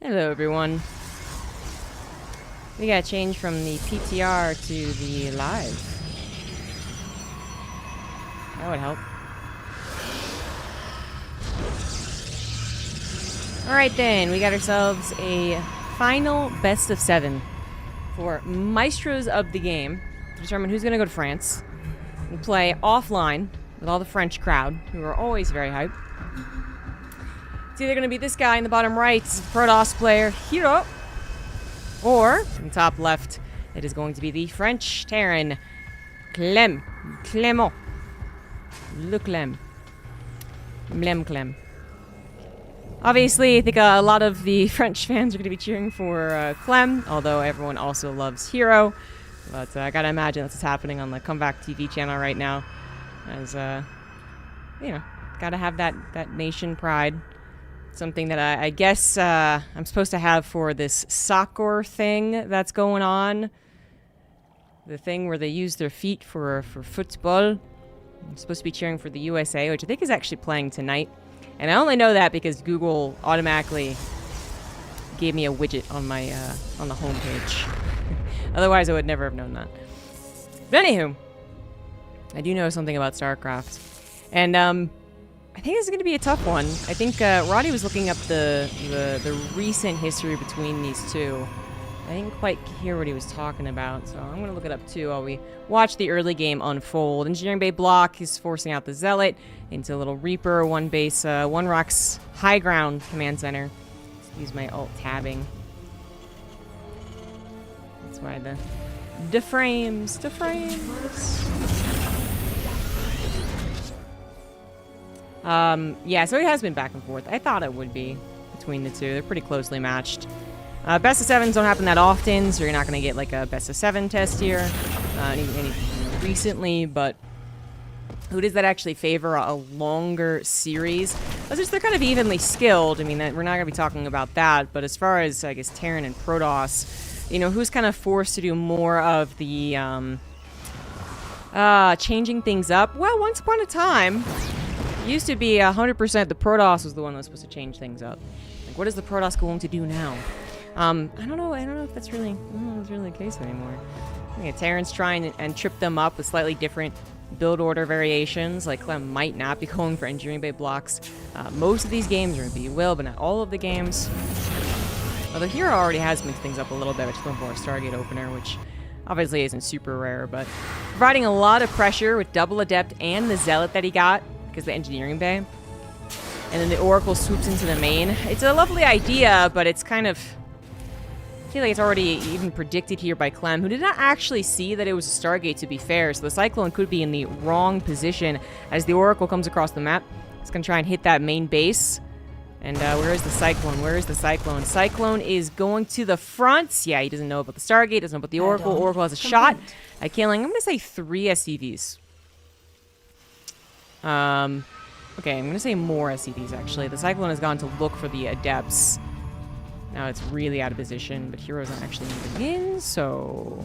Hello, everyone. We got change from the PTR to the live. That would help. Alright then, we got ourselves a final best of 7 for Maestros of the game to determine who's going to go to France and play offline with all the French crowd, who are always very hyped. It's either going to be this guy in the bottom right, Protoss player Hero, or in the top left, it is going to be the French Terran Clem. Clement. Le Clem. Clem. Obviously, I think a lot of the French fans are going to be cheering for Clem, although everyone also loves Hero. But I gotta imagine that's what's happening on the Comeback TV channel right now. As, you know, gotta have that nation pride. Something that I guess I'm supposed to have for this soccer thing that's going on. The thing where they use their feet for football. I'm supposed to be cheering for the USA, which I think is actually playing tonight. And I only know that because Google automatically gave me a widget on my on the homepage. Otherwise, I would never have known that. But anywho, I do know something about StarCraft, and I think this is going to be a tough one. I think Roddy was looking up the recent history between these two. I didn't quite hear what he was talking about, so I'm going to look it up too while we watch the early game unfold. Engineering Bay block is forcing out the Zealot into a little Reaper, one base, one rocks high ground command center. Let's use my alt tabbing. That's why the frames. Yeah, so it has been back and forth. I thought it would be between the two. They're pretty closely matched. Best of 7s don't happen that often, so you're not going to get like a best of 7 test here any recently, but who does that actually favor a longer series? They're kind of evenly skilled. I mean, we're not going to be talking about that, but as far as, I guess, Terran and Protoss, you know, who's kind of forced to do more of the changing things up? Well, once upon a time, it used to be 100% the Protoss was the one that was supposed to change things up. Like, what is the Protoss going to do now? I don't know if that's really, the case anymore. I think Terrans try and trip them up with slightly different build order variations. Like, Clem might not be going for Engineering Bay blocks. Most of these games are going to be will, but not all of the games. Although Hero already has mixed things up a little bit, which is going for a Stargate opener, which obviously isn't super rare, but providing a lot of pressure with double Adept and the Zealot that he got because of the Engineering Bay. And then the Oracle swoops into the main. It's a lovely idea, but it's kind of... I feel like it's already even predicted here by Clem, who did not actually see that it was a Stargate, to be fair, so the Cyclone could be in the wrong position as the Oracle comes across the map. It's going to try and hit that main base. And where is the Cyclone? Where is the Cyclone? Cyclone is going to the front. Yeah, he doesn't know about the Stargate, doesn't know about the Oracle. Oracle has a shot at killing, I'm going to say 3 SCVs. Okay, I'm going to say more SCVs, actually. The Cyclone has gone to look for the Adepts. Now it's really out of position, but Hero's not actually moving in, so...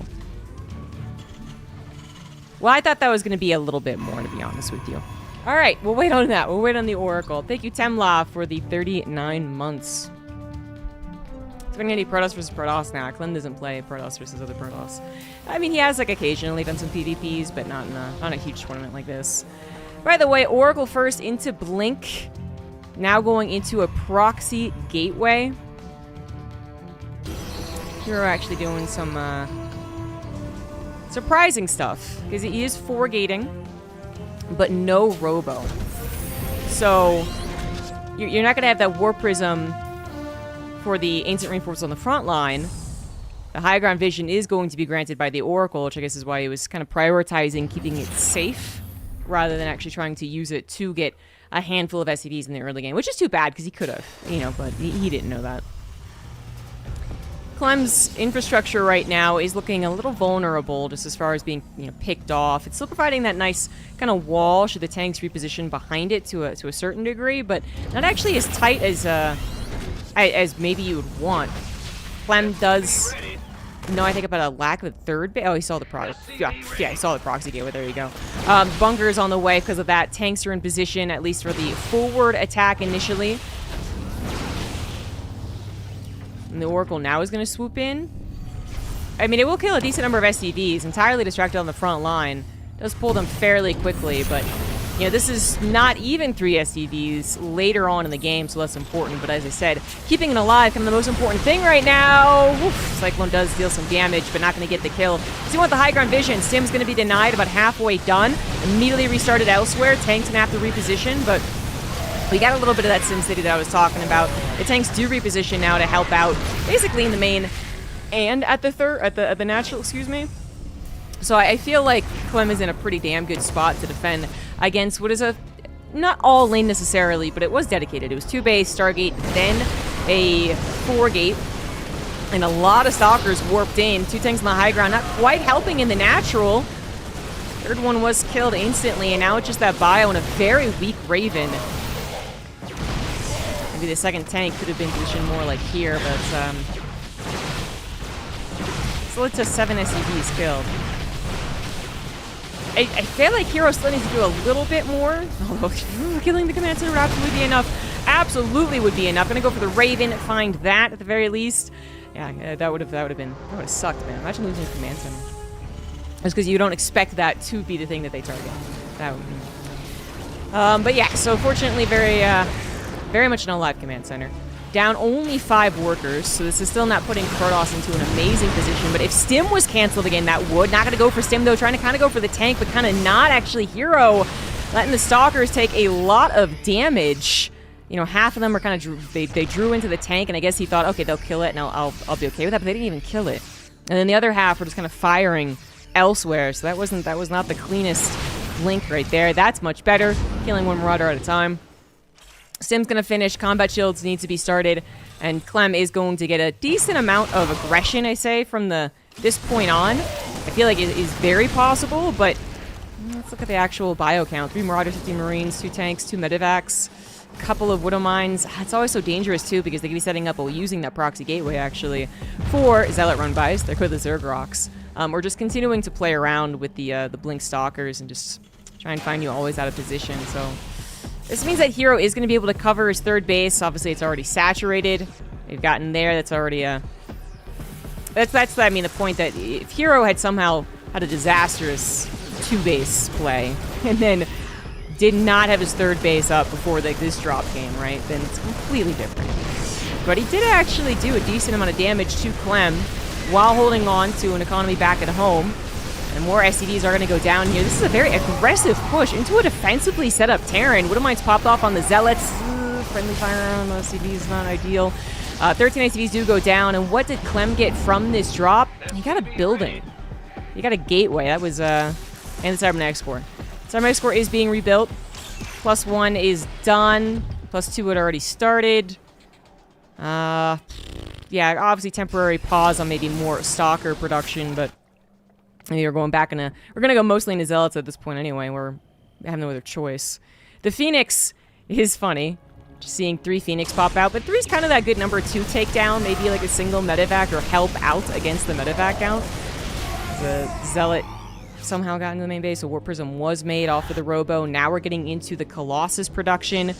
Well, I thought that was going to be a little bit more, to be honest with you. Alright, we'll wait on that. We'll wait on the Oracle. Thank you, Temla, for the 39 months. So we're going to do Protoss versus Protoss now. Clem doesn't play Protoss versus other Protoss. I mean, he has, like, occasionally done some PvPs, but not in a huge tournament like this. By the way, Oracle first into Blink. Now going into a proxy gateway. Hero actually doing some surprising stuff, because he is 4 gating, but no robo. So you're not going to have that War Prism for the Ancient Reinforcements on the front line. The high ground vision is going to be granted by the Oracle, which I guess is why he was kind of prioritizing keeping it safe rather than actually trying to use it to get a handful of SCVs in the early game, which is too bad because he could have, you know, but he didn't know that. Clem's infrastructure right now is looking a little vulnerable just as far as being, you know, picked off. It's still providing that nice kind of wall should the tanks reposition behind it to a certain degree, but not actually as tight as maybe you would want. Clem does know, I think, about a lack of a third base. Oh, he saw the product. Yeah, he saw the proxy gateway. There you go. Bunker's on the way because of that. Tanks are in position, at least for the forward attack initially. And the Oracle now is going to swoop in. I mean, it will kill a decent number of SCVs. Entirely distracted on the front line. Does pull them fairly quickly, but... You know, this is not even 3 SCVs later on in the game, so less important. But as I said, keeping it alive, kind of the most important thing right now. Oof, Cyclone does deal some damage, but not going to get the kill. So you want the high ground vision. Sim's going to be denied, about halfway done. Immediately restarted elsewhere. Tank's going to have to reposition, but we got a little bit of that Sim City that I was talking about. The tanks do reposition now to help out, basically in the main and at the natural, excuse me. So I feel like Clem is in a pretty damn good spot to defend against what is a, not all lane necessarily, but it was dedicated. It was 2 base, Stargate, then a 4 gate, and a lot of Stalkers warped in. 2 tanks on the high ground, not quite helping in the natural. 3rd one was killed instantly, and now it's just that bio and a very weak Raven. Maybe the 2nd tank could have been positioned more like here, but so it's just 7 SCVs killed. I feel like Hero still needs to do a little bit more. Although killing the command center would absolutely be enough. Absolutely would be enough. Gonna go for the Raven, find that at the very least. Yeah, that would have sucked, man. Imagine losing the command center. Just because you don't expect that to be the thing that they target. That would. But yeah, so fortunately, very much an alive command center. Down only 5 workers, so this is still not putting Protoss into an amazing position. But if Stim was canceled again, that would. Not going to go for Stim, though. Trying to kind of go for the tank, but kind of not. Actually, Hero letting the Stalkers take a lot of damage. You know, half of them are kind of... They drew into the tank, and I guess he thought, okay, they'll kill it, and I'll be okay with that. But they didn't even kill it. And then the other half were just kind of firing elsewhere. So that was not the cleanest link right there. That's much better. Killing 1 Marauder at a time. Stim's going to finish. Combat shields need to be started. And Clem is going to get a decent amount of aggression, I say, from this point on. I feel like it is very possible, but let's look at the actual bio count. 3 Marauders, 15 Marines, 2 tanks, 2 medevacs, a couple of Widow Mines. It's always so dangerous, too, because they can be setting up, or using that proxy gateway, actually, for Zealot run-bys. They're with the Zergroks. Or just continuing to play around with the Blink Stalkers and just try and find you always out of position, so... This means that Hero is going to be able to cover his 3rd base. Obviously, it's already saturated. They've gotten there. That's already a... That's I mean, the point that if Hero had somehow had a disastrous 2-base play and then did not have his 3rd base up before this drop came, right, then it's completely different. But he did actually do a decent amount of damage to Clem while holding on to an economy back at home. And more SCVs are going to go down here. This is a very aggressive push into a defensively set up Terran. Widow Mines popped off on the Zealots. Friendly fire on the SCV is not ideal. 13 SCVs do go down. And what did Clem get from this drop? He got a building. He got a gateway. That was, and the Cybernetic Score. Cybernetic Score is being rebuilt. +1 is done. +2 had already started. Yeah, obviously temporary pause on maybe more Stalker production, but we're going back we're going to go mostly into Zealots at this point anyway. We have no other choice. The Phoenix is funny. Just seeing 3 Phoenix pop out, but 3 is kind of that good number 2 takedown. Maybe like a single medevac or help out against the medevac count. The Zealot somehow got into the main base. A Warp Prism was made off of the Robo. Now we're getting into the Colossus production.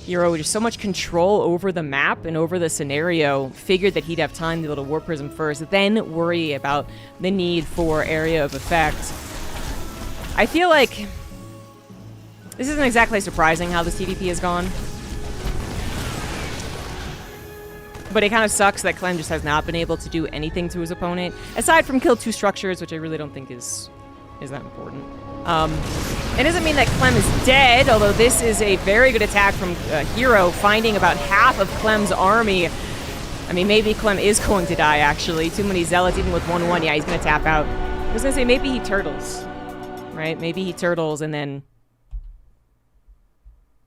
Hero with just so much control over the map and over the scenario, figured that he'd have time to be able to Warp Prism first, then worry about the need for area of effect. I feel like this isn't exactly surprising how this TDP has gone. But it kind of sucks that Clem just has not been able to do anything to his opponent, aside from kill 2 structures, which I really don't think is that important. It doesn't mean that Clem is dead, although this is a very good attack from Hero, finding about half of Clem's army. I mean, maybe Clem is going to die, actually. Too many Zealots, even with 1-1. Yeah, he's going to tap out. I was going to say, maybe he turtles, right? Maybe he turtles, and then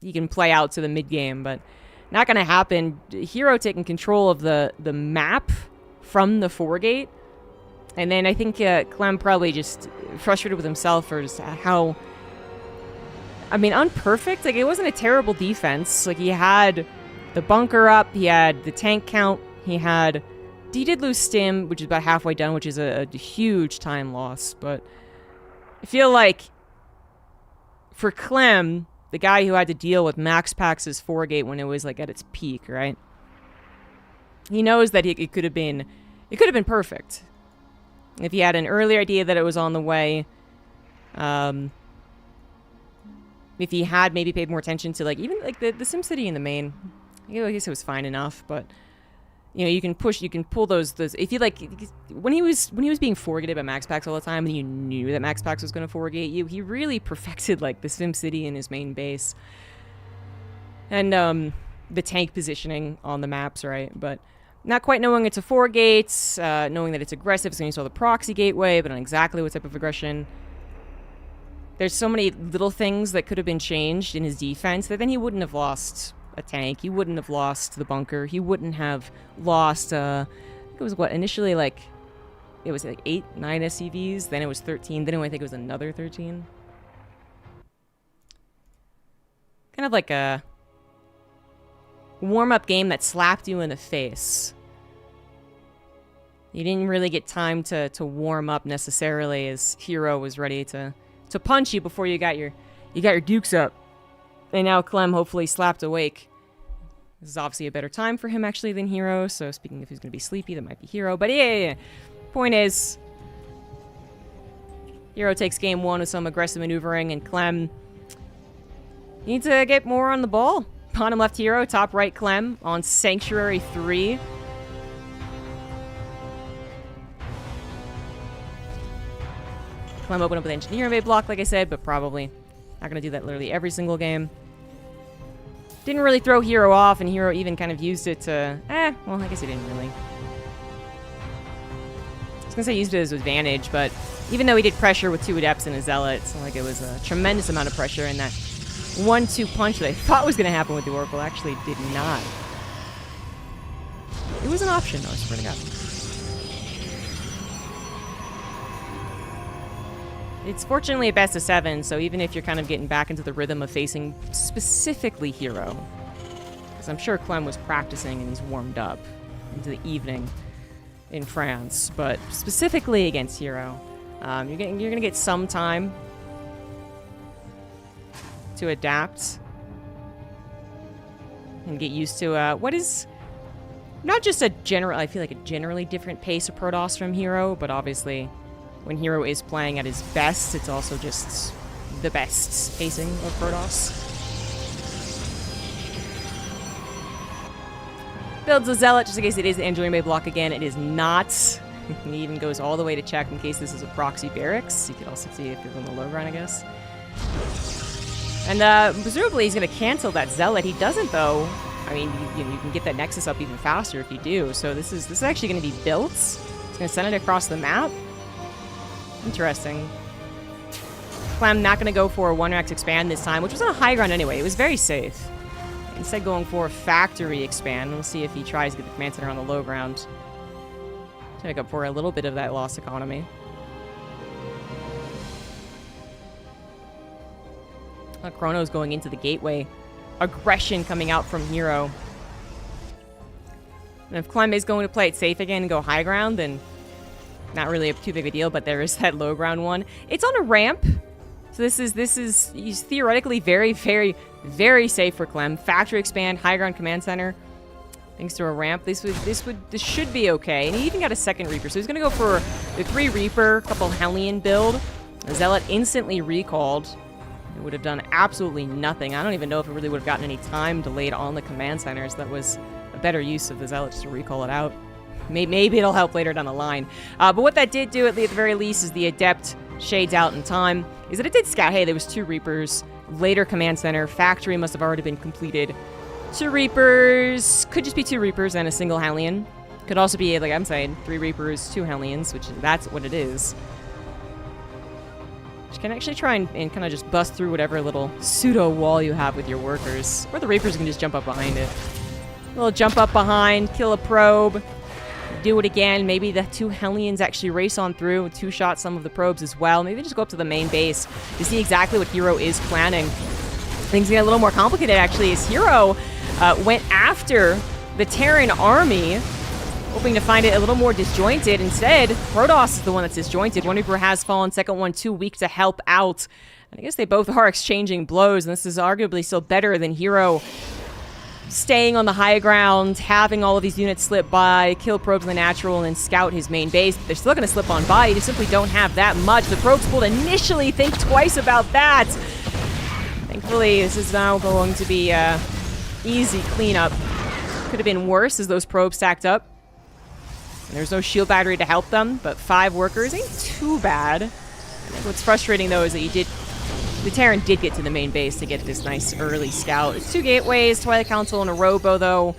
he can play out to the mid-game, but not going to happen. Hero taking control of the map from the 4-gate. And then I think Clem probably just frustrated with himself for just how... I mean, unperfect. Like, it wasn't a terrible defense. Like, he had the bunker up. He had the tank count. He did lose Stim, which is about halfway done, which is a huge time loss. But I feel like for Clem, the guy who had to deal with Max Pax's 4-gate when it was, like, at its peak, right? He knows that it could have been perfect. If he had an earlier idea that it was on the way, if he had maybe paid more attention to, like, even, like, the SimCity in the main, I guess it was fine enough, but, you know, you can pull those, if you, like, when he was being forgated by Max Packs all the time, and you knew that Max Packs was going to forgate you, he really perfected, like, the SimCity in his main base. And, the tank positioning on the maps, right? But not quite knowing it's a 4 gates, knowing that it's aggressive, so you saw the proxy gateway, but not exactly what type of aggression. There's so many little things that could have been changed in his defense that then he wouldn't have lost a tank, he wouldn't have lost the bunker, he wouldn't have lost, I think it was what, initially, like, it was like 8, 9 SCVs, then it was 13, then I think it was another 13. Kind of like a warm-up game that slapped you in the face. You didn't really get time to warm up necessarily, as Hero was ready to punch you before you got your dukes up. And now Clem hopefully slapped awake. This is obviously a better time for him actually than Hero, so speaking of who's going to be sleepy, that might be Hero. But yeah. Point is, Hero takes game 1 with some aggressive maneuvering, and Clem needs to get more on the ball. Bottom left Hero, top right Clem on Sanctuary 3. Clem open up with Engineer Invade block, like I said, but probably not going to do that literally every single game. Didn't really throw Hero off, and Hero even kind of used it to... well, I guess he didn't really. I was going to say used it as his advantage, but even though he did pressure with 2 Adepts and a Zealot, it's not like it was a tremendous amount of pressure, and that 1-2 punch that I thought was going to happen with the Oracle actually did not. It was an option, though, I swear to God. It's fortunately a best of 7, so even if you're kind of getting back into the rhythm of facing specifically Hero, because I'm sure Clem was practicing and he's warmed up into the evening in France, but specifically against Hero, you're gonna get some time to adapt and get used to what is not just a general, I feel like a generally different pace of Protoss from Hero, but obviously when Hero is playing at his best, it's also just the best pacing of Protoss. Builds a Zealot just in case it is the Engineering Bay block again. It is not. He even goes all the way to check in case this is a proxy barracks. You could also see if it's on the low ground, I guess. And presumably he's going to cancel that Zealot. He doesn't, though. I mean, you can get that Nexus up even faster if you do. So this is actually going to be built. It's going to send it across the map. Interesting. Clem not going to go for a 1-rax expand this time, which was on a high ground anyway. It was very safe. Instead going for a factory expand. We'll see if he tries to get the command center on the low ground. To make up for a little bit of that lost economy. Chrono's going into the gateway. Aggression coming out from Hero. And if Clem is going to play it safe again and go high ground, then not really too big a deal, but there is that low ground one. It's on a ramp. So this is he's theoretically very, very, very safe for Clem. Factory expand, high ground command center. Thanks to a ramp, this should be okay. And he even got a second Reaper, so he's gonna go for the 3 Reaper, couple Hellion build. The Zealot instantly recalled. It would have done absolutely nothing. I don't even know if it really would have gotten any time delayed on the command centers. That was a better use of the Zealot just to recall it out. Maybe it'll help later down the line. But what that did do, at the very least, is the Adept shades out in time, is that it did scout, hey, there was 2 Reapers, later command center, factory must have already been completed. 2 Reapers, could just be 2 Reapers and a single Hellion. Could also be, like I'm saying, 3 Reapers, 2 Hellions, which that's what it is. You can actually try and kind of just bust through whatever little pseudo wall you have with your workers. Or the Reapers can just jump up behind it. A little jump up behind, kill a probe. Do it again. Maybe the 2 Hellions actually race on through and 2-shot some of the probes as well. Maybe they just go up to the main base to see exactly what Hero is planning. Things get a little more complicated, actually, as Hero went after the Terran army, hoping to find it a little more disjointed. Instead, Protoss is the one that's disjointed. One Reaper has fallen, second one too weak to help out. And I guess they both are exchanging blows, and this is arguably still better than Hero staying on the high ground, having all of these units slip by, kill probes in the natural, and then scout his main base. They're still going to slip on by. You just simply don't have that much. The probes will initially think twice about that. Thankfully, this is now going to be easy cleanup. Could have been worse as those probes stacked up. And there's no shield battery to help them, but 5 workers ain't too bad. What's frustrating, though, is that the Terran did get to the main base to get this nice early scout. It's 2 gateways, Twilight Council, and a Robo, though.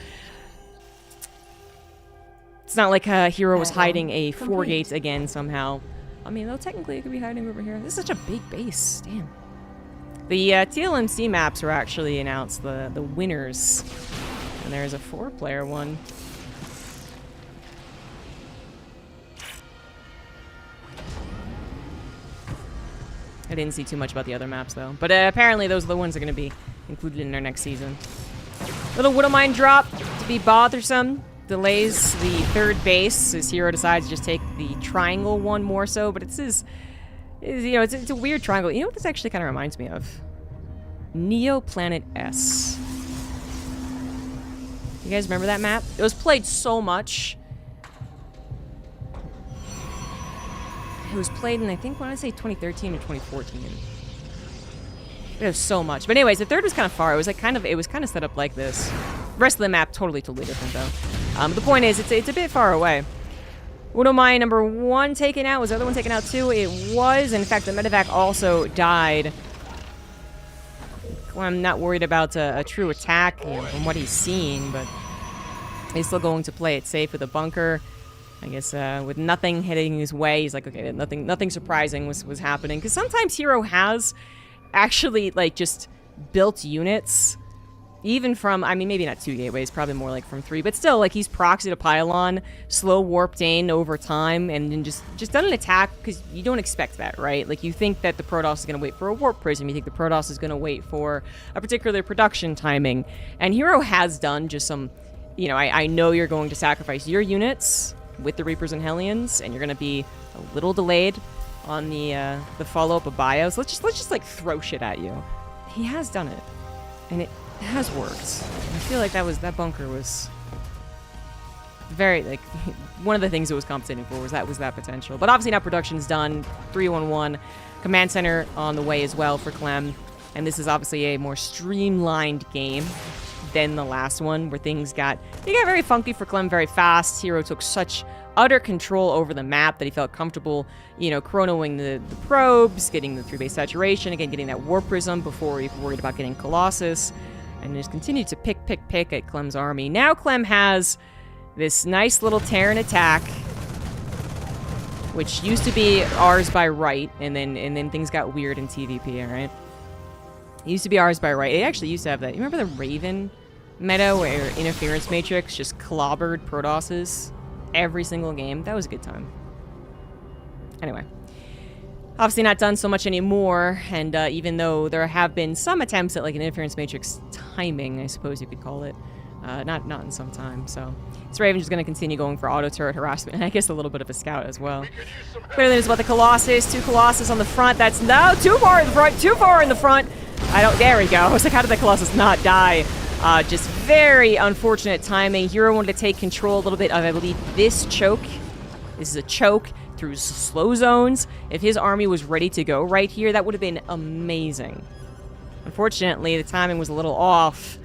It's not like Hero was hiding a 4 gates again somehow. I mean, though, technically it could be hiding over here. This is such a big base. Damn. The TLMC maps were actually announced, the winners. And there's a 4-player one. I didn't see too much about the other maps, though. But apparently those are the ones that are going to be included in our next season. Little Widow Mine drop to be bothersome. Delays the 3rd base as Hero decides to just take the triangle one more so. But it's a weird triangle. You know what this actually kind of reminds me of? Neo Planet S. You guys remember that map? It was played so much. It was played in, I think, when I say 2013 or 2014. It was so much. But anyways, the 3rd was kind of far. It was like it was kind of set up like this. The rest of the map totally different though. The point is, it's a bit far away. Widow Mine number 1 taken out. Was the other one taken out too? It was. In fact, the medevac also died. Well, I'm not worried about a true attack from what he's seen, but he's still going to play it safe with a bunker. I guess with nothing hitting his way, he's like, okay, nothing surprising was happening. Because sometimes Hero has actually, like, just built units, even from, I mean, maybe not 2 gateways, probably more like from 3, but still, like, he's proxied a pylon, slow warped in over time, and then just done an attack, because you don't expect that, right? Like, you think that the Protoss is going to wait for a warp prism, you think the Protoss is going to wait for a particular production timing, and Hero has done just some, you know, I know you're going to sacrifice your units with the Reapers and Hellions, and you're going to be a little delayed on the follow-up of bios. Let's just like throw shit at you. He has done it, and it has worked. I feel like that bunker was very, like, one of the things it was compensating for was that potential. But obviously now production's done. 311 command center on the way as well for Clem, and this is obviously a more streamlined game than the last one, where things got very funky for Clem very fast. Hero took such utter control over the map that he felt comfortable, you know, chronoing the probes, getting the 3-base saturation, again, getting that warp prism before he worried about getting Colossus, and just continued to pick at Clem's army. Now Clem has this nice little Terran attack, which used to be ours by right, and then things got weird in TVP, alright? It used to be ours by right. It actually used to have that. You remember the Raven meta where Interference Matrix just clobbered Protosses every single game? That was a good time. Anyway. Obviously not done so much anymore, and even though there have been some attempts at like an Interference Matrix timing, I suppose you could call it, not in some time, so this Raven just going to continue going for auto turret harassment, and I guess a little bit of a scout as well. Clearly there's about the Colossus, 2 Colossus on the front. That's now too far in the front. There we go. I was like, how did the Colossus not die? Just very unfortunate timing. Hero wanted to take control a little bit of, I believe, this choke. This is a choke through slow zones. If his army was ready to go right here, that would have been amazing. Unfortunately, the timing was a little off,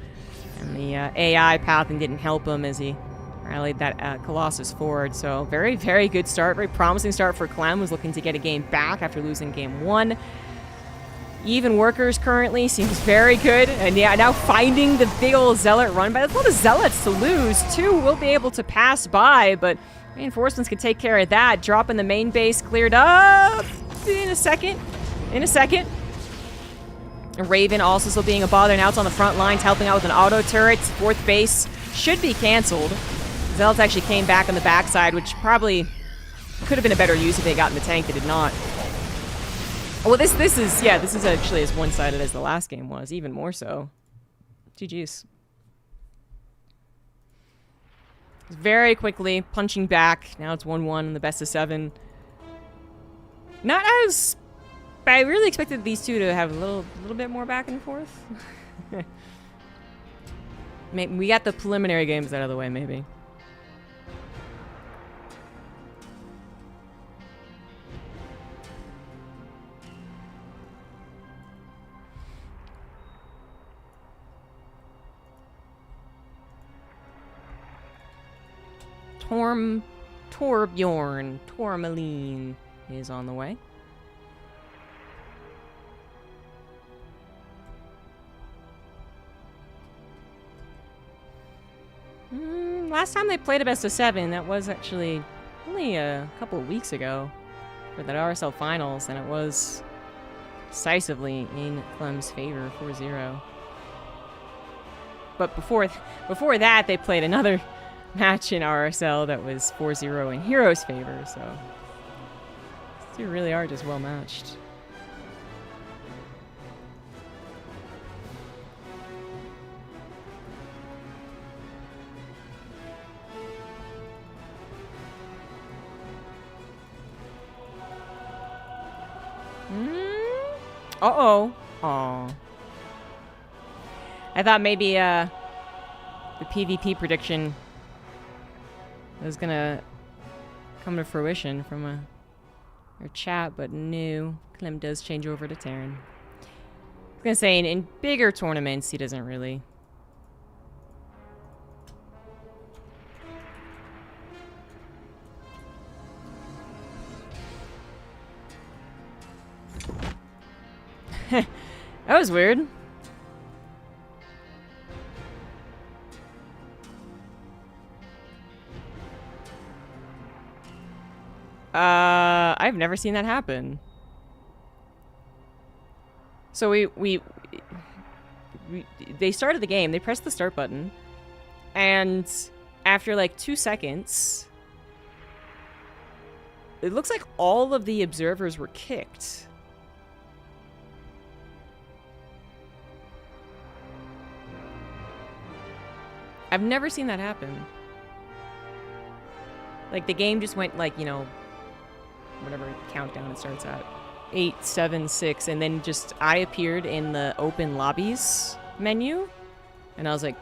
and the AI pathing didn't help him as he rallied that Colossus forward. So very, very good start. Very promising start for Clem, who's looking to get a game back after losing game 1. Even workers currently seems very good, and yeah, now finding the big old Zealot run by. That's a lot of Zealots to lose. 2 will be able to pass by, but reinforcements can take care of that. Dropping the main base cleared up in a second. Raven also still being a bother. Now it's on the front lines, helping out with an auto turret. 4th base should be canceled. Zealots actually came back on the backside, which probably could have been a better use if they got in the tank. They did not. Well, this is actually as one-sided as the last game was, even more so. GG's. Very quickly, punching back. Now it's 1-1 in the best of 7. Not as... I really expected these two to have a little bit more back and forth. Maybe we got the preliminary games out of the way, maybe. Torbjorn Tourmaline is on the way. Last time they played a best of 7, that was actually only a couple of weeks ago for the RSL finals, and it was decisively in Clem's favor, 4-0. But before that, they played another match in RSL that was 4-0 in Hero's favor, so these two really are just well matched. Uh-oh. Aw. I thought maybe the PvP prediction was gonna come to fruition from our chat, but no. Clem does change over to Terran. I was gonna say, in bigger tournaments, he doesn't really. That was weird. I've never seen that happen. So they started the game, they pressed the start button, and after like 2 seconds, it looks like all of the observers were kicked. I've never seen that happen. Like, the game just went, like, you know, whatever countdown it starts at. 8, 7, 6, and then just I appeared in the open lobbies menu. And I was like,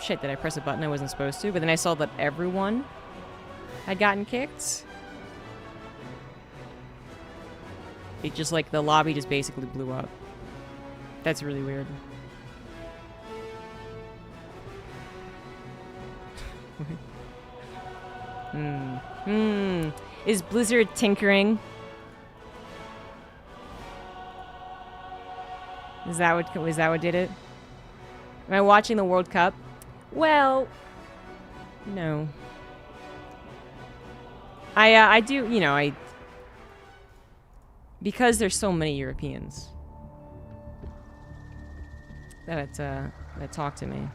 shit, did I press a button I wasn't supposed to? But then I saw that everyone had gotten kicked. It just, like, the lobby just basically blew up. That's really weird. Is Blizzard tinkering? Is that what did it? Am I watching the World Cup? Well, no. I do, you know, because there's so many Europeans that talk to me.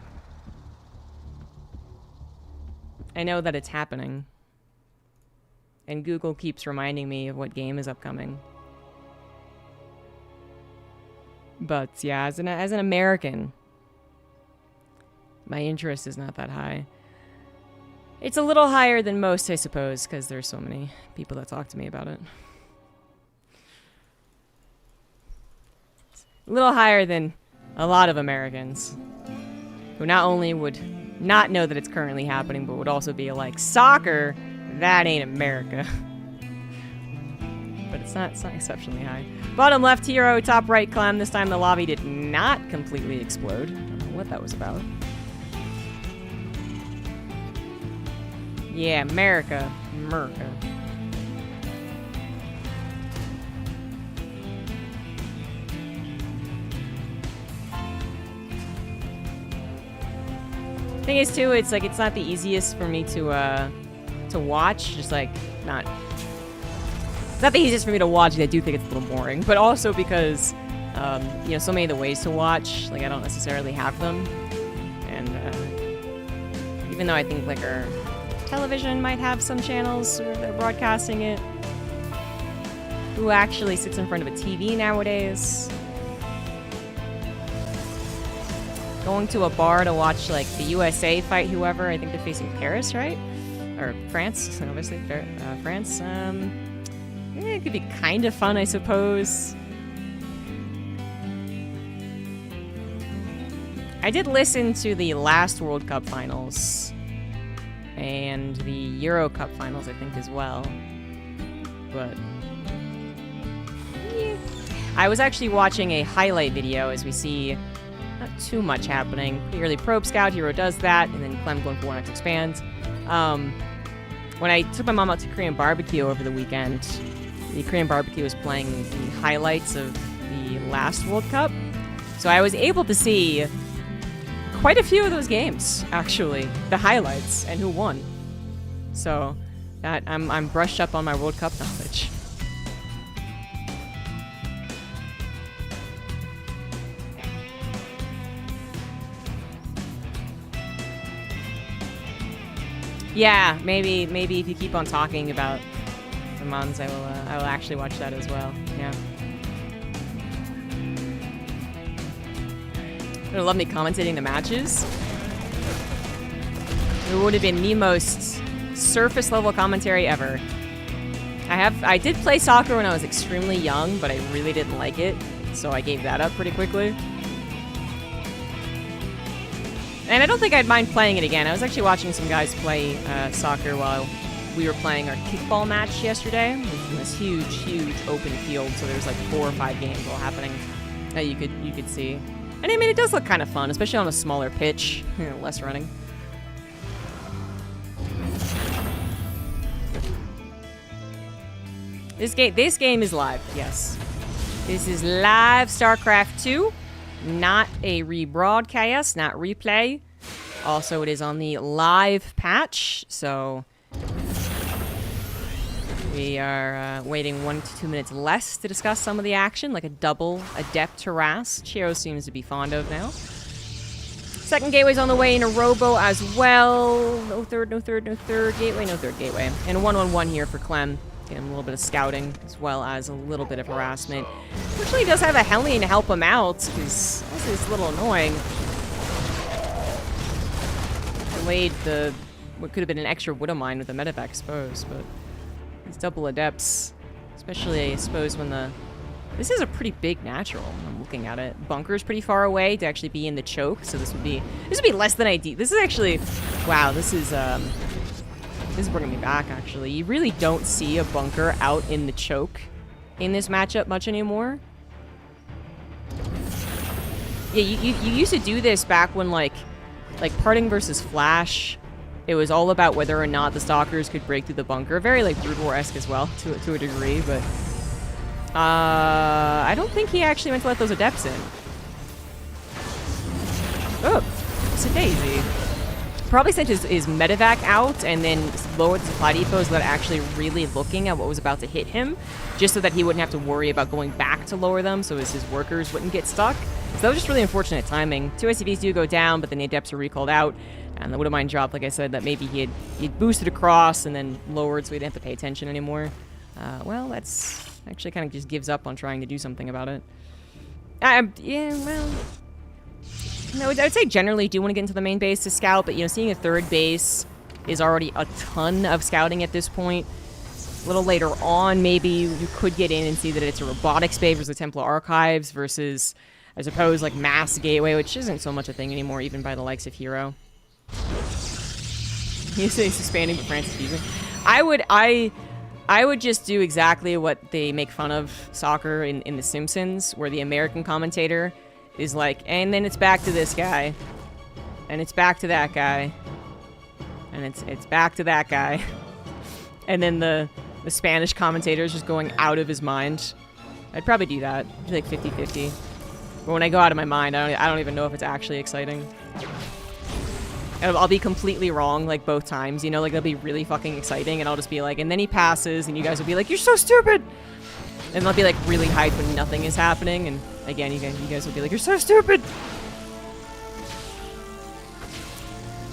I know that it's happening. And Google keeps reminding me of what game is upcoming. But yeah, as an American, my interest is not that high. It's a little higher than most, I suppose, because there's so many people that talk to me about it. A little higher than a lot of Americans who not only would not know that it's currently happening, but would also be like, soccer? That ain't America. But it's not exceptionally high. Bottom left hero, top right Clem. This time the lobby did not completely explode. I don't know what that was about. Yeah, America. America. Thing is, too, it's like it's not the easiest for me to watch. Just like it's not the easiest for me to watch. I do think it's a little boring, but also because you know, so many of the ways to watch, like I don't necessarily have them, and even though I think like our television might have some channels where they're broadcasting it, who actually sits in front of a TV nowadays? Going to a bar to watch like the USA fight whoever. I think they're facing Paris, right? Or France, obviously. France. It could be kind of fun, I suppose. I did listen to the last World Cup finals and the Euro Cup finals, I think, as well. But yeah. I was actually watching a highlight video as we see not too much happening. Pretty early probe scout, Hero does that, and then Clem going for 1x expands. When I took my mom out to Korean barbecue over the weekend, the Korean barbecue was playing the highlights of the last World Cup. So I was able to see quite a few of those games, actually, the highlights and who won. So that I'm brushed up on my World Cup knowledge. Yeah, maybe if you keep on talking about the Mons, I will actually watch that as well. Yeah. You're gonna love me commentating the matches. It would have been the most surface level commentary ever. I did play soccer when I was extremely young, but I really didn't like it, so I gave that up pretty quickly. And I don't think I'd mind playing it again. I was actually watching some guys play soccer while we were playing our kickball match yesterday. It was in this huge open field, so there's like 4 or 5 games all happening that you could see. And I mean, it does look kind of fun, especially on a smaller pitch, less running. This game is live, yes. This is live StarCraft 2. Not a rebroadcast, not replay. Also, it is on the live patch, so we are waiting 1 to 2 minutes less to discuss some of the action, like a double Adept harass. Chiro seems to be fond of now. Second gateway's on the way in a robo as well. No third gateway, no third gateway. And a 1-on-1 here for Clem. Get him a little bit of scouting, as well as a little bit of harassment. Fortunately, he does have a Hellion to help him out, because this is a little annoying. Delayed what could have been an extra Widowmine with the medevac exposed, but these double Adepts, especially I suppose when this is a pretty big natural. I'm looking at it. Bunker's pretty far away to actually be in the choke, so this would be less than ideal. This is actually, wow, this is bringing me back, actually. You really don't see a bunker out in the choke in this matchup much anymore. Yeah, you used to do this back when, like Parting versus Flash, it was all about whether or not the Stalkers could break through the bunker. Very, like, Brood War-esque as well, to a degree, but I don't think he actually meant to let those Adepts in. Oh, it's a daisy. Probably sent his medevac out and then lowered the supply depots without actually really looking at what was about to hit him, just so that he wouldn't have to worry about going back to lower them, so his workers wouldn't get stuck. So that was just really unfortunate timing. 2 SCVs do go down, but then the Adepts are recalled out, and the Widowmine dropped, like I said, that maybe he'd boosted across and then lowered so he didn't have to pay attention anymore. Well, that's actually kind of just gives up on trying to do something about it. Yeah, well... No, I would say generally do want to get into the main base to scout, but, seeing a third base is already a ton of scouting at this point. A little later on, maybe you could get in and see that it's a robotics bay versus the Templar Archives versus, I suppose, like Mass Gateway, which isn't so much a thing anymore, even by the likes of Hero. You say he's expanding, but France is using. I would just do exactly what they make fun of soccer in The Simpsons, where the American commentator is like, and then it's back to this guy, and it's back to that guy, and it's back to that guy, and then the Spanish commentator is just going out of his mind. I'd probably do that, like 50-50. But when I go out of my mind, I don't even know if it's actually exciting. I'll be completely wrong, like, both times, like, they'll be really fucking exciting, and I'll just be like, and then he passes, and you guys will be like, you're so stupid! And they'll be, like, really hyped when nothing is happening, and again, you guys will be like, you're so stupid!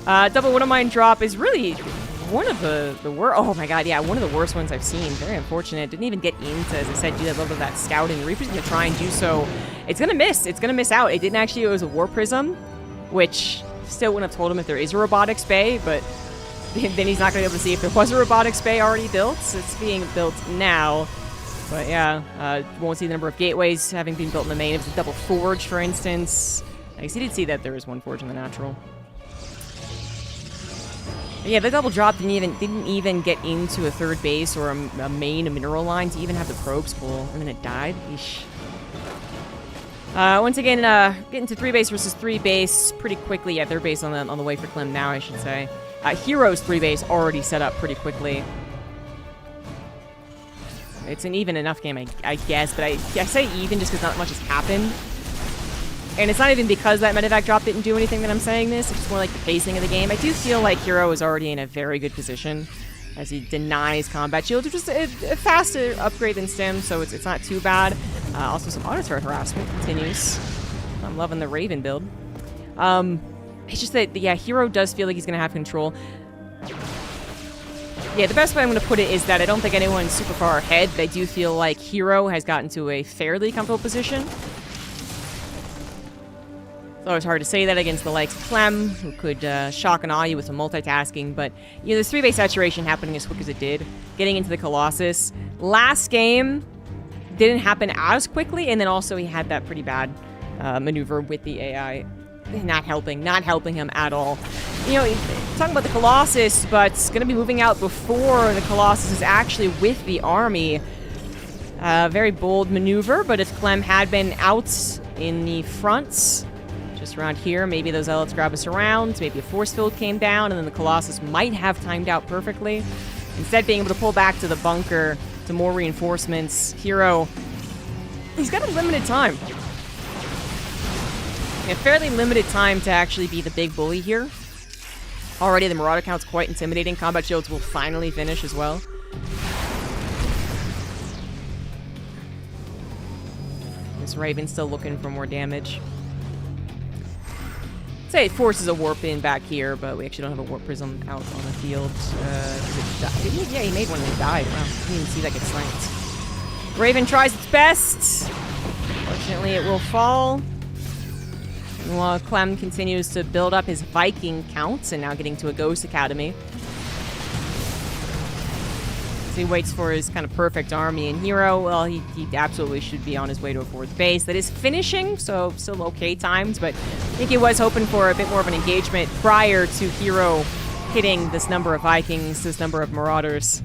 Double Widowmine drop is really one of the worst. Oh my god, yeah, one of the worst ones I've seen. Very unfortunate. Didn't even get into, as I said, do that little bit of that scouting. The Reaper's gonna try and do so. It's gonna miss. It's gonna miss out. It didn't actually, it was a War Prism, which still wouldn't have told him if there is a robotics bay, but then he's not gonna be able to see if there was a robotics bay already built. So it's being built now. But yeah, won't see the number of gateways having been built in the main. If it's a double forge, for instance, I guess he did see that there was one forge in the natural. But yeah, the double drop didn't even get into a third base or a main mineral line to even have the probes pull, and then it died. Eesh. Once again, getting to 3 base versus 3 base pretty quickly. Yeah, third base on the way for Clem now, I should say. Hero's 3 base already set up pretty quickly. It's an even enough game, I guess, but I say even just because not much has happened. And it's not even because that medevac drop didn't do anything that I'm saying this. It's just more like the pacing of the game. I do feel like Hero is already in a very good position as he denies combat shield, which is a faster upgrade than Stim, so it's not too bad. Also, some auto turret harassment continues. I'm loving the Raven build. It's just that, yeah, Hero does feel like he's going to have control. Yeah, the best way I'm going to put it is that I don't think anyone's super far ahead, but I do feel like Hero has gotten to a fairly comfortable position. It's always hard to say that against the likes of Clem, who could shock and awe you with some multitasking, but, you know, this 3-base saturation happening as quick as it did, getting into the Colossus. Last game didn't happen as quickly, and then also he had that pretty bad maneuver with the AI. Not helping him at all. You know, talking about the Colossus, but it's going to be moving out before the Colossus is actually with the army. Very bold maneuver, but if Clem had been out in the front, just around here, maybe those Zealots grab us around, maybe a force field came down, and then the Colossus might have timed out perfectly. Instead, being able to pull back to the bunker to more reinforcements. Hero, he's got a limited time. A fairly limited time to actually be the big bully here. Already the Marauder count's quite intimidating. Combat shields will finally finish as well. This Raven's still looking for more damage. Say it forces a warp in back here, but we actually don't have a warp prism out on the field. Yeah, he made one and he died. Wow, I didn't even see that get slanked. Raven tries its best. Fortunately, it will fall. And while Clem continues to build up his Viking counts and now getting to a Ghost Academy. So he waits for his kind of perfect army. And Hero, well, he absolutely should be on his way to a 4th base. That is finishing, so still okay times, but I think he was hoping for a bit more of an engagement prior to Hero hitting this number of Vikings, this number of Marauders.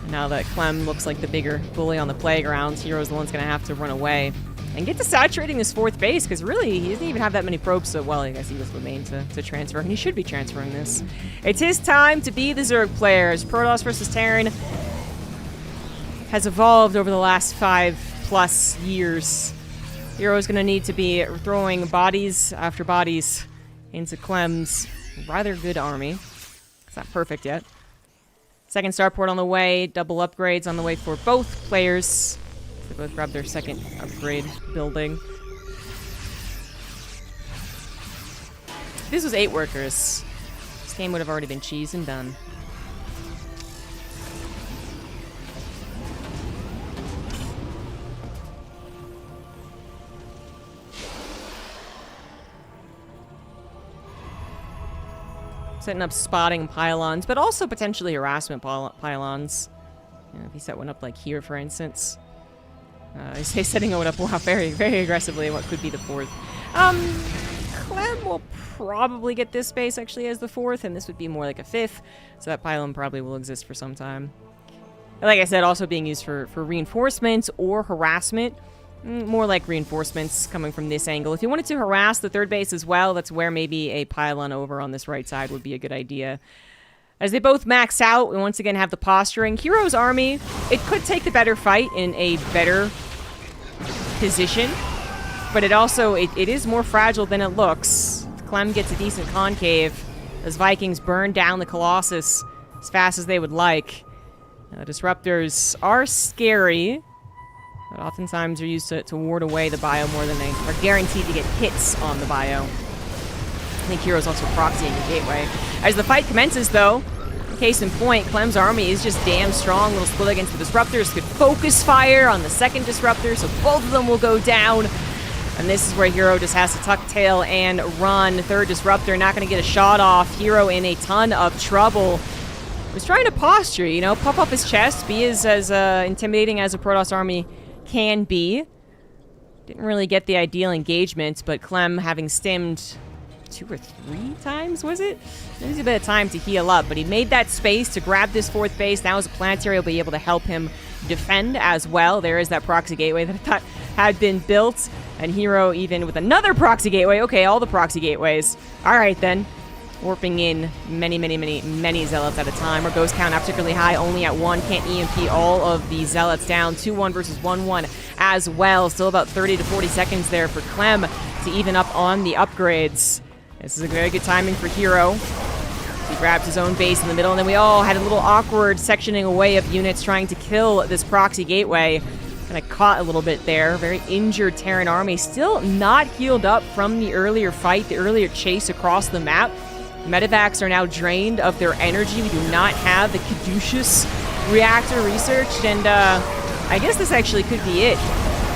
And now that Clem looks like the bigger bully on the playground, Hero's the one's going to have to run away and get to saturating this 4th base, because really, he doesn't even have that many probes, so, well, I guess he was the main to transfer, and he should be transferring this. It's his time to be the Zerg player, as Protoss versus Terran has evolved over the last 5+ years. Hero's going to need to be throwing bodies after bodies into Clem's rather good army. It's not perfect yet. Second starport on the way, double upgrades on the way for both players. They both grabbed their second upgrade building. If this was 8 workers, this game would have already been cheesed and done. Setting up spotting pylons, but also potentially harassment pylons. You know, if he set one up like here, for instance. He's setting one up very, very aggressively, what could be the 4th. Clem will probably get this base actually as the 4th, and this would be more like a 5th, so that pylon probably will exist for some time. Like I said, also being used for reinforcements or harassment. More like reinforcements coming from this angle. If you wanted to harass the 3rd base as well, that's where maybe a pylon over on this right side would be a good idea. As they both max out, we once again have the posturing. Hero's army, it could take the better fight in a better position, but it also, it is more fragile than it looks. Clem gets a decent concave as Vikings burn down the Colossus as fast as they would like. Disruptors are scary, but oftentimes are used to ward away the bio more than they are guaranteed to get hits on the bio. I think Hero's also proxying the gateway. As the fight commences, though, case in point, Clem's army is just damn strong. Little split against the Disruptors. Could focus fire on the second Disruptor, so both of them will go down. And this is where Hero just has to tuck tail and run. 3rd Disruptor not going to get a shot off. Hero in a ton of trouble. Was trying to posture, you know, puff up his chest, be as intimidating as a Protoss army can be. Didn't really get the ideal engagement, but Clem, having stimmed 2 or 3 times, was it? There was a bit of time to heal up, but he made that space to grab this 4th base. Now as a planetary, will be able to help him defend as well. There is that proxy gateway that I thought had been built, and Hero even with another proxy gateway. Okay, all the proxy gateways. All right, then. Warping in many Zealots at a time. Our ghost count not particularly high, only at 1. Can't EMP all of the Zealots down. 2-1 versus 1-1 as well. Still about 30 to 40 seconds there for Clem to even up on the upgrades. This is a very good timing for Hero. He grabs his own base in the middle, and then we all had a little awkward sectioning away of units trying to kill this proxy gateway. Kind of caught a little bit there. Very injured Terran army. Still not healed up from the earlier fight, the earlier chase across the map. Medevacs are now drained of their energy. We do not have the Caduceus reactor researched, and I guess this actually could be it.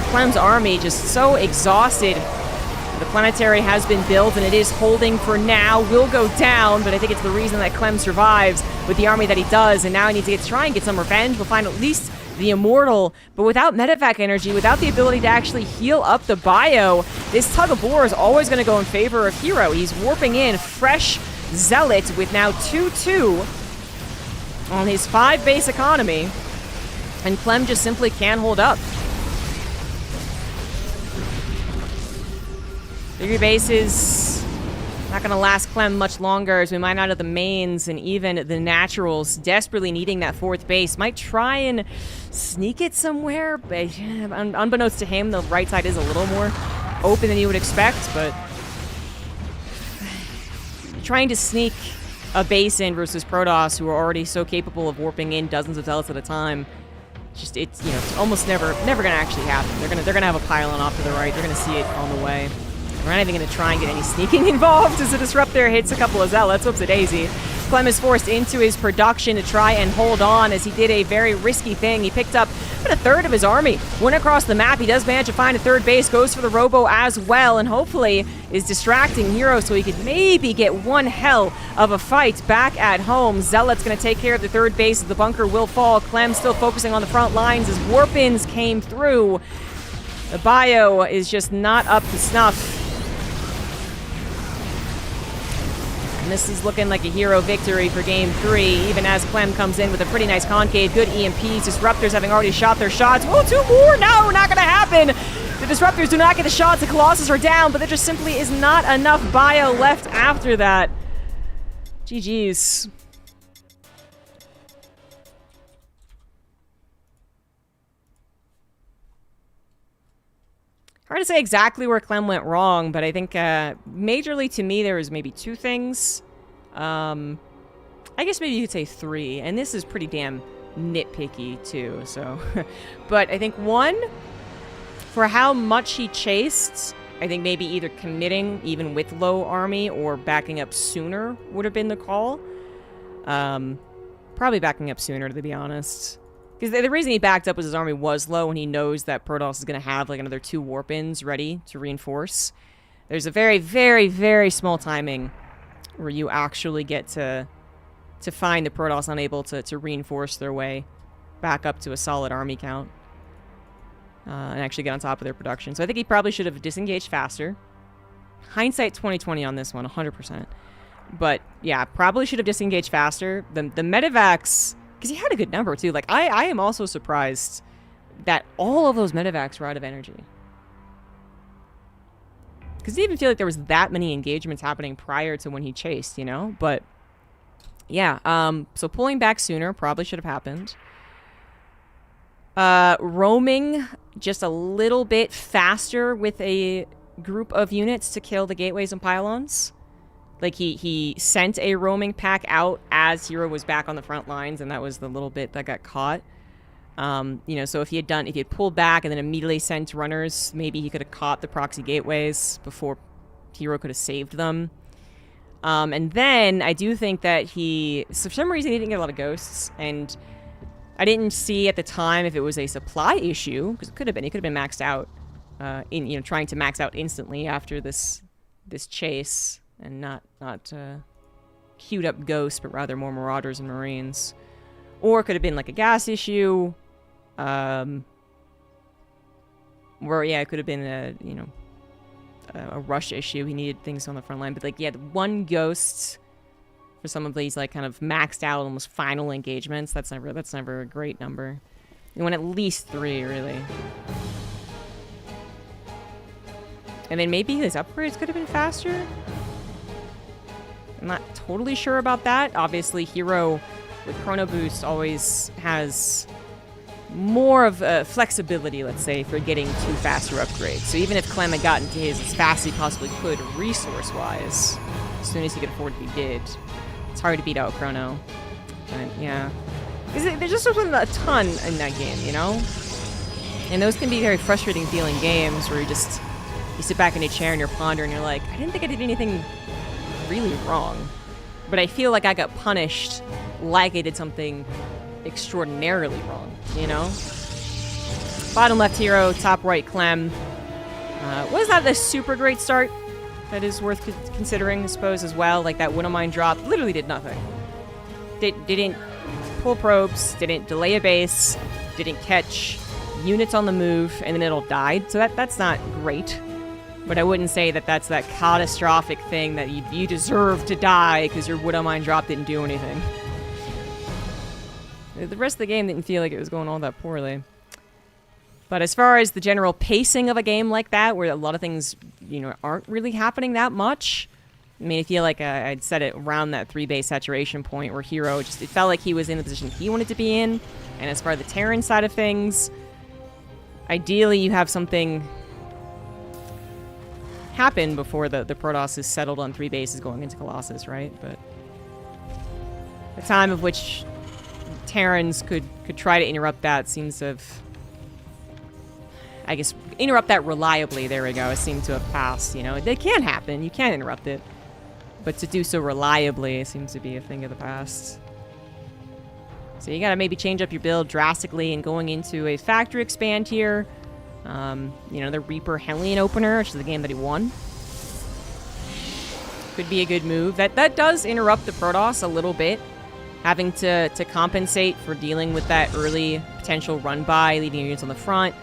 Clem's army just so exhausted. The planetary has been built, and it is holding for now. Will go down, but I think it's the reason that Clem survives with the army that he does, and now he needs to try and get some revenge. We'll find at least the Immortal, but without medevac energy, without the ability to actually heal up the bio, this tug of war is always going to go in favor of Hero. He's warping in fresh Zealot with now 2-2 on his 5 base economy, and Clem just simply can't hold up. 3 bases not going to last Clem much longer as we mine out of the mains, and even the naturals desperately needing that 4th base. Might try and sneak it somewhere, but unbeknownst to him, the right side is a little more open than you would expect, but trying to sneak a base in versus Protoss, who are already so capable of warping in dozens of Zealots at a time, just it's, you know, it's almost never gonna actually happen. They're gonna have a pylon off to the right. They're gonna see it on the way. We're not even gonna try and get any sneaking involved as the Disruptor hits a couple of Zealots. Whoops, a daisy. Clem is forced into his production to try and hold on as he did a very risky thing. He picked up about 1/3 of his army, went across the map. He does manage to find a 3rd base, goes for the Robo as well, and hopefully is distracting Hero so he could maybe get one hell of a fight back at home. Zealot's going to take care of the 3rd base. The bunker will fall. Clem still focusing on the front lines as Warpins came through. The bio is just not up to snuff. And this is looking like a Hero victory for Game 3, even as Clem comes in with a pretty nice concave. Good EMPs. Disruptors having already shot their shots. Whoa, 2 more! No, not going to happen! The Disruptors do not get the shots. The Colossus are down, but there just simply is not enough bio left after that. GG's. Hard to say exactly where Clem went wrong, but I think majorly to me there was maybe 2 things. I guess maybe you could say 3, and this is pretty damn nitpicky too, so. But I think 1, for how much he chased, I think maybe either committing even with low army or backing up sooner would have been the call. Probably backing up sooner, to be honest. Because the reason he backed up was his army was low, and he knows that Protoss is going to have like another 2 warp-ins ready to reinforce. There's a very, very, very small timing where you actually get to find the Protoss unable to reinforce their way back up to a solid army count. And actually get on top of their production. So I think he probably should have disengaged faster. Hindsight 2020 on this one, 100%. But yeah, probably should have disengaged faster. The medevacs, because he had a good number too. Like I am also surprised that all of those medevacs were out of energy. Because I didn't even feel like there was that many engagements happening prior to when he chased, you know? But yeah, so pulling back sooner probably should have happened. Roaming just a little bit faster with a group of units to kill the gateways and pylons. Like he sent a roaming pack out as Hero was back on the front lines, and that was the little bit that got caught. You know, so if he had pulled back and then immediately sent runners, maybe he could have caught the proxy gateways before Hero could have saved them. And then I do think that for some reason he didn't get a lot of ghosts, and I didn't see at the time if it was a supply issue, because it could have been. He could have been maxed out, trying to max out instantly after this chase, and not queued up ghosts, but rather more marauders and marines. Or it could have been like a gas issue. Or where, yeah, it could have been a, you know, a rush issue. He needed things on the front line. But, like, yeah, the 1 ghost for some of these, like, kind of maxed out, almost final engagements, that's never a great number. You want at least 3, really. And then maybe his upgrades could have been faster? I'm not totally sure about that. Obviously, Hero with Chrono Boost always has more of a flexibility, let's say, for getting 2 faster upgrades. So even if Clem had gotten to his as fast as he possibly could, resource-wise, as soon as he could afford it, he did. It's hard to beat out Chrono. But, yeah. There just wasn't a ton in that game, you know? And those can be very frustrating feeling games where you sit back in a chair and you're pondering, and you're like, I didn't think I did anything really wrong. But I feel like I got punished like I did something extraordinarily wrong, you know? Bottom left Hero, top right Clem. Was that a super great start? That is worth considering, I suppose, as well. Like, that Widow Mine drop literally did nothing. Didn't pull probes, didn't delay a base, didn't catch units on the move, and then it all died. So that's not great. But I wouldn't say that that's that catastrophic thing that you deserve to die because your Widow Mine drop didn't do anything. The rest of the game didn't feel like it was going all that poorly. But as far as the general pacing of a game like that, where a lot of things, you know, aren't really happening that much, I mean, I feel like I'd set it around that 3-base saturation point where Hero it felt like he was in the position he wanted to be in. And as far as the Terran side of things, ideally you have something happen before the Protoss is settled on 3 bases going into Colossus, right? But the time of which Terrans could try to interrupt that seems to have, I guess, interrupt that reliably, there we go, it seemed to have passed, you know? It can happen, you can interrupt it. But to do so reliably seems to be a thing of the past. So you gotta maybe change up your build drastically and going into a factory expand here. You know, the Reaper Hellion opener, which is the game that he won. Could be a good move. That does interrupt the Protoss a little bit. Having to compensate for dealing with that early potential run-by, leading units on the front.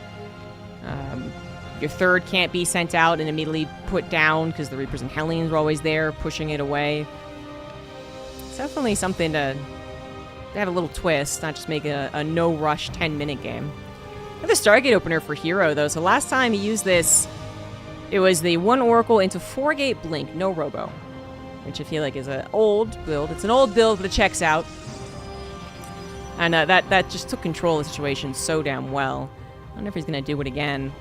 Your third can't be sent out and immediately put down because the Reapers and Hellions were always there, pushing it away. It's definitely something to have a little twist, not just make a no-rush 10-minute game. I have the Stargate opener for Hero, though, so last time he used this, it was the 1 Oracle into 4-gate Blink, no Robo, which I feel like is an old build. It's an old build, but it checks out. And that just took control of the situation so damn well. I wonder if he's going to do it again.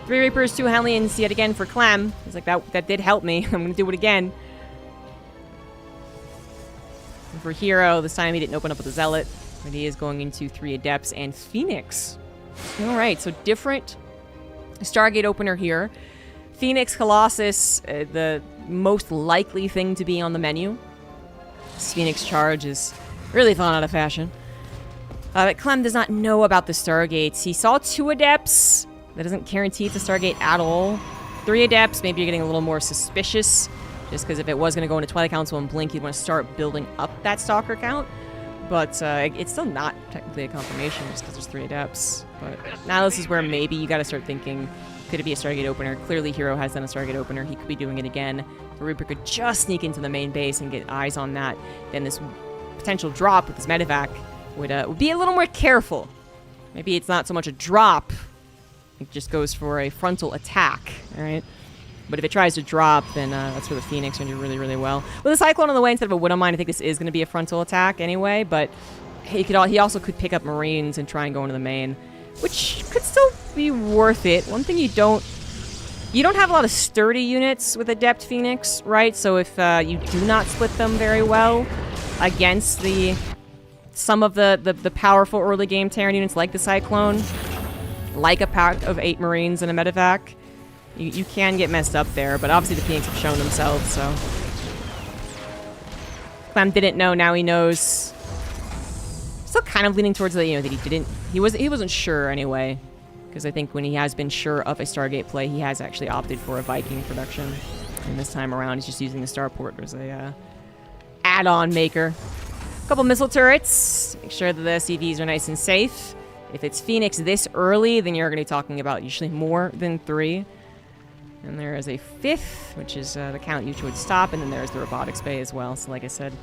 3 Reapers, 2 Hellions, yet again for Clem. He's like, that did help me. I'm going to do it again. And for Hero, this time he didn't open up with a Zealot, but he is going into 3 Adepts and Phoenix. Alright, so different Stargate opener here. Phoenix, Colossus, the most likely thing to be on the menu. This Phoenix charge is really fallen out of fashion. But Clem does not know about the Stargates. He saw 2 Adepts. That doesn't guarantee it's a Stargate at all. 3 Adepts, maybe you're getting a little more suspicious. Just because if it was going to go into Twilight Council and Blink, you'd want to start building up that Stalker count. But it's still not technically a confirmation just because there's 3 Adepts. But now this is where maybe you got to start thinking, could it be a Stargate opener? Clearly Hero has done a Stargate opener. He could be doing it again. The Reaper could just sneak into the main base and get eyes on that. Then this potential drop with this medevac would be a little more careful. Maybe it's not so much a drop. It just goes for a frontal attack, all right? But if it tries to drop, then that's where the Phoenix can do really, really well. With a Cyclone on the way instead of a Widow Mine, I think this is going to be a frontal attack anyway, but he also could pick up Marines and try and go into the main, which could still be worth it. One thing you don't have a lot of sturdy units with Adept Phoenix, right? So if you do not split them very well against some of the powerful early game Terran units like the Cyclone, like a pack of 8 Marines and a medevac, you can get messed up there, but obviously the Phoenix have shown themselves, so. Clem didn't know, now he knows. Still kind of leaning towards that he wasn't sure anyway, because I think when he has been sure of a Stargate play, he has actually opted for a Viking production. And this time around, he's just using the Starport as a add-on maker. A couple missile turrets, make sure that the CVs are nice and safe. If it's Phoenix this early, then you're going to be talking about usually more than 3. And there is a 5th, which is the count you would stop, and then there's the robotics bay as well. So like I said,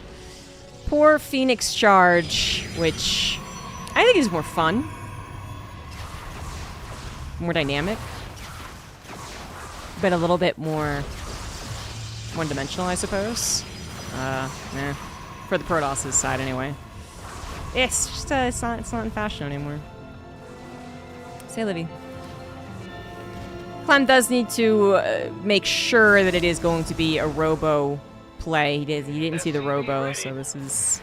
poor Phoenix charge, which I think is more fun, more dynamic, but a little bit more one-dimensional, I suppose. For the Protoss' side, anyway. It's just it's not in fashion anymore. Say, Livy. Clem does need to make sure that it is going to be a robo play. He didn't see the robo, so this is.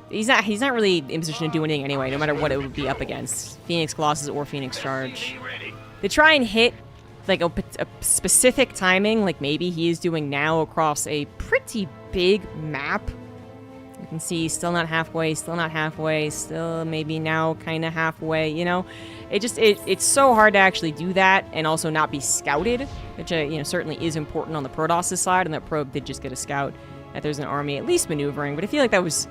He's not really in position to do anything anyway, no matter what it would be up against. Phoenix Colossus or Phoenix Charge. They try and hit like a specific timing, like maybe he is doing now across a pretty big map. You can see still not halfway, still maybe now kind of halfway, you know? It's so hard to actually do that and also not be scouted, which, you know, certainly is important on the Protoss' side, and that probe did just get a scout that there's an army at least maneuvering, but I feel like that was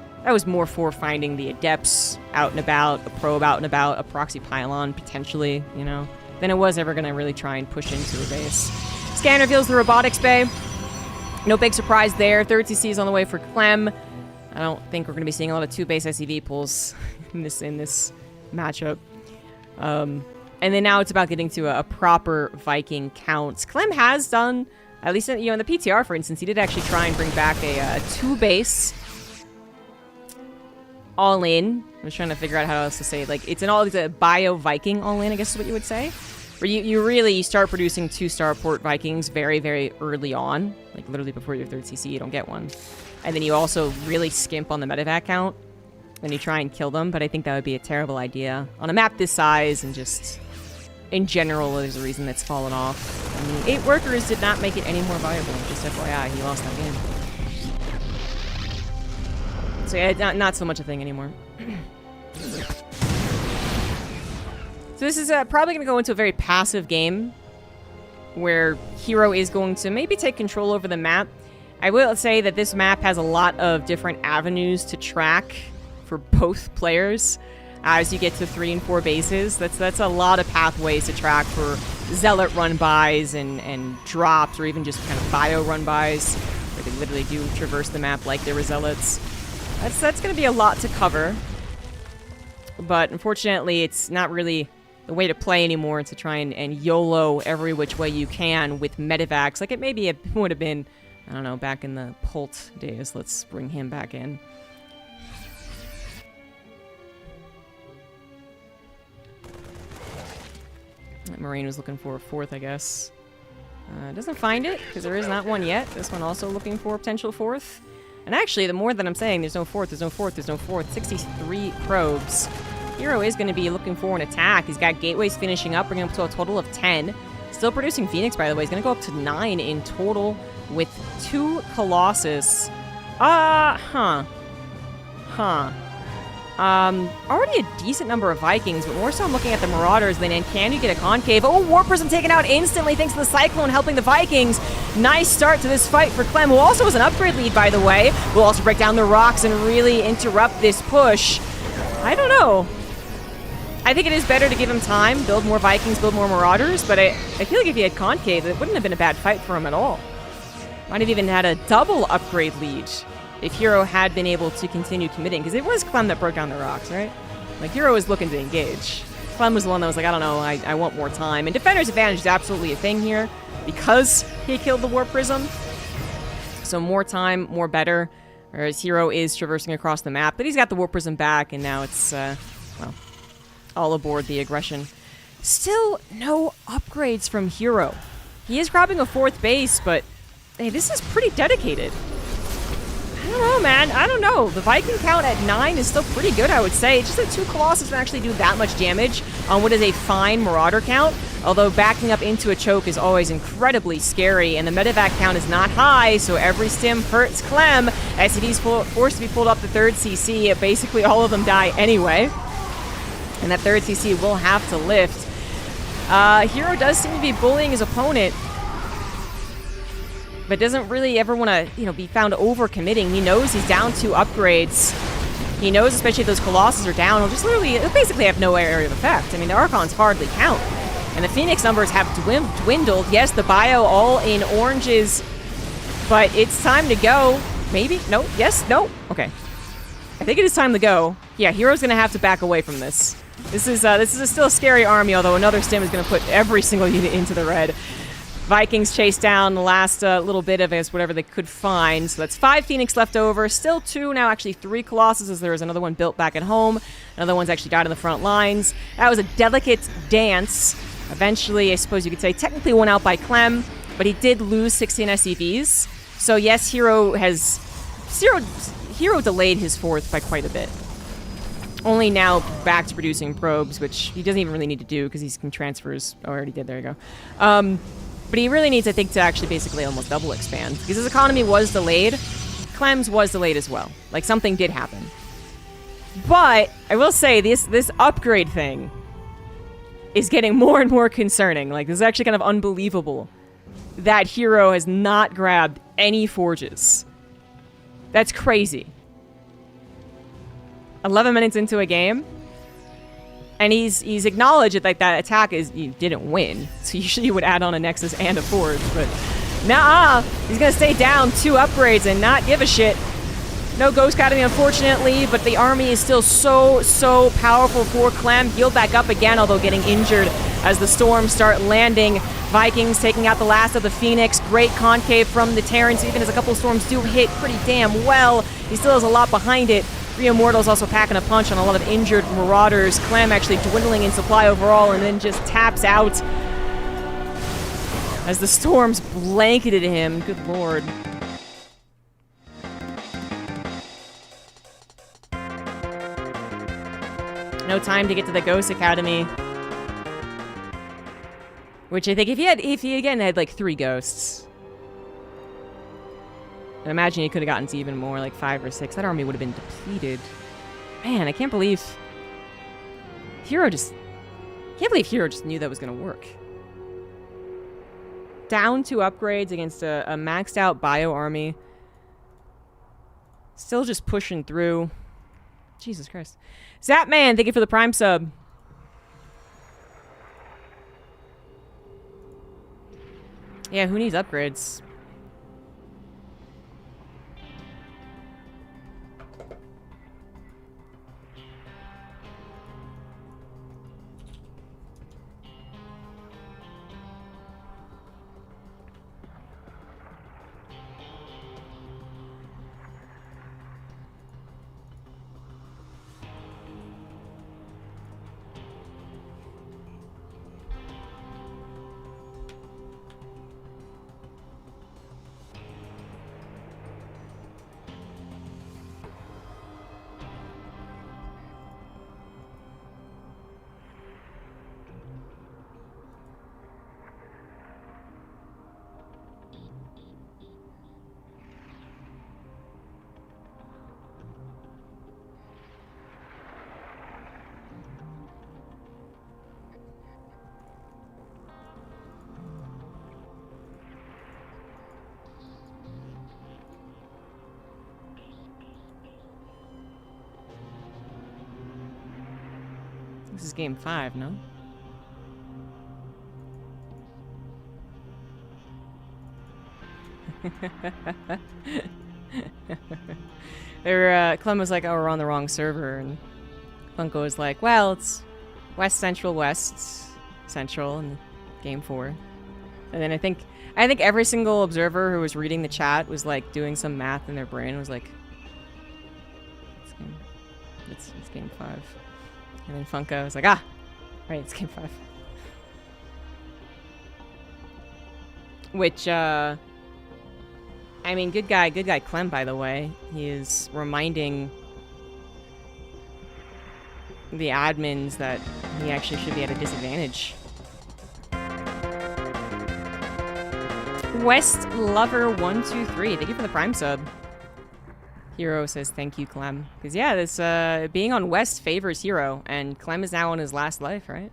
more for finding the Adepts out and about, a probe out and about, a proxy pylon potentially, you know, than it was ever going to really try and push into a base. Scan reveals the robotics bay. No big surprise there. Third CC is on the way for Clem. I don't think we're going to be seeing a lot of 2-base SCV pulls in this matchup. And then now it's about getting to a proper Viking count. Clem has done, at least, you know, in the PTR, for instance, he did actually try and bring back a 2-base all-in. I was trying to figure out how else to say it. Like, it's a bio-Viking all-in, I guess is what you would say. Where you start producing 2-starport Vikings very, very early on. Like, literally before your 3rd CC, you don't get one. And then you also really skimp on the medevac count. Then you try and kill them, but I think that would be a terrible idea. On a map this size, and just in general, there's a reason that's fallen off. I mean, 8 workers did not make it any more viable. Just FYI, he lost that game. So yeah, not so much a thing anymore. So this is probably going to go into a very passive game, where Hero is going to maybe take control over the map. I will say that this map has a lot of different avenues to track for both players as you get to 3 and 4 bases. That's a lot of pathways to track for Zealot run-bys and drops, or even just kind of bio run-bys, where they literally do traverse the map like they were Zealots. That's going to be a lot to cover. But unfortunately, it's not really the way to play anymore, to try and YOLO every which way you can with medevacs, like it would have been, I don't know, back in the Pult days. Let's bring him back in. That Marine was looking for a 4th, I guess. Doesn't find it, because there is not one yet. This one also looking for a potential 4th. And actually, the more that I'm saying, there's no 4th, there's no 4th, there's no 4th. 63 probes. Hero is going to be looking for an attack. He's got gateways finishing up, bringing him to a total of 10. Still producing Phoenix, by the way. He's going to go up to 9 in total with 2 Colossus. Already a decent number of Vikings, but more so I'm looking at the Marauders than in. Can you get a concave? Oh, War Prism taken out instantly thanks to the Cyclone helping the Vikings. Nice start to this fight for Clem, who also has an upgrade lead, by the way. Will also break down the rocks and really interrupt this push. I don't know. I think it is better to give him time, build more Vikings, build more Marauders, but I feel like if he had concave, it wouldn't have been a bad fight for him at all. Might have even had a double upgrade lead if Hero had been able to continue committing, because it was Clem that broke down the rocks, right? Like, Hero was looking to engage. Clem was the one that was like, I don't know, I want more time. And Defender's Advantage is absolutely a thing here, because he killed the War Prism. So more time, more better. Whereas Hero is traversing across the map, but he's got the War Prism back, and now it's, well, all aboard the aggression. Still no upgrades from Hero. He is grabbing a 4th base, but, hey, this is pretty dedicated. I don't know, man. I don't know. The Viking count at 9 is still pretty good, I would say. It's just that 2 Colossus don't actually do that much damage on what is a fine Marauder count. Although backing up into a choke is always incredibly scary, and the medevac count is not high, so every stim hurts Clem. SCD's forced to be pulled up the 3rd CC. Basically, all of them die anyway. And that 3rd CC will have to lift. Hero does seem to be bullying his opponent, but doesn't really ever want to, be found over-committing. He knows he's down 2 upgrades. He knows, especially if those Colossus are down, he'll basically have no area of effect. I mean, the Archons hardly count. And the Phoenix numbers have dwindled. Yes, the bio all in oranges, but it's time to go. Maybe? No? Yes? No? Okay. I think it is time to go. Yeah, Hero's gonna have to back away from this. This is still a scary army, although another stim is gonna put every single unit into the red. Vikings chase down the last little bit of it, whatever they could find. So that's 5 Phoenix left over. Still 2, now actually 3 Colossus, as there was another one built back at home. Another one's actually died in the front lines. That was a delicate dance. Eventually, I suppose you could say, technically won out by Clem, but he did lose 16 SCVs. So yes, Hero delayed his 4th by quite a bit. Only now back to producing probes, which he doesn't even really need to do because he can transfers. Oh, I already did. There you go. But he really needs, I think, to actually basically almost double expand. Because his economy was delayed. Clem's was delayed as well. Like, something did happen. But, I will say, this upgrade thing is getting more and more concerning. Like, this is actually kind of unbelievable that Hero has not grabbed any forges. That's crazy. 11 minutes into a game. And he's acknowledged that, like, that attack you didn't win. So usually you would add on a Nexus and a Forge, but nah, he's gonna stay down 2 upgrades and not give a shit. No Ghost Academy, unfortunately, but the army is still so powerful for Clem. Healed back up again, although getting injured as the storms start landing. Vikings taking out the last of the Phoenix. Great concave from the Terrans, even as a couple of storms do hit pretty damn well. He still has a lot behind it. 3 Immortals also packing a punch on a lot of injured Marauders. Clem actually dwindling in supply overall and then just taps out as the storms blanketed him. Good lord. No time to get to the Ghost Academy. Which I think if he again had like 3 ghosts. I imagine he could have gotten to even more, like 5 or 6. That army would have been depleted. Man, I can't believe Hero just knew that was gonna work. Down 2 upgrades against a maxed out bio army. Still just pushing through. Jesus Christ. Zapman, thank you for the Prime sub. Yeah, who needs upgrades? This is game 5, no? Clem was like, oh, we're on the wrong server, and Funko was like, well, it's West Central West Central in game 4. And then I think every single observer who was reading the chat was like doing some math in their brain and was like, it's game 5. And then Funko was like, ah, right, it's game 5. Which, I mean, good guy Clem, by the way. He is reminding the admins that he actually should be at a disadvantage. West Lover 123, thank you for the Prime sub. Hero says thank you, Clem. Because yeah, this being on West favors Hero, and Clem is now on his last life, right?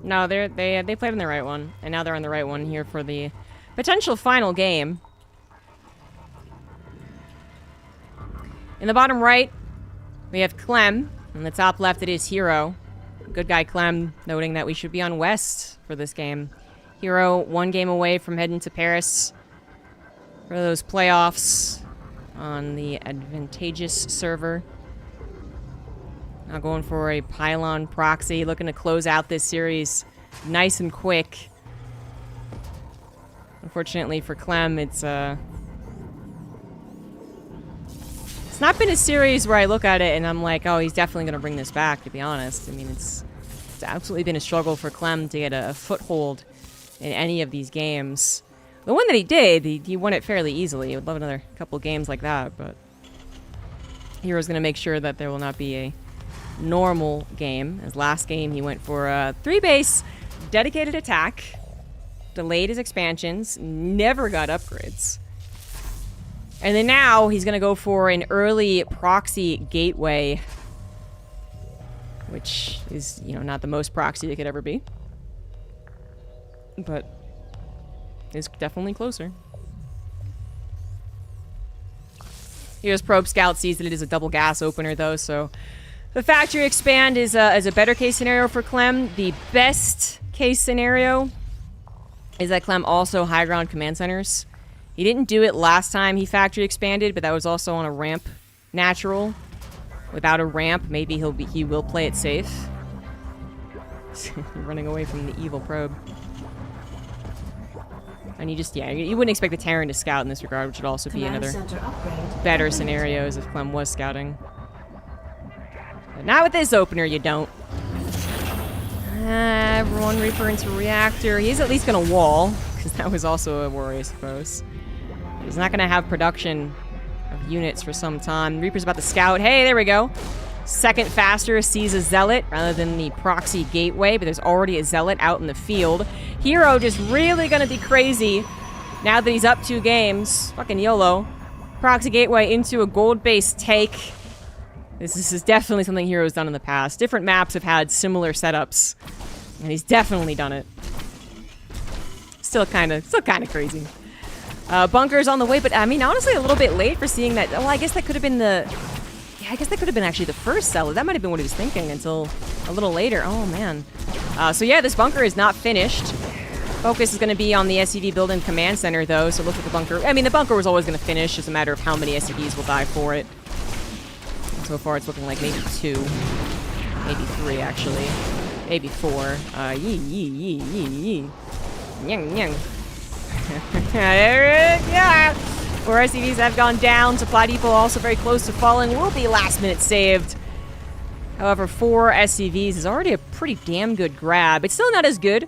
No, they played on the right one, and now they're on the right one here for the potential final game. In the bottom right, we have Clem. In the top left, it is Hero. Good guy Clem, noting that we should be on West for this game. Hero, 1 game away from heading to Paris for those playoffs on the advantageous server. Now going for a pylon proxy, looking to close out this series nice and quick. Unfortunately for Clem, it's not been a series where I look at it and I'm like, oh, he's definitely going to bring this back, to be honest. I mean, it's absolutely been a struggle for Clem to get a foothold in any of these games. The one that he did, he won it fairly easily. I would love another couple games like that, but Hero's going to make sure that there will not be a normal game. His last game, he went for a 3-base dedicated attack, delayed his expansions, never got upgrades. And then now he's going to go for an early proxy gateway, which is, you know, not the most proxy it could ever be, but is definitely closer. Here's Probe Scout, sees that it is a double gas opener though, so the factory expand is a better case scenario for Clem. The best case scenario is that Clem also high ground command centers. He didn't do it last time he factory expanded, but that was also on a ramp natural. Without a ramp, maybe he will play it safe. Running away from the evil probe. And you just, yeah, you wouldn't expect the Terran to scout in this regard, which would also be another better scenarios if Clem was scouting. But not with this opener, you don't. Everyone Reaper into Reactor. He's at least going to wall, because that was also a worry, I suppose. He's not going to have production of units for some time. Reaper's about to scout. Hey, there we go. Second faster sees a Zealot rather than the proxy gateway, but there's already a Zealot out in the field. Hero just really going to be crazy now that he's up 2 games. Fucking YOLO. Proxy gateway into a gold-based take. This is definitely something Hero's done in the past. Different maps have had similar setups, and he's definitely done it. Still kind of crazy. Bunkers on the way, but I mean, honestly, a little bit late for seeing that. Oh, I guess that could have been the... Yeah, I guess that could have been actually the first Zealot. That might have been what he was thinking until a little later. Oh, man. So yeah, this bunker is not finished. Focus is going to be on the SCV building command center, though, so look at the bunker. I mean, the bunker was always going to finish. It's a matter of how many SCVs will die for it. So far, it's looking like maybe 2. Maybe 3, actually. Maybe 4. Nyang, nyang. Yeah. 4 SCVs have gone down. Supply depot also very close to falling. Will be last minute saved. However, 4 SCVs is already a pretty damn good grab. It's still not as good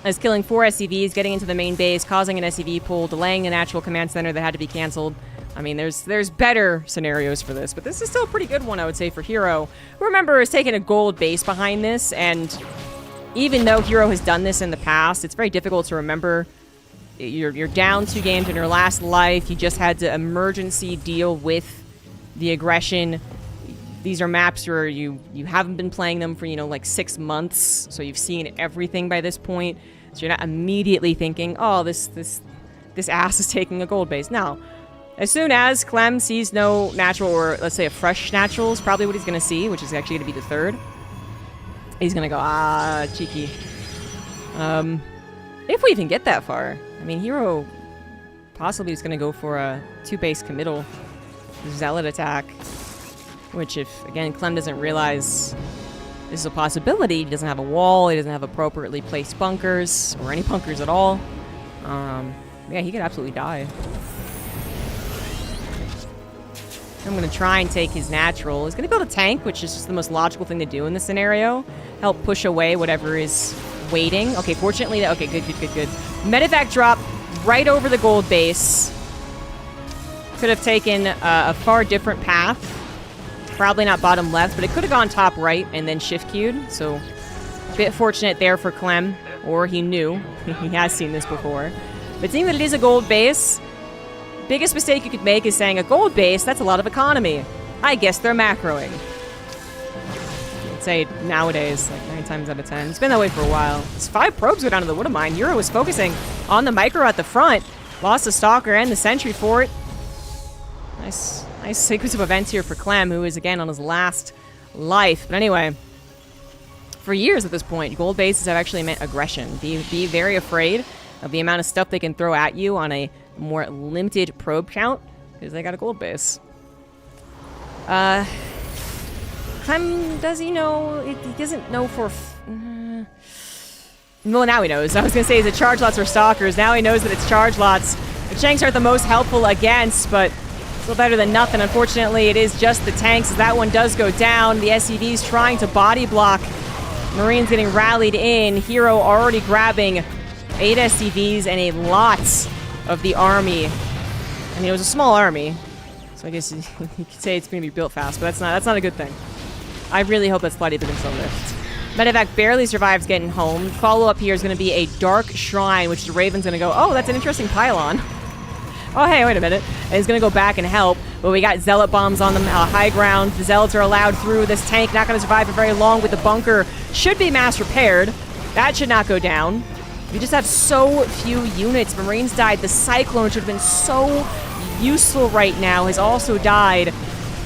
as killing 4 SCVs, getting into the main base, causing an SCV pull, delaying an actual command center that had to be canceled. I mean, there's better scenarios for this, but this is still a pretty good one, I would say, for Hero. Remember, is taking a gold base behind this, and even though Hero has done this in the past, it's very difficult to remember. You're down 2 games in your last life. You just had to emergency deal with the aggression. These are maps where you haven't been playing them for, you know, like 6 months, so you've seen everything by this point. So you're not immediately thinking, oh, this ass is taking a gold base. No. As soon as Clem sees no natural, or let's say a fresh natural is probably what he's going to see, which is actually going to be the 3rd. He's going to go, ah, cheeky. If we even get that far. I mean, Hero possibly is going to go for a 2-base committal Zealot attack, which if, again, Clem doesn't realize this is a possibility, he doesn't have a wall, he doesn't have appropriately placed bunkers, or any bunkers at all, yeah, he could absolutely die. I'm going to try and take his natural. He's going to build a tank, which is just the most logical thing to do in this scenario. Help push away whatever is waiting. Okay, fortunately, okay, good. Medevac drop right over the gold base. Could have taken a far different path. Probably not bottom left, but it could have gone top right and then shift queued. So, a bit fortunate there for Clem. Or he knew. He has seen this before. But seeing that it is a gold base, biggest mistake you could make is saying a gold base, that's a lot of economy. I guess they're macroing. I'd say nowadays, like 9 times out of 10. It's been that way for a while. These 5 probes go down to the Wood Mine. Hero was focusing on the micro at the front. Lost the Stalker and the Sentry for it. Nice sequence of events here for Clem, who is again on his last life. But anyway, for years at this point, gold bases have actually meant aggression. Be very afraid of the amount of stuff they can throw at you on a more limited probe count, because they got a gold base. Clem, does he know? He doesn't know for... well, now he knows. I was going to say, is it charge lots or stalkers? Now he knows that it's charge lots. The Shanks aren't the most helpful against, but still better than nothing. Unfortunately, it is just the tanks, as that one does go down. The SCV's trying to body block. Marines getting rallied in. Hero already grabbing 8 SCVs and a lot of the army. I mean, it was a small army, so I guess you could say it's going to be built fast, but that's not a good thing. I really hope that's Bloody Begins Lift. Medevac barely survives getting home. Follow-up here is going to be a Dark Shrine, which the Raven's going to go, oh, that's an interesting pylon. Oh, hey, wait a minute. And he's going to go back and help, but we got Zealot bombs on the high ground. The Zealots are allowed through. This tank not going to survive for very long with the bunker. Should be mass repaired. That should not go down. We just have so few units. Marines died. The Cyclone should have been so useful right now has also died.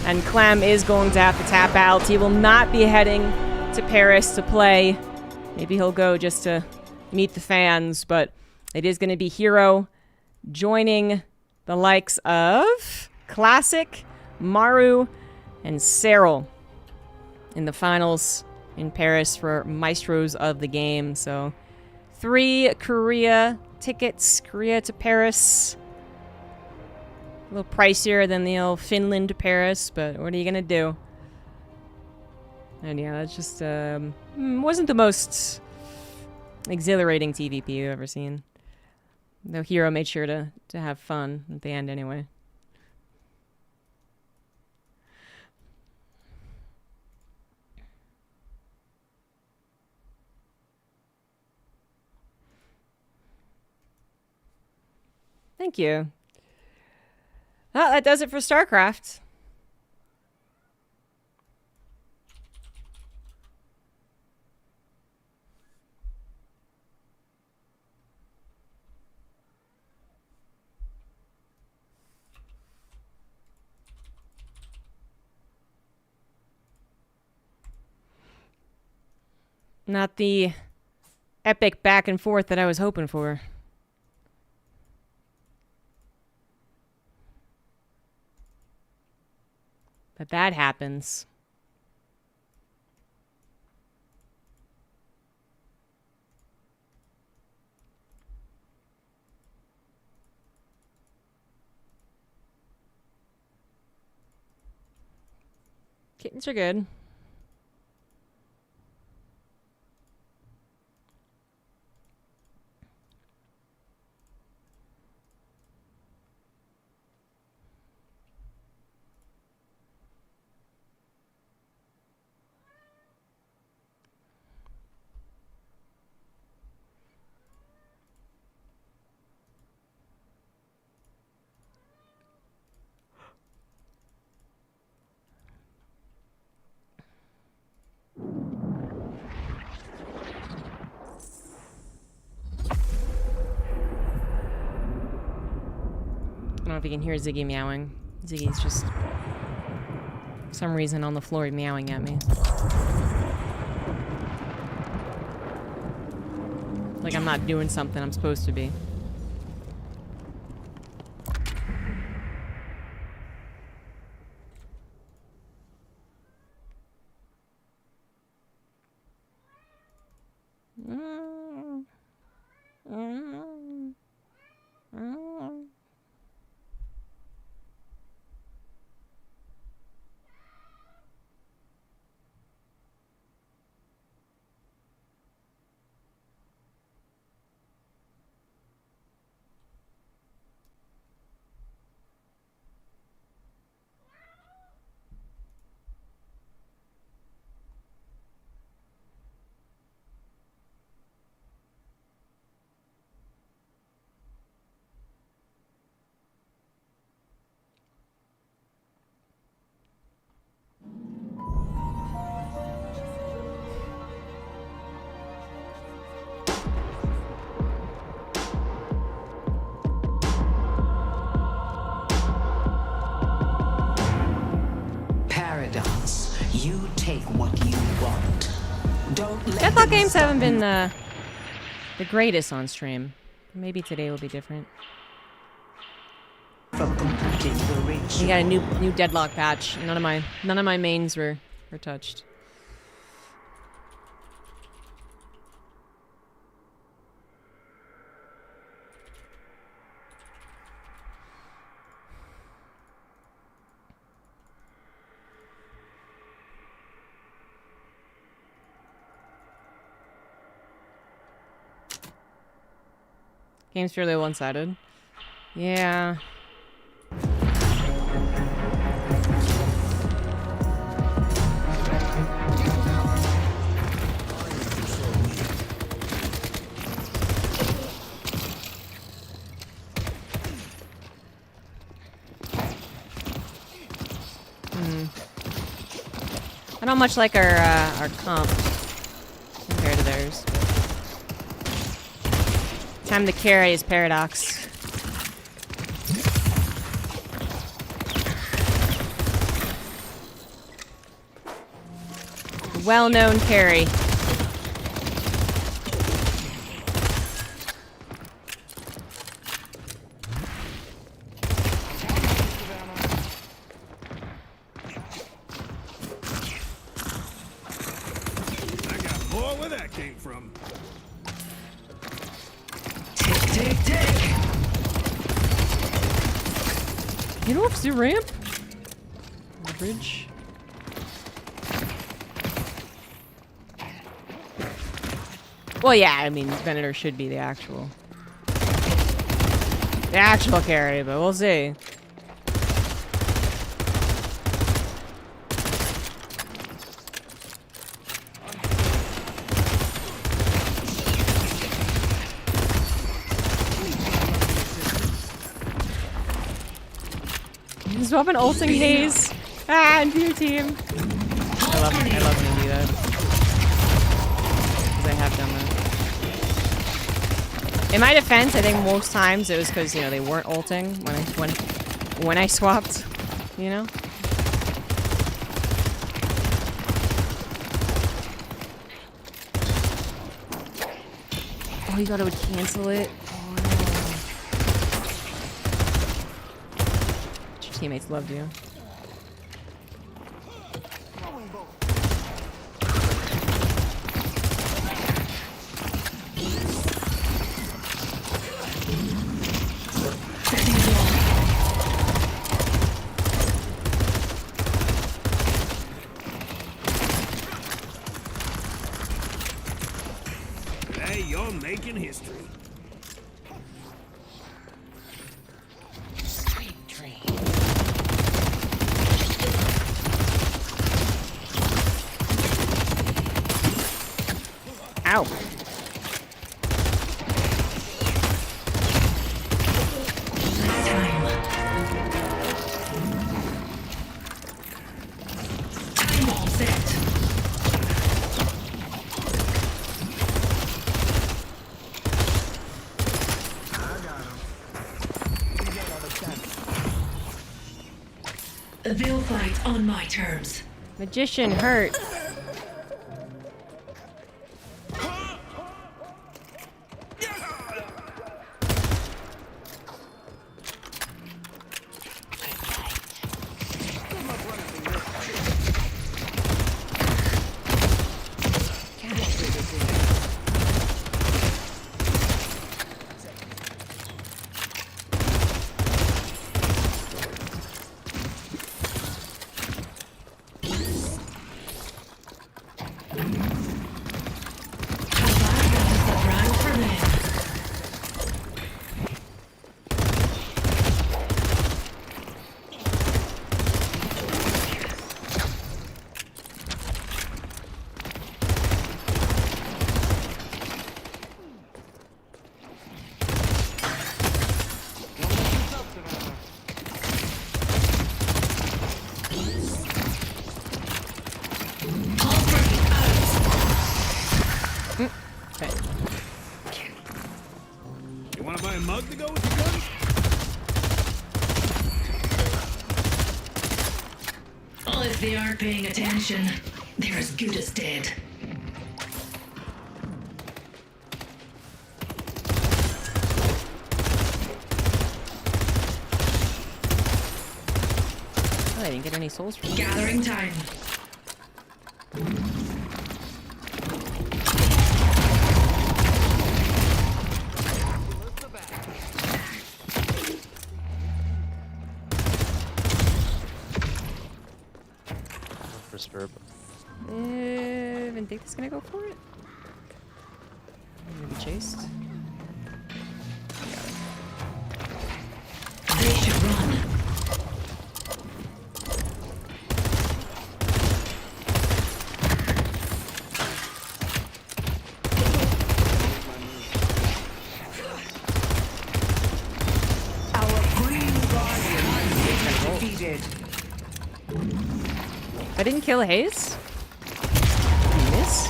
And Clem is going to have to tap out. He will not be heading to Paris to play. Maybe he'll go just to meet the fans, but it is going to be Hero joining the likes of Classic, Maru, and Cyril in the finals in Paris for Maestros of the game. So 3 Korea tickets, Korea to Paris. A little pricier than the old Finland to Paris, but what are you gonna do? And yeah, that's just wasn't the most exhilarating TVP you've ever seen. Though Hero made sure to have fun at the end anyway. Thank you. Well, that does it for StarCraft. Not the epic back and forth that I was hoping for. But that happens. Kittens are good. I don't know if you can hear Ziggy meowing. Ziggy's just, for some reason, on the floor meowing at me. Like I'm not doing something I'm supposed to be. take what you want. Don't let Deadlock them games stop haven't been you. the greatest on stream. Maybe today will be different. From completing the ritual. We got a new Deadlock patch. None of my mains were touched. Game's fairly one-sided. Yeah. I don't much like our comp compared to theirs. Time to carry is Paradox. Well-known carry. I got more where that came from. You know what's the ramp? The bridge. Well, yeah, I mean, Venator should be the actual carry, but we'll see. Swapping ulting haze. Into your team. I love when you do that. Because I have done that. In my defense, I think most times it was because, you know, they weren't ulting when I swapped, you know? Oh, you thought it would cancel it? Teammates loved you. Hey, you're making history. Ow. They'll fight on my terms. Magician hurt. You want to buy a mug to go with your guns? Well, if they aren't paying attention. They're as good as dead. Oh, I didn't get any souls from that. Gathering time. For Sturb. Vindictus gonna go for it? Maybe chased. They should run. Our green guardian is defeated. I didn't kill Haze? Did you miss?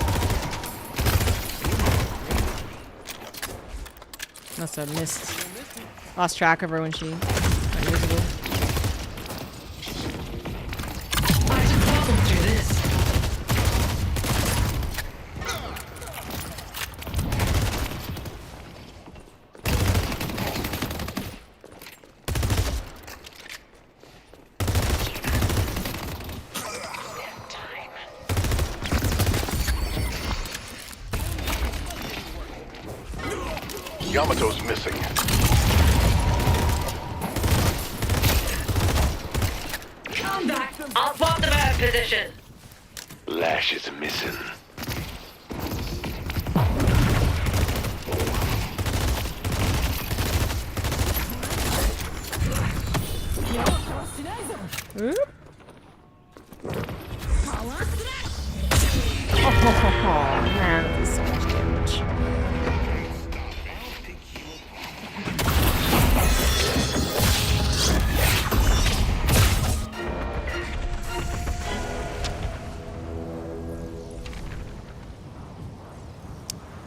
Must have missed. Lost track of her when she went invisible. I should walk them through this. Yamato's missing. Come back. I'll swap them out of position. Lash is missing. Oop. Oh, man, this is so much damage.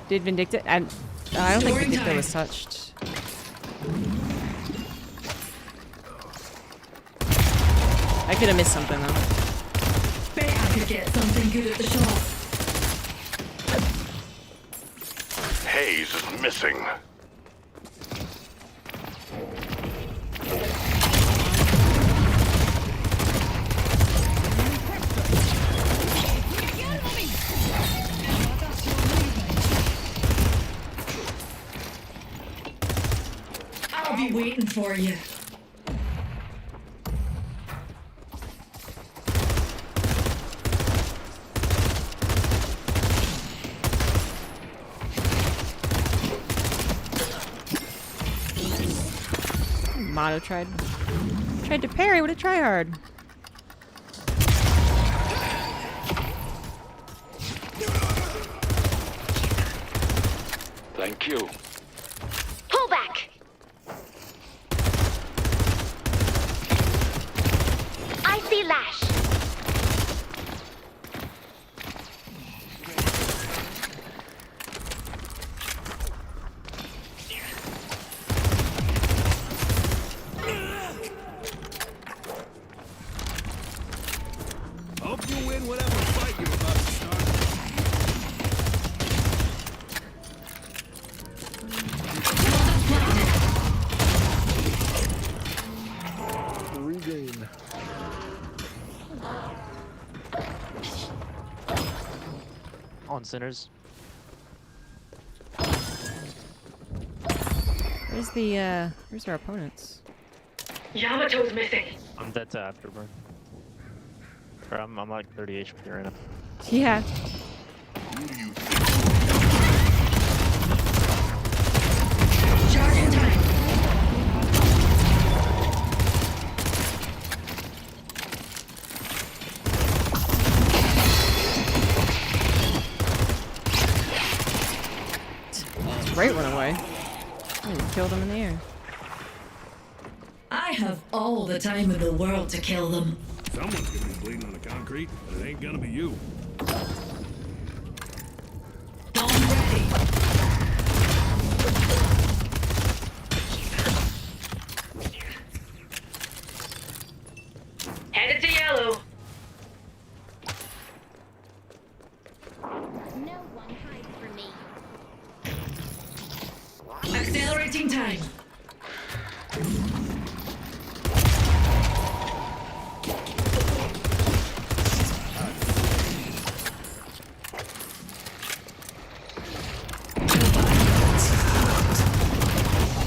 Did Vindicta? I don't think Story Vindicta time. was touched. I could have missed something though. Bet I could get something good at the shop. Hayes is missing. I'll be waiting for you. Motto tried to parry with a tryhard. Thank you. Pull back! I see Lash. Hope you win whatever fight you're about to start. Regain. On sinners. Where's our opponents? Yamato's missing. I'm dead to afterburn. Or I'm like 30 HP right now. Yeah. Charging time. Right went away. I killed him in the air. I have all the time in the world to kill them. Someone's gonna be bleeding on the concrete, but it ain't gonna be you. Bomb ready. Headed to yellow. No one hides from me. Accelerating time.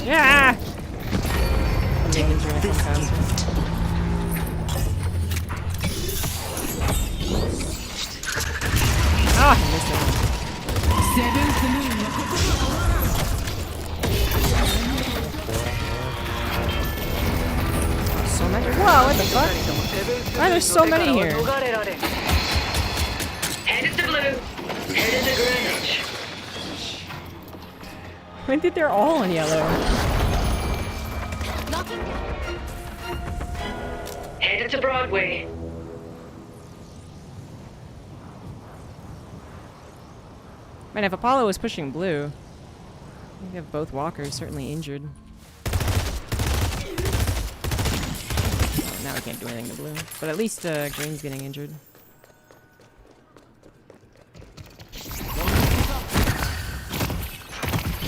Yeah! Take this gift. Oh, I missed it. So many. Whoa, what the fuck? Why are there so many here? Headed to blue. Headed to Greenwich. When did they're all in yellow? Locking down. Headed to Broadway. Man, if Apollo was pushing blue, we have both walkers certainly injured. Oh, now we can't do anything to blue, but at least green's getting injured.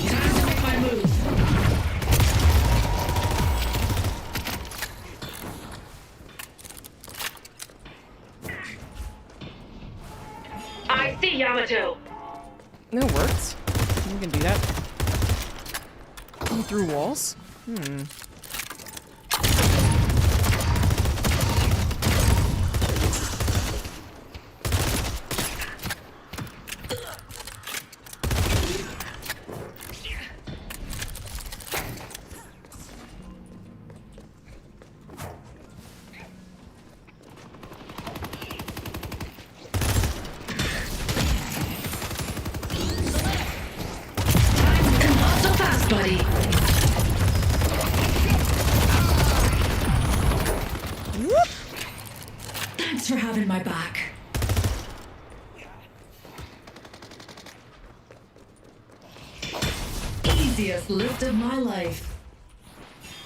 Time to make my move. I see Yamato. No, it works. You can do that. Through walls? Hmm. Not so fast, buddy. Thanks for having my back. Easiest lift of my life.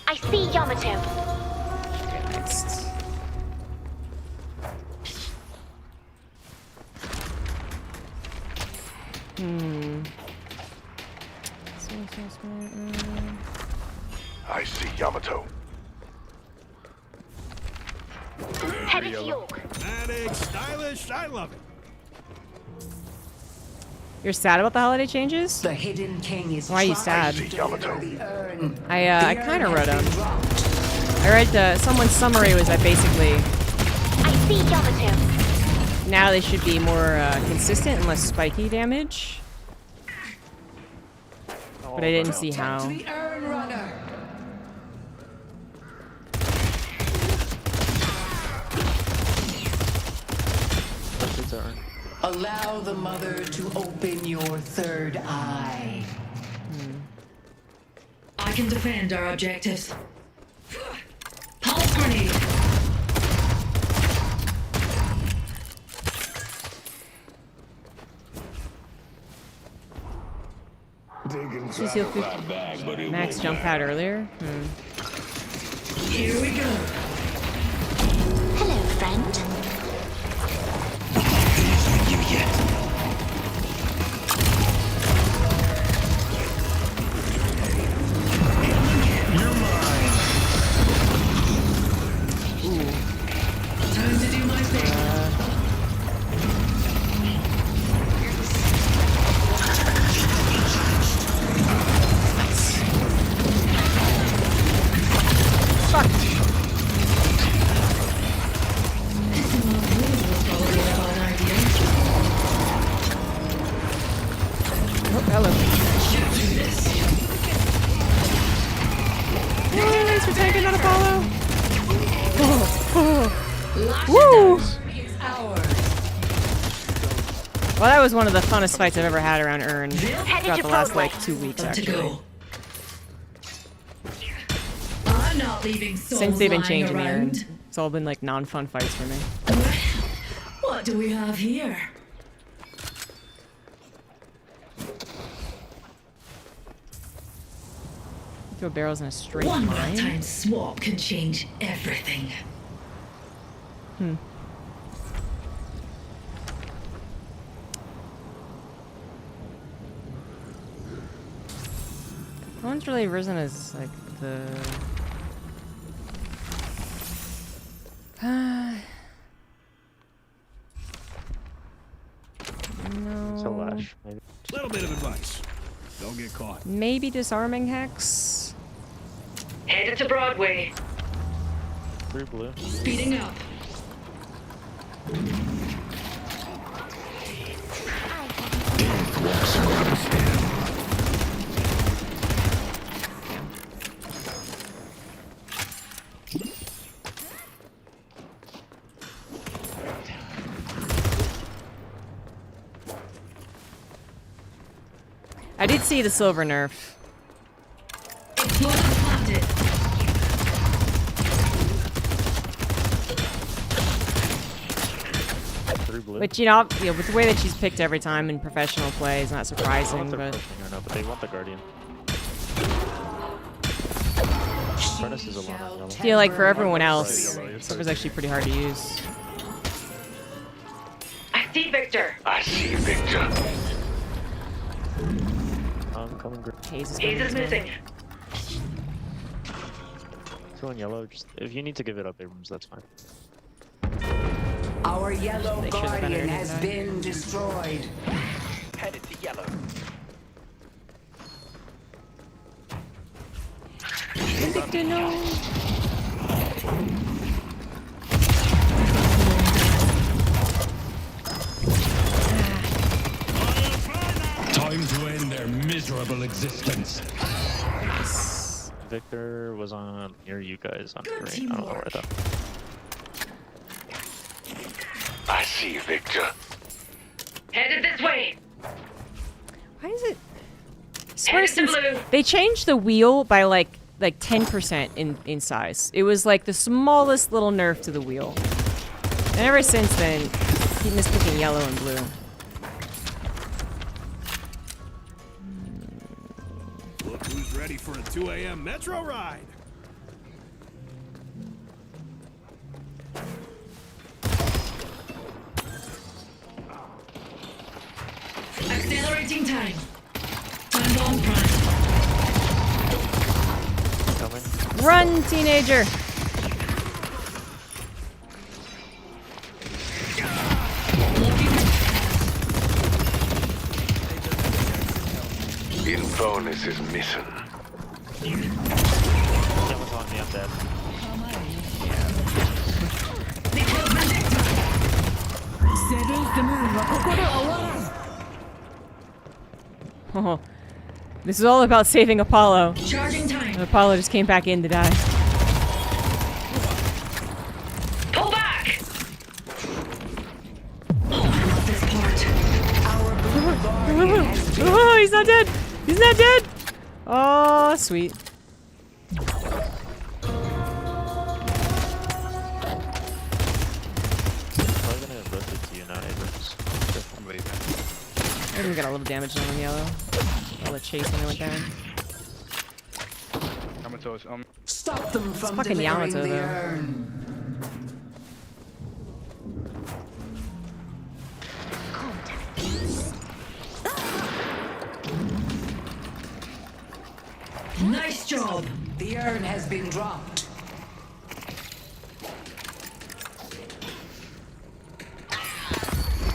I see Yamato. Next. Hmm. I see Yamato. Headed to York. Dramatic, stylish, I love it. You're sad about the holiday changes? The hidden king is Why are you trying sad? See to Yamato. deliver the urn. I kind of wrote them. Has been dropped. I read someone's summary was that basically I see Yamato. now they should be more consistent and less spiky damage. But I didn't see how. To the urn runner. It's a urn. Allow the mother to open your third eye. I can defend our objectives. Pulse grenade. Did you see if Max jump pad earlier? Here we go. Hello, friend. Time to do my thing. Oh, hello. Thanks for tanking on Apollo. Woo! Well, that was one of the funnest fights I've ever had around Urn throughout the last, like, 2 weeks, To actually. go. I'm not leaving souls Since they've been lying changing the Urn. around. It's all been, like, non-fun fights for me. What do we have here? Throw barrels in a straight One line. time swap can change everything. one's really risen as like the. So No. Lash, maybe. Little bit of advice. Don't get caught. Maybe disarming hex. Headed to Broadway. 3 blue. Speeding up. I did see the silver nerf. Explosive planted. Blue. Which, you know, with the way that she's picked every time in professional play is not I surprising, don't know but... if they're pushing or not, but they want the Guardian. Furnace is alone on yellow. I feel like for everyone else, Yellow, you're silver's actually pretty hard to use. I see Victor. I see Victor. I'm coming green. Haze is Haze is missing. Two on yellow. Just if you need to give it up, Abrams, that's fine. Our yellow They should've been guardian underneath has that. been destroyed. Headed to yellow. Victor, no! Time to end their miserable existence. Victor was on near you guys on green. I don't know where though. I see Victor. Headed this way. Why is it... I swear Headed to since blue. they changed the wheel by like 10% in size. It was like the smallest little nerf to the wheel. And ever since then, keep mispicking yellow and blue. Look who's ready for a 2 a.m. metro ride. Accelerating time. Time on prime. Coming. Run, teenager! Infernus is missing. Someone's on me. I'm dead. Oh, this is all about saving Apollo. Charging time. And Apollo just came back in to die. Pull back. Oh, this part. Our blue guardian has been Oh, he's not dead! He's not dead! Oh, sweet. Probably gonna rotate to you now, Abrams. I'm leaving. I even got a little damage on him yellow. All the chase when I went down. Stop them from fucking delivering Yamato, the though. urn. Nice job. The urn has been dropped.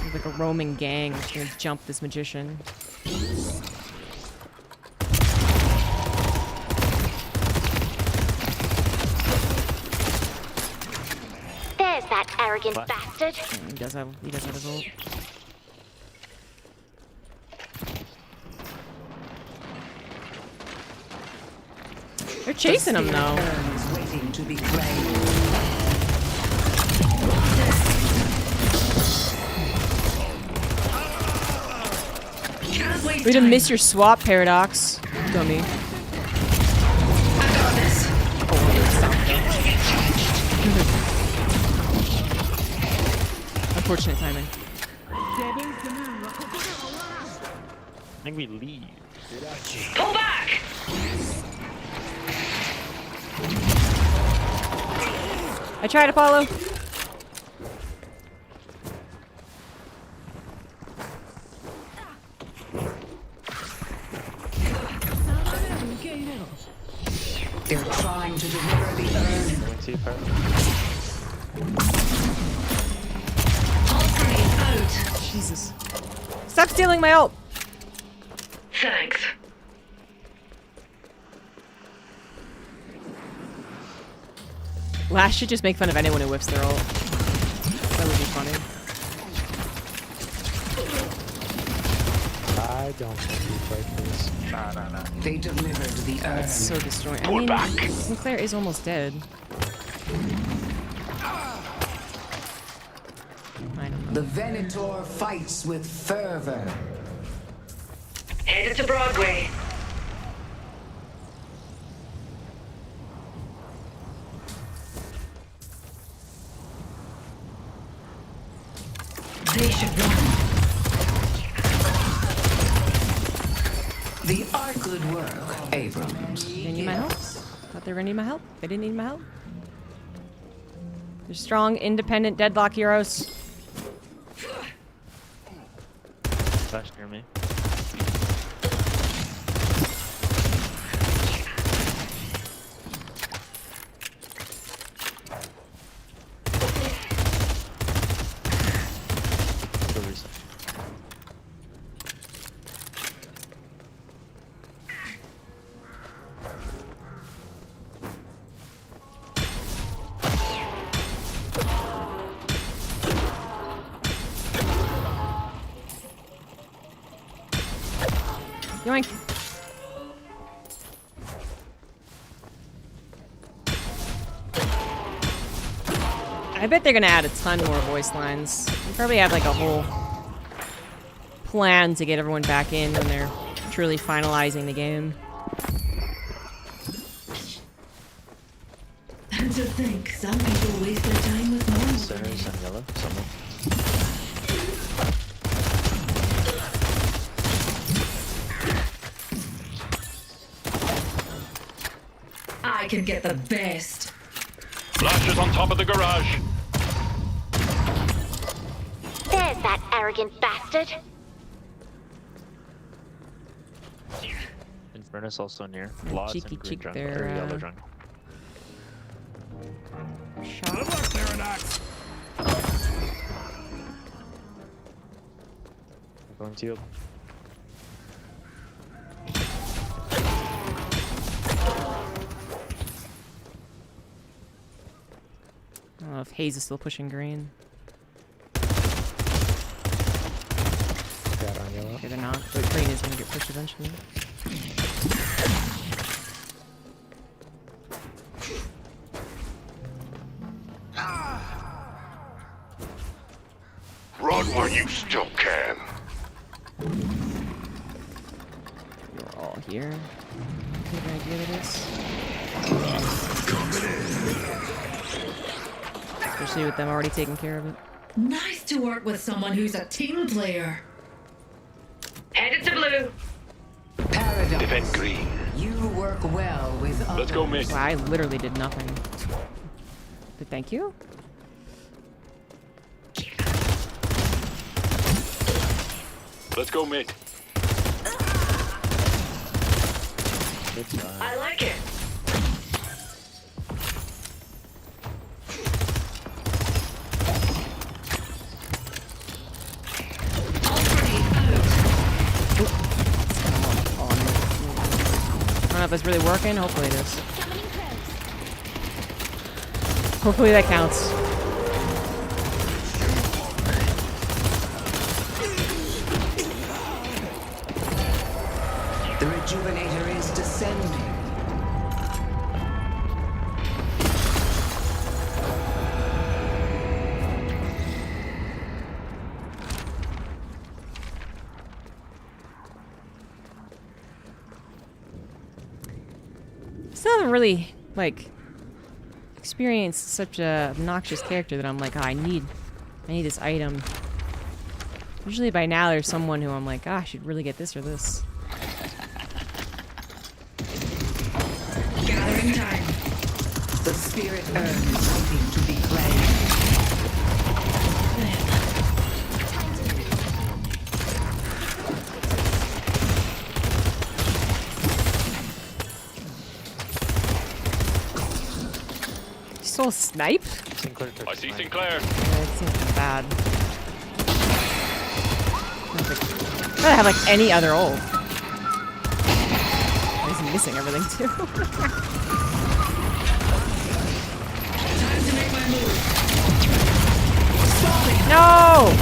There's like a roaming gang that's gonna jump this magician. There's that arrogant What? bastard. He does have his ult. They're chasing him though. Urn is waiting to be claimed. Can't waste Way to time. miss your swap, Paradox. Dummy. I got this. Unfortunate timing. I think we leave. Pull back. I tried, Apollo. They're trying to deliver the urn. Going to you, Pyro. Pulse grenade out. Jesus. Stop stealing my ult! Thanks. Lash should just make fun of anyone who whiffs their ult. That would be funny. I don't think you fight for this. Nah. They delivered the urn. It's so destroying. I Pull mean, back. Sinclair is almost dead. I don't know. The Venator fights with fervor. Headed to Broadway. They should run. The art good work, Abrams. They need my help? Thought they were gonna need my help. They didn't need my help. They're strong, independent Deadlock heroes. Flash near me. Go reset. Yoink. I bet they're gonna add a ton more voice lines. They probably have like a whole plan to get everyone back in when they're truly finalizing the game. And to think some people waste their time with normal Centers and yellow. Someone. I can get the best. Flash is on top of the garage. There's that arrogant bastard. Infernus also near. Lots cheeky and green cheek jungle. there, Or yellow jungle. Good luck, Paradox. Going to you. I don't know if Haze is still pushing green. Got on yellow. Okay, they're not, but green is gonna get pushed eventually. Run while you still can. You're all here. Get an idea of this. Especially with them already taking care of it. Nice to work with someone who's a team player. Headed to blue. Defend Paradox. green. You work well with others. Let's go mid. Wow, I literally did nothing. But thank you. Let's go mid. Good job. I like it. Pulse grenade out. I don't know if it's really working. Hopefully it is. Hopefully that counts. The Rejuvenator is descending. Still haven't really, like, experienced such a obnoxious character that I'm like, oh, I need this item. Usually by now there's someone who I'm like, ah, I should really get this or this. Gathering time. The spirit urn is waiting to be claimed. Soul snipe? Sinclair took I see mine. Sinclair. Yeah, it seems bad. I don't have like any other ult. He's missing everything too. Time to make my move. No!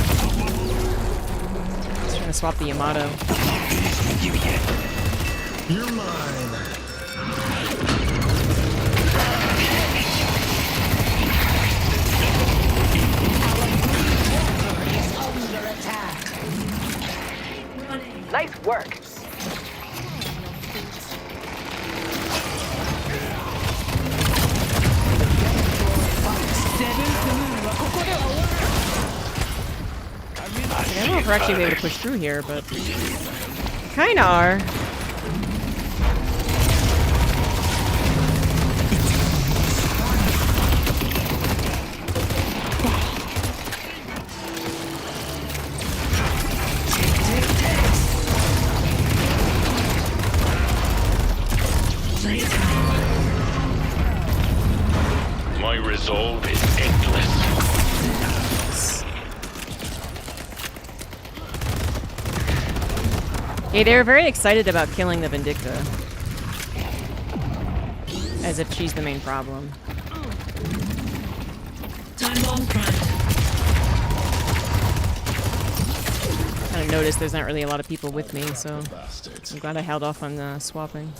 Just trying to swap the Yamato. You're mine. Under attack. Running. Nice work. I don't know if we're actually able to push through here, but kinda are. My resolve is endless. Yeah, they were very excited about killing the Vindicta. As if she's the main problem. Time bomb primed. Kind of noticed there's not really a lot of people with me, so I'm glad I held off on swapping.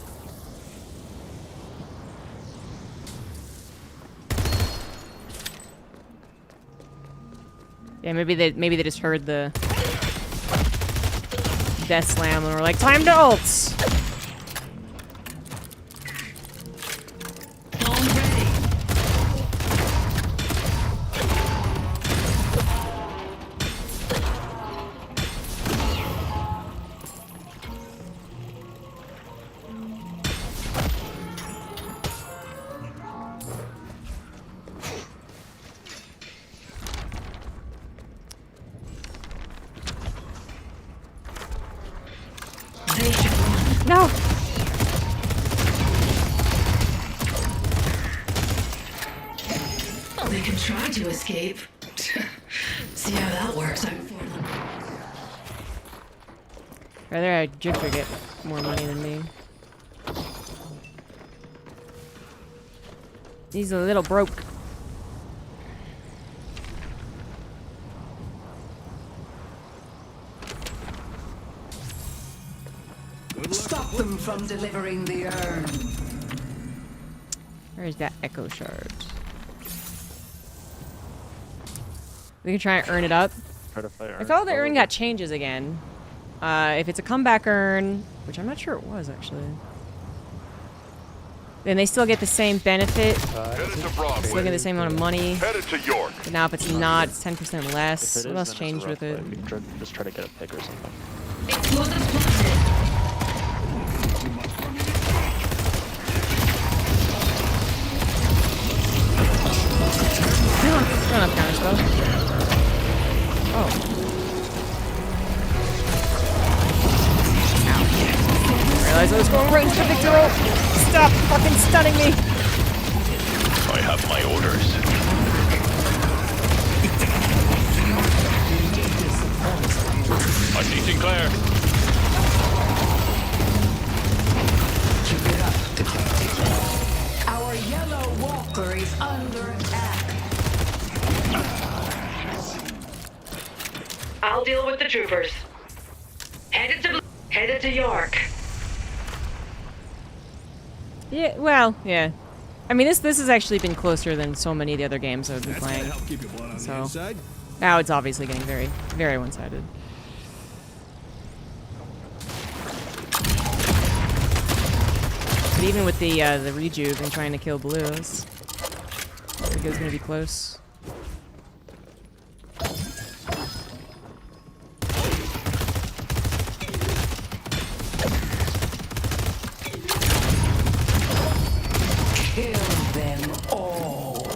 Yeah, maybe they just heard the death slam and we're like, time to ults! Bomb ready. They should run. No! Well, they can try to escape. See how that works out for them. Rather I Drifter get more money than me. He's a little broke. Stop them from delivering the urn. Where's that Echo Shard? We can try and earn it up. Try to fight. I thought the urn got changes again. If it's a comeback urn, which I'm not sure it was actually, then they still get the same benefit. Headed to Still Broadway. get the same amount of money. Headed to York. But now if it's not, it's 10% less. What else changed with it? Just try to get a pick or something. Explosives planted. Run up counter spell. Oh. I realized I was going right into the Victor ult. Stop fucking stunning me. I have my orders. I see Sinclair. Our yellow walker is under attack. I'll deal with the troopers. Headed to York. Yeah, well, yeah. I mean, this has actually been closer than so many of the other games I've been That's gonna playing. help keep your blood on the So- inside. Now it's obviously getting very, very one-sided. But even with the rejuve and trying to kill blues, I think it's gonna be close. Kill them all.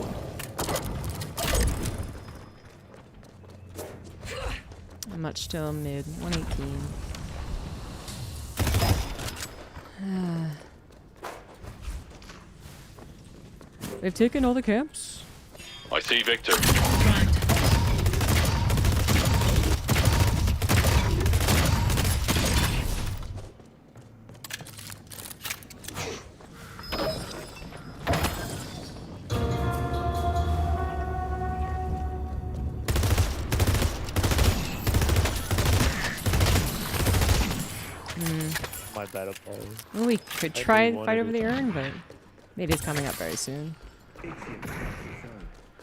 How much still mid? 118. They've taken all the camps. I see Victor. Primed. My bad, Apollo. Well, we could I try do and wanna fight do over the something. urn, but it is coming up very soon.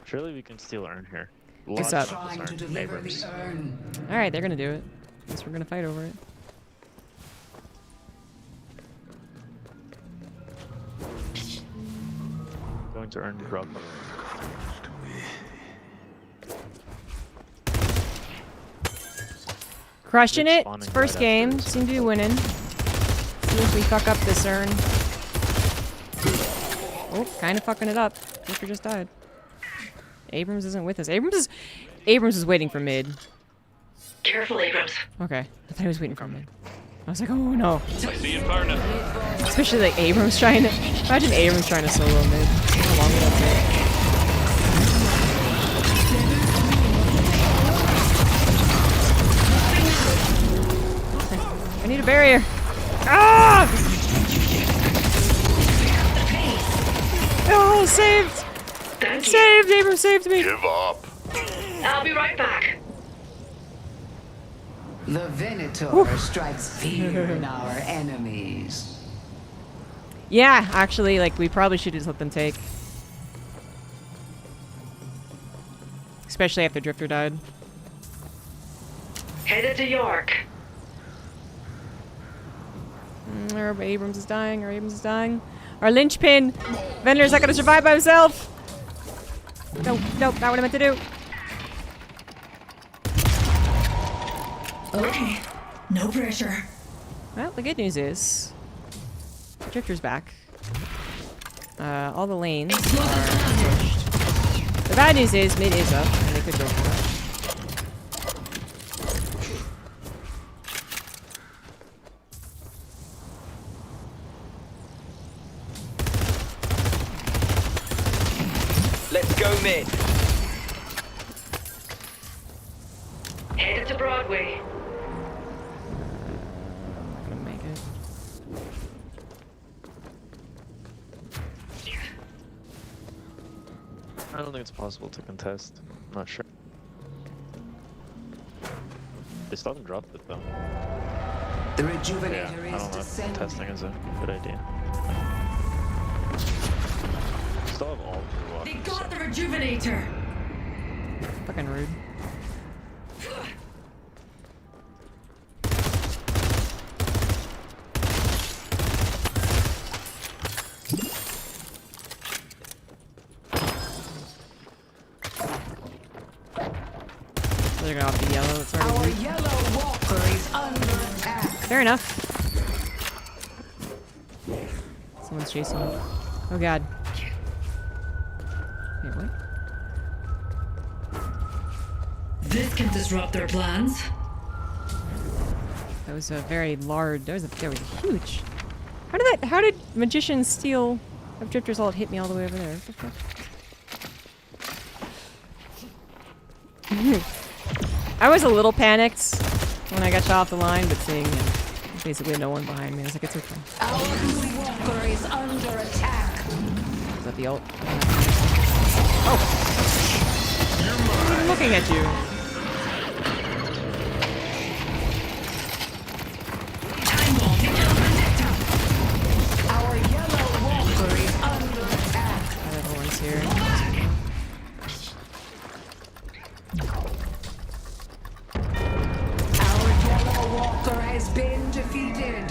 Surely we can steal Urn here. What's Launch up? on Trying this to Urn. deliver Abrams. the urn. Alright, they're gonna do it. Guess we're gonna fight over it. Going to Urn Grub. Crushing Good it. spawning It's first right game. after this. Seem to be winning. See if we fuck up this urn. Oh, kind of fucking it up. Victor just died. Abrams isn't with us. Abrams is waiting for mid. Careful, Abrams. Okay, I thought he was waiting for mid. I was like, oh no. I see Inferno. Especially like Abrams trying to. Imagine Abrams trying to solo mid. How long would that take? I need a barrier. Ah! Oh, saved! Thank you. Saved! Abrams saved me! Give up. I'll be right back. The Venator strikes fear in our enemies. Yeah, actually, like, we probably should just let them take. Especially after Drifter died. Headed to York. Our Abrams is dying. Our Abrams is dying. Our linchpin! Vendor's not gonna survive by himself! Nope, nope, not what I meant to do. Okay. No pressure. Well, the good news is... Drifter's back. All the lanes are pushed. The bad news is mid is up, and they could go for it. Let's go mid. Headed to Broadway. Not gonna make it. I don't think it's possible to contest. I'm not sure. They still haven't dropped it though. The Yeah, Rejuvenator I is don't know if descending. contesting is a good idea. Still have all the walkers. They got the Rejuvenator. Fucking rude. They're gonna off the yellow. It's already Our weak. yellow walker is under attack. Fair enough. Someone's chasing me. Oh god. Wait, what? This can disrupt their plans. That was a very large. That was huge. How did magicians steal? If Drifter's ult hit me all the way over there. What the fuck? I was a little panicked when I got shot off the line, but seeing basically no one behind me, I was like, it's okay. Our blue walker is under attack. Is that the ult? Oh! I'm looking at you. Time bomb. Our yellow walker is under attack. Everyone's here. Our yellow walker has been defeated.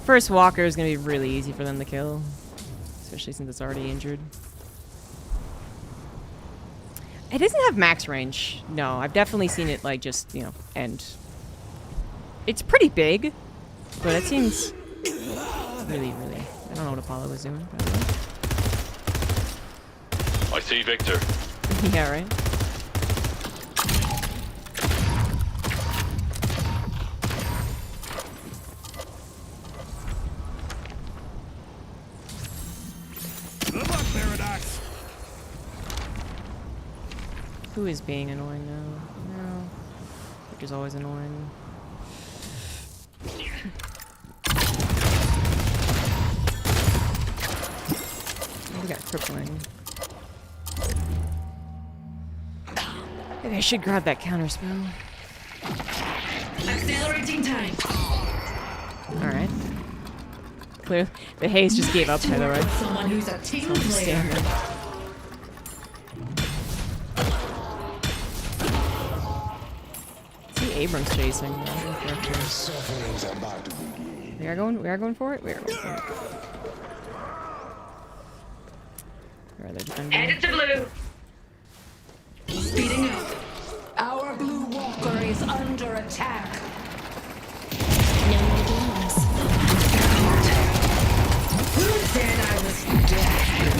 First walker is gonna be really easy for them to kill, especially since it's already injured. It doesn't have max range. No, I've definitely seen it like just, you know, end. It's pretty big, but it seems really. I don't know what Apollo was doing. By the way. I see Victor. Yeah, right. Good luck, Paradox. Who is being annoying now? No. Which is always annoying. We got crippling. Maybe I should grab that counter spell. Accelerating time. Alright. Clear. The haze just gave up, by the way. With someone who's a team player. Standard. See Abrams chasing. We are going for it? We are going for it. Where are they defending? Headed to blue. Speeding up. Our blue walker is under attack. No more games. Who said I was dead?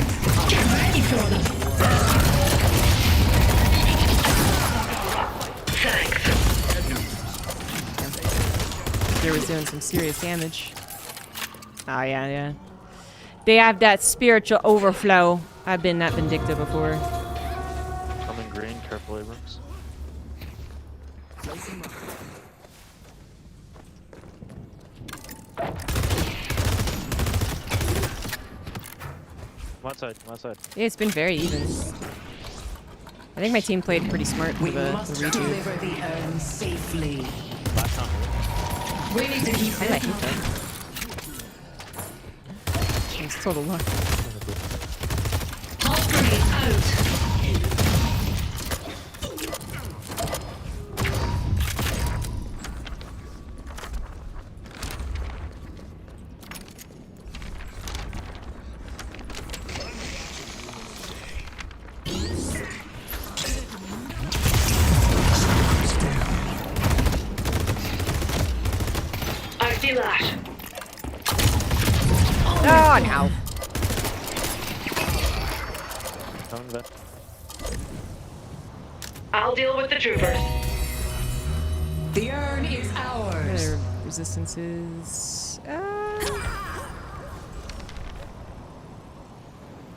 Get ready for them. Thanks. They was doing some serious damage. Oh yeah, yeah. They have that spiritual overflow. I've been that vindictive before. I'm in green. Careful, Abrams. Come outside. Come outside. Yeah, it's been very even. I think my team played pretty smart for We the must retweet. deliver the urn safely. Last time. We need to keep I them. hate that. It's total luck. Hulk grenade out. I see that. Oh no! Coming back. I'll deal with the troopers. The urn is ours. Their resistances.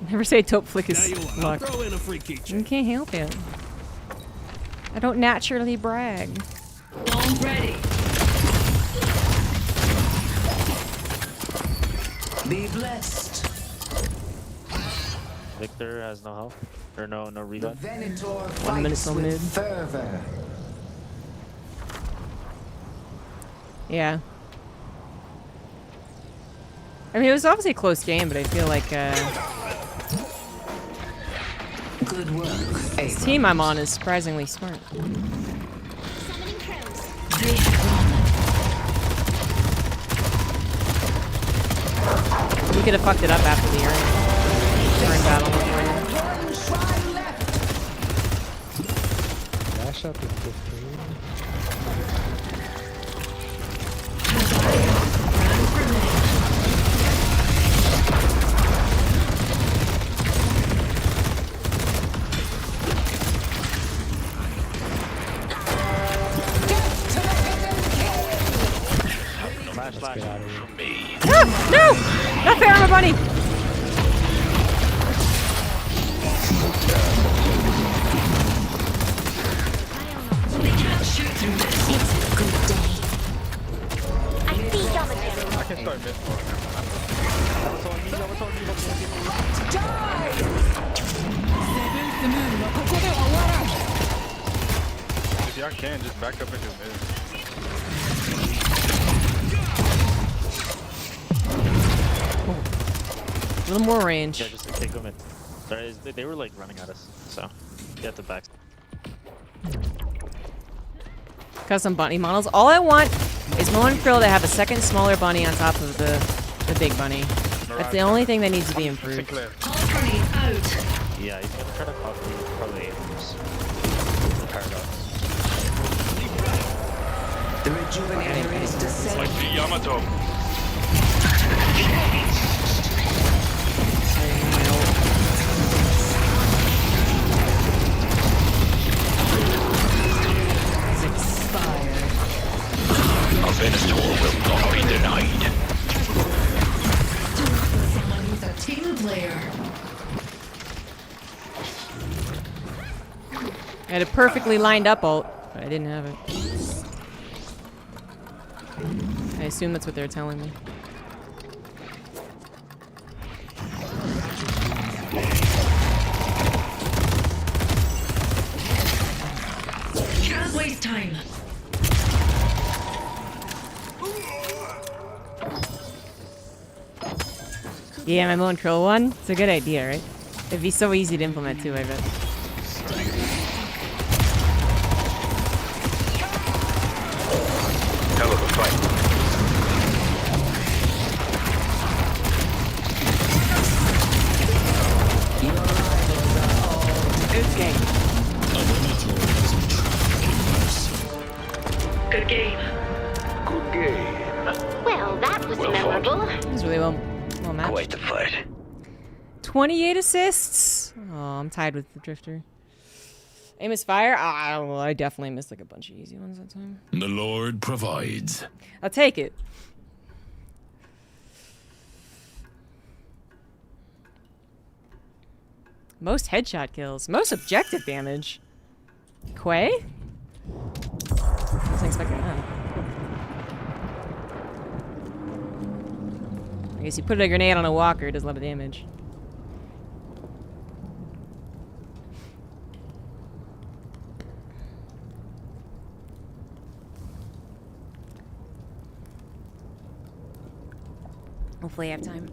Never say taupe flick Now is you what? I'll luck. throw in a free key You check. can't help it. I don't naturally brag. Bomb ready. Be blessed. Victor has no health. Or no The reload. Venator 1 minute fights till with mid. fervor. Yeah. I mean, it was obviously a close game, but I feel like Good work. this team I'm on is surprisingly smart. Summoning crows. They have We could have fucked it up after the urn battle. One try left. Dash up in 15. Flash. Get out of here. No! No! Not fair, my bunny! They can't shoot through this. It's a good day. I see Dominator. I can start mid for If y'all can, just back up into mid. A little more range. Yeah, just to kick them in. Sorry, they were like running at us, so you have to back. Custom bunny models. All I want is Mo and Krill to have a second smaller bunny on top of the big bunny. That's the only thing that needs to be improved. Sinclair. Hulk grenade out. Yeah, he's gonna try to copy probably Abrams. The paradox. The rejuvenator is I descending. see Yamato. Expired. A Venator will not be denied. Someone who's a team player. had a perfectly lined up ult, but I didn't have it. I assume that's what they're telling me. Can't waste time. Yeah, my Moan Krill one. It's a good idea, right? It'd be so easy to implement too, I bet. Hell of a fight. Okay. Good game. Good game. Well, that was Well memorable. It was really well matched. Quite the fight. 28 assists. Oh, I'm tied with the Drifter. Aim is fire. Well, I definitely missed like a bunch of easy ones that time. The Lord provides. I'll take it. Most headshot kills. Most objective damage. Quay? Wasn't expecting that. I guess you put a grenade on a walker, it does a lot of damage. Hopefully I have time.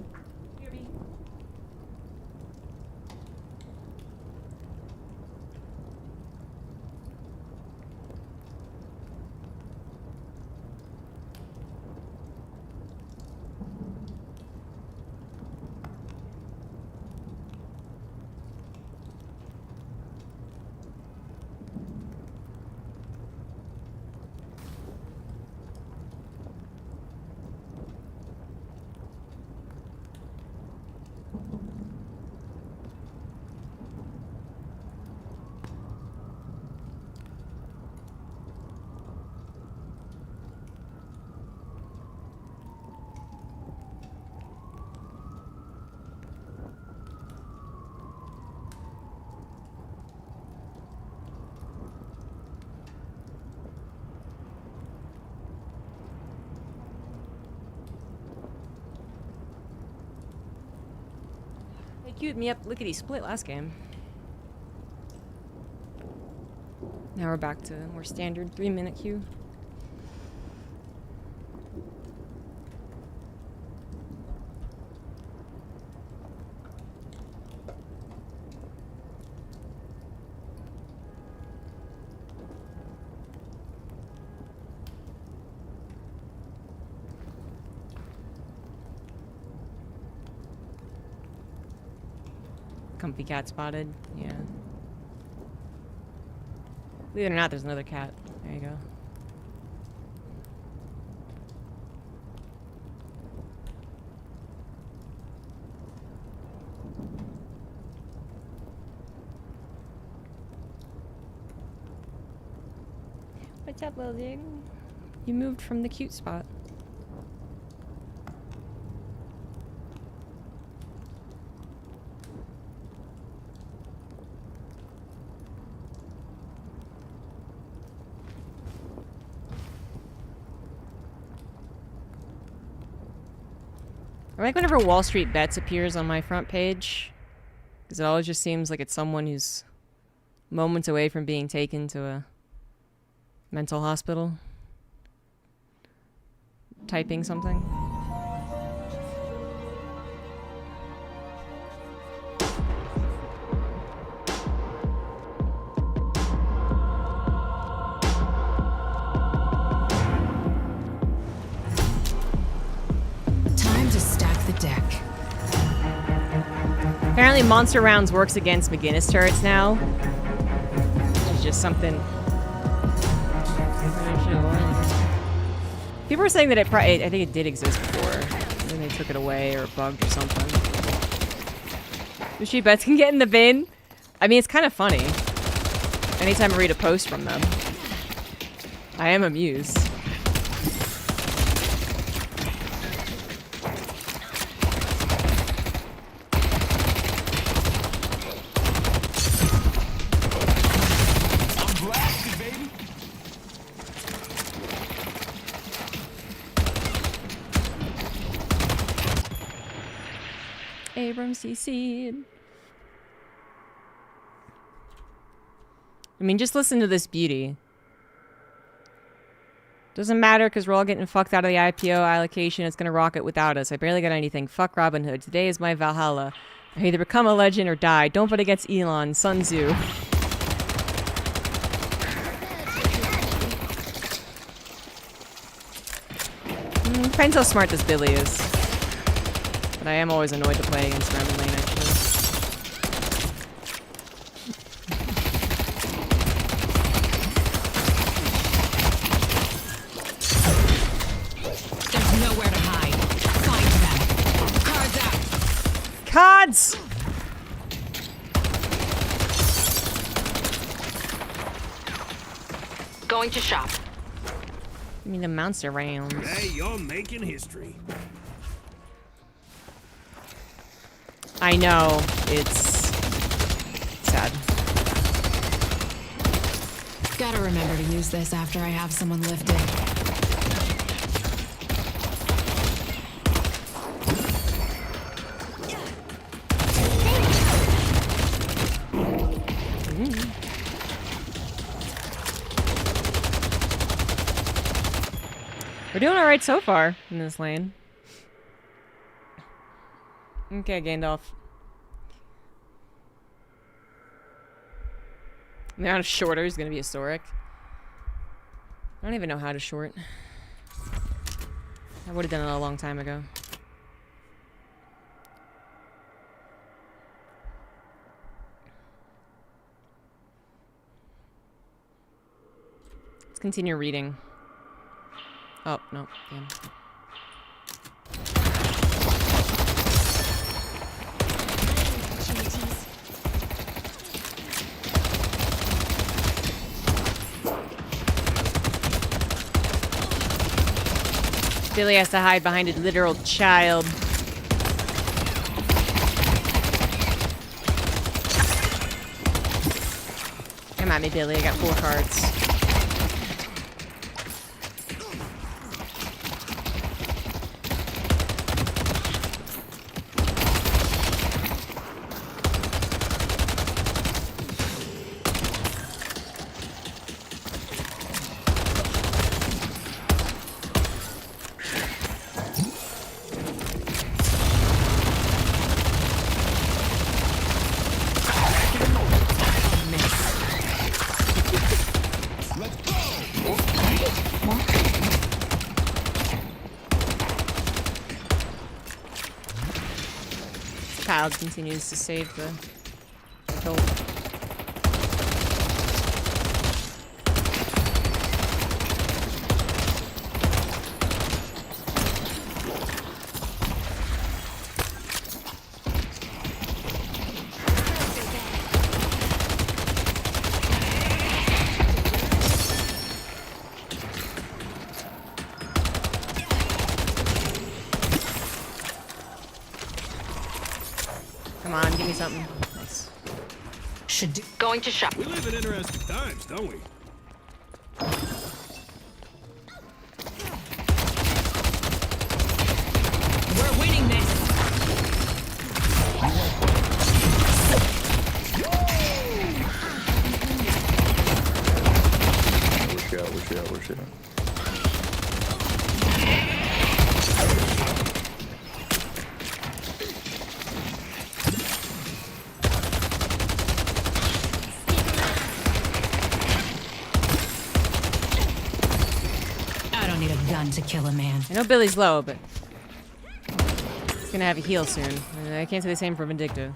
They queued me up lickety split last game. Now we're back to more standard 3-minute queue. Comfy cat spotted, yeah. Believe it or not, there's another cat. There you go. What's up, little dude? You moved from the cute spot. I like whenever Wall Street Bets appears on my front page, because it always just seems like it's someone who's moments away from being taken to a mental hospital. Typing something. Deck. Apparently Monster Rounds works against McGinnis turrets now. It's just something. People were saying that I think it did exist before. Then they took it away or bugged or something. Sushi Bets can get in the bin. I mean, it's kind of funny. Anytime I read a post from them. I am amused. Abrams CC'd. I mean, just listen to this beauty. Doesn't matter because we're all getting fucked out of the IPO allocation. It's gonna rocket without us. I barely got anything. Fuck Robin Hood. Today is my Valhalla. I either become a legend or die. Don't vote against Elon. Sun Tzu. Depends how smart this Billy is. But I am always annoyed to play against Roman Lane, actually. There's nowhere to hide. Find them. Cards out. Cards! Going to shop. I mean, the mounts around. Hey, you're making history. I know. It's sad. Gotta remember to use this after I have someone lift it. We're doing alright so far in this lane. Okay, Gandalf. The amount of shorter is gonna be historic. I don't even know how to short. I would have done it a long time ago. Let's continue reading. Oh, no, damn. Billy has to hide behind a literal child. Come at me, Billy. I got 4 cards. Child continues to save the adult. Come on, give me something. Nice. Should do. Going to shop. We live in interesting times, don't we? We're winning this. Where's she at? I don't need a gun to kill a man. I know Billy's low, but he's gonna have a heal soon. I can't say the same for Vindicta.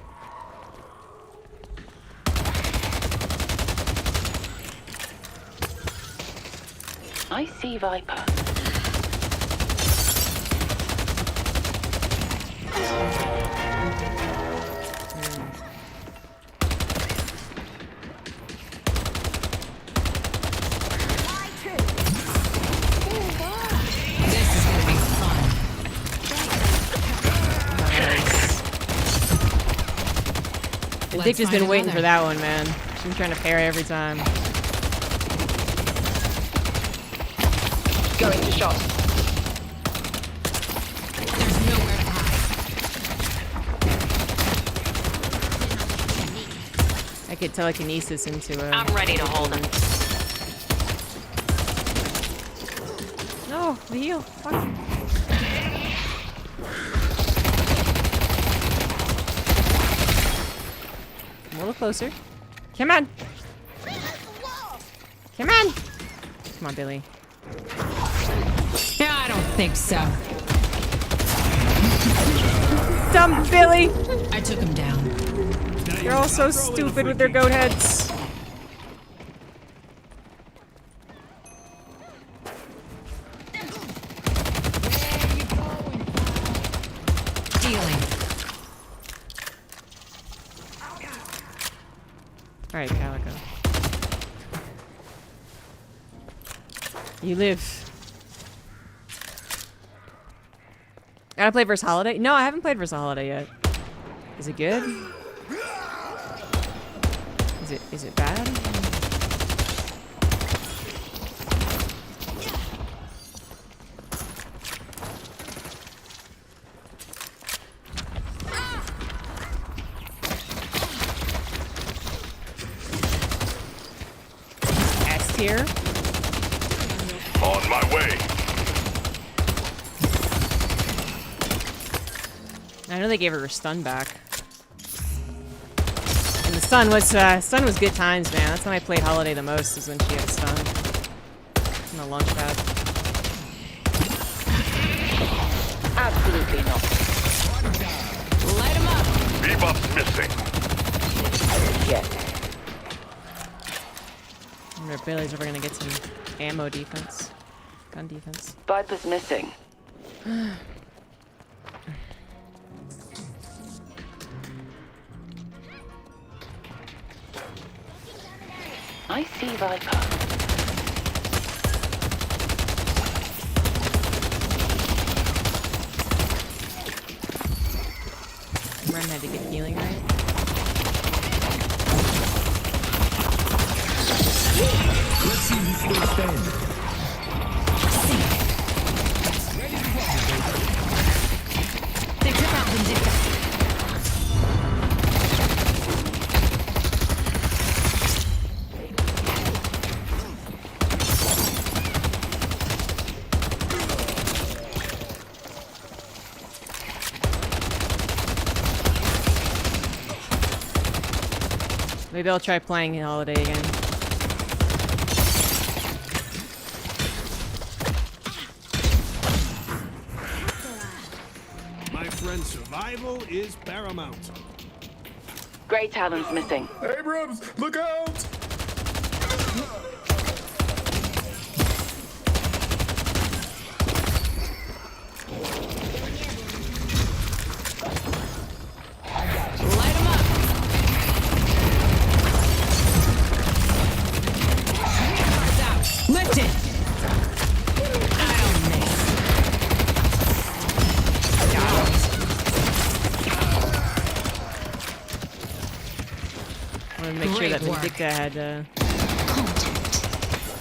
I see Viper. This is gonna be fun. Vindicta's been waiting for that one, man. She's been trying to parry every time. Going to shop. There's nowhere to hide. could telekinesis into a... I'm ready to hold him. No, the heal. Fuck. A little closer. Come on. Come on. Come on, Billy. Yeah, I don't think so. Dumb Billy. I took him down. They're all so stupid with their goat heads. Dealing. Alright, Calico. You live. Gotta play versus Holiday? No, I haven't played versus Holiday yet. Is it good? Is it bad? S tier. On my way. I know they gave her stun back. And the stun was good times, man. That's when I played Holiday the most, is when she had a stun. In the launch pad. Absolutely not. Light him up. Debuff's missing. Yes. I wonder if Bailey's ever gonna get some ammo defense. Gun defense. Viper's missing. I see Viper. Learn how to get healing right. Let's see who's still standing. They took out Vindicta. Maybe I'll try playing Holiday again. My friend, survival is paramount. Grey Talon's missing. Abrams, look out! Light him up. Lift it. I don't miss. I wanted to make sure that Great work. Vindicta had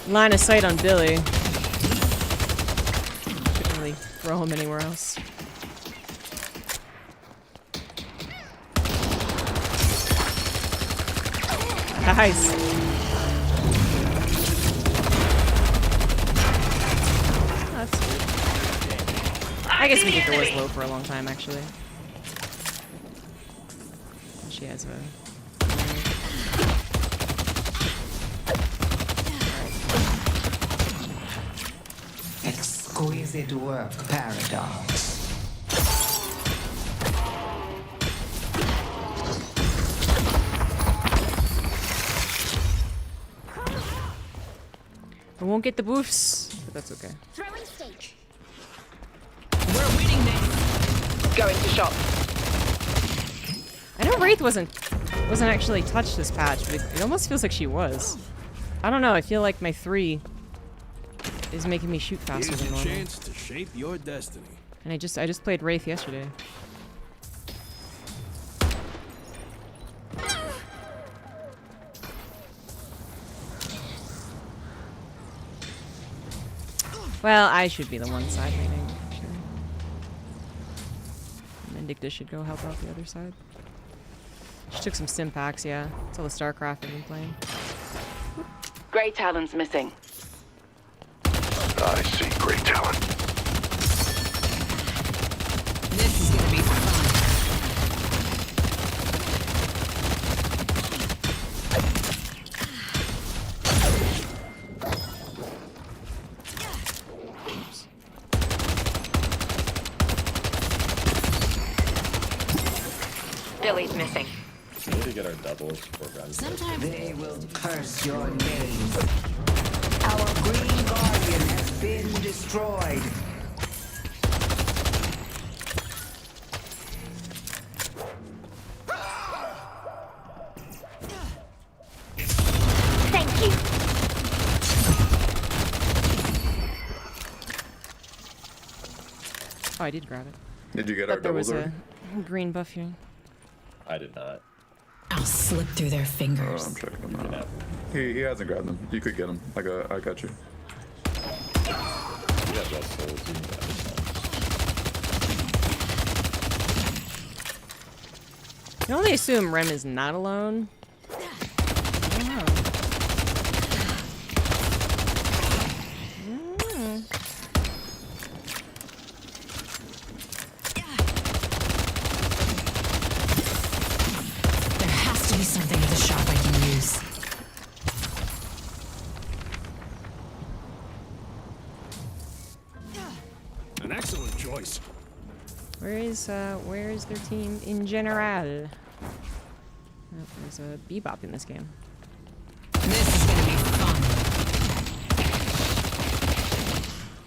line of sight on Billy. Couldn't really throw him anywhere else. Nice. That's good. I guess Vindicta was low for a long time, actually. She has a... Exquisite work, Paradox. I won't get the boofs, but that's okay. Throwing stake. We're winning this. Going to shop. I know Wraith wasn't actually touched this patch, but it almost feels like she was. I don't know, I feel like my 3 is making me shoot faster Here's than your normal. chance to shape your destiny. And I just played Wraith yesterday. Well, I should be the one side laning. Sure. Vindicta should go help out the other side. Just took some stim packs, yeah. That's all the StarCraft I've been playing. Grey Talon's missing. I see great talent. This is gonna be fun. Billy's missing. We need to get our doubles for guns. Sometimes They will curse your name. Our Green Guardian has been destroyed. thank you. Oh, I did grab it. Did you get our Thought there was doubles a green buff here. I did not. I'll slip through their Oh, fingers. I'm checking him out. He hasn't grabbed them. You could get him. I got you. We have less souls. You can grab this one. You can only assume Rem is not alone. I don't know. There has to be something at the shop I can use. An excellent choice. Where is their team in general? Oh, there's a bebop in this game. This is gonna be fun.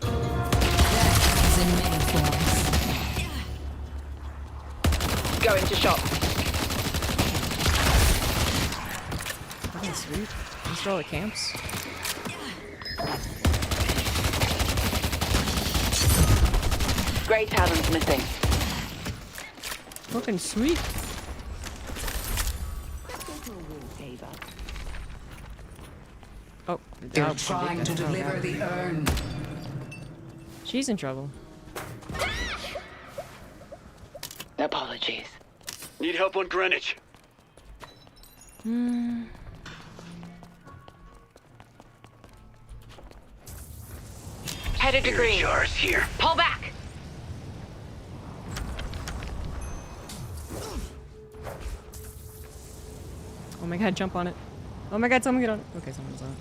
Death is in many forms. Going to shop. Okay, sweet. Install the camps. Grey Talon's missing. Fucking sweet. Oh, They're oh, trying to deliver the urn. She's in trouble. Apologies. Need help on Greenwich. Headed to green. Jars here. Pull back. Oh my god, jump on it. Oh my god, someone get on it. Okay, someone's on it.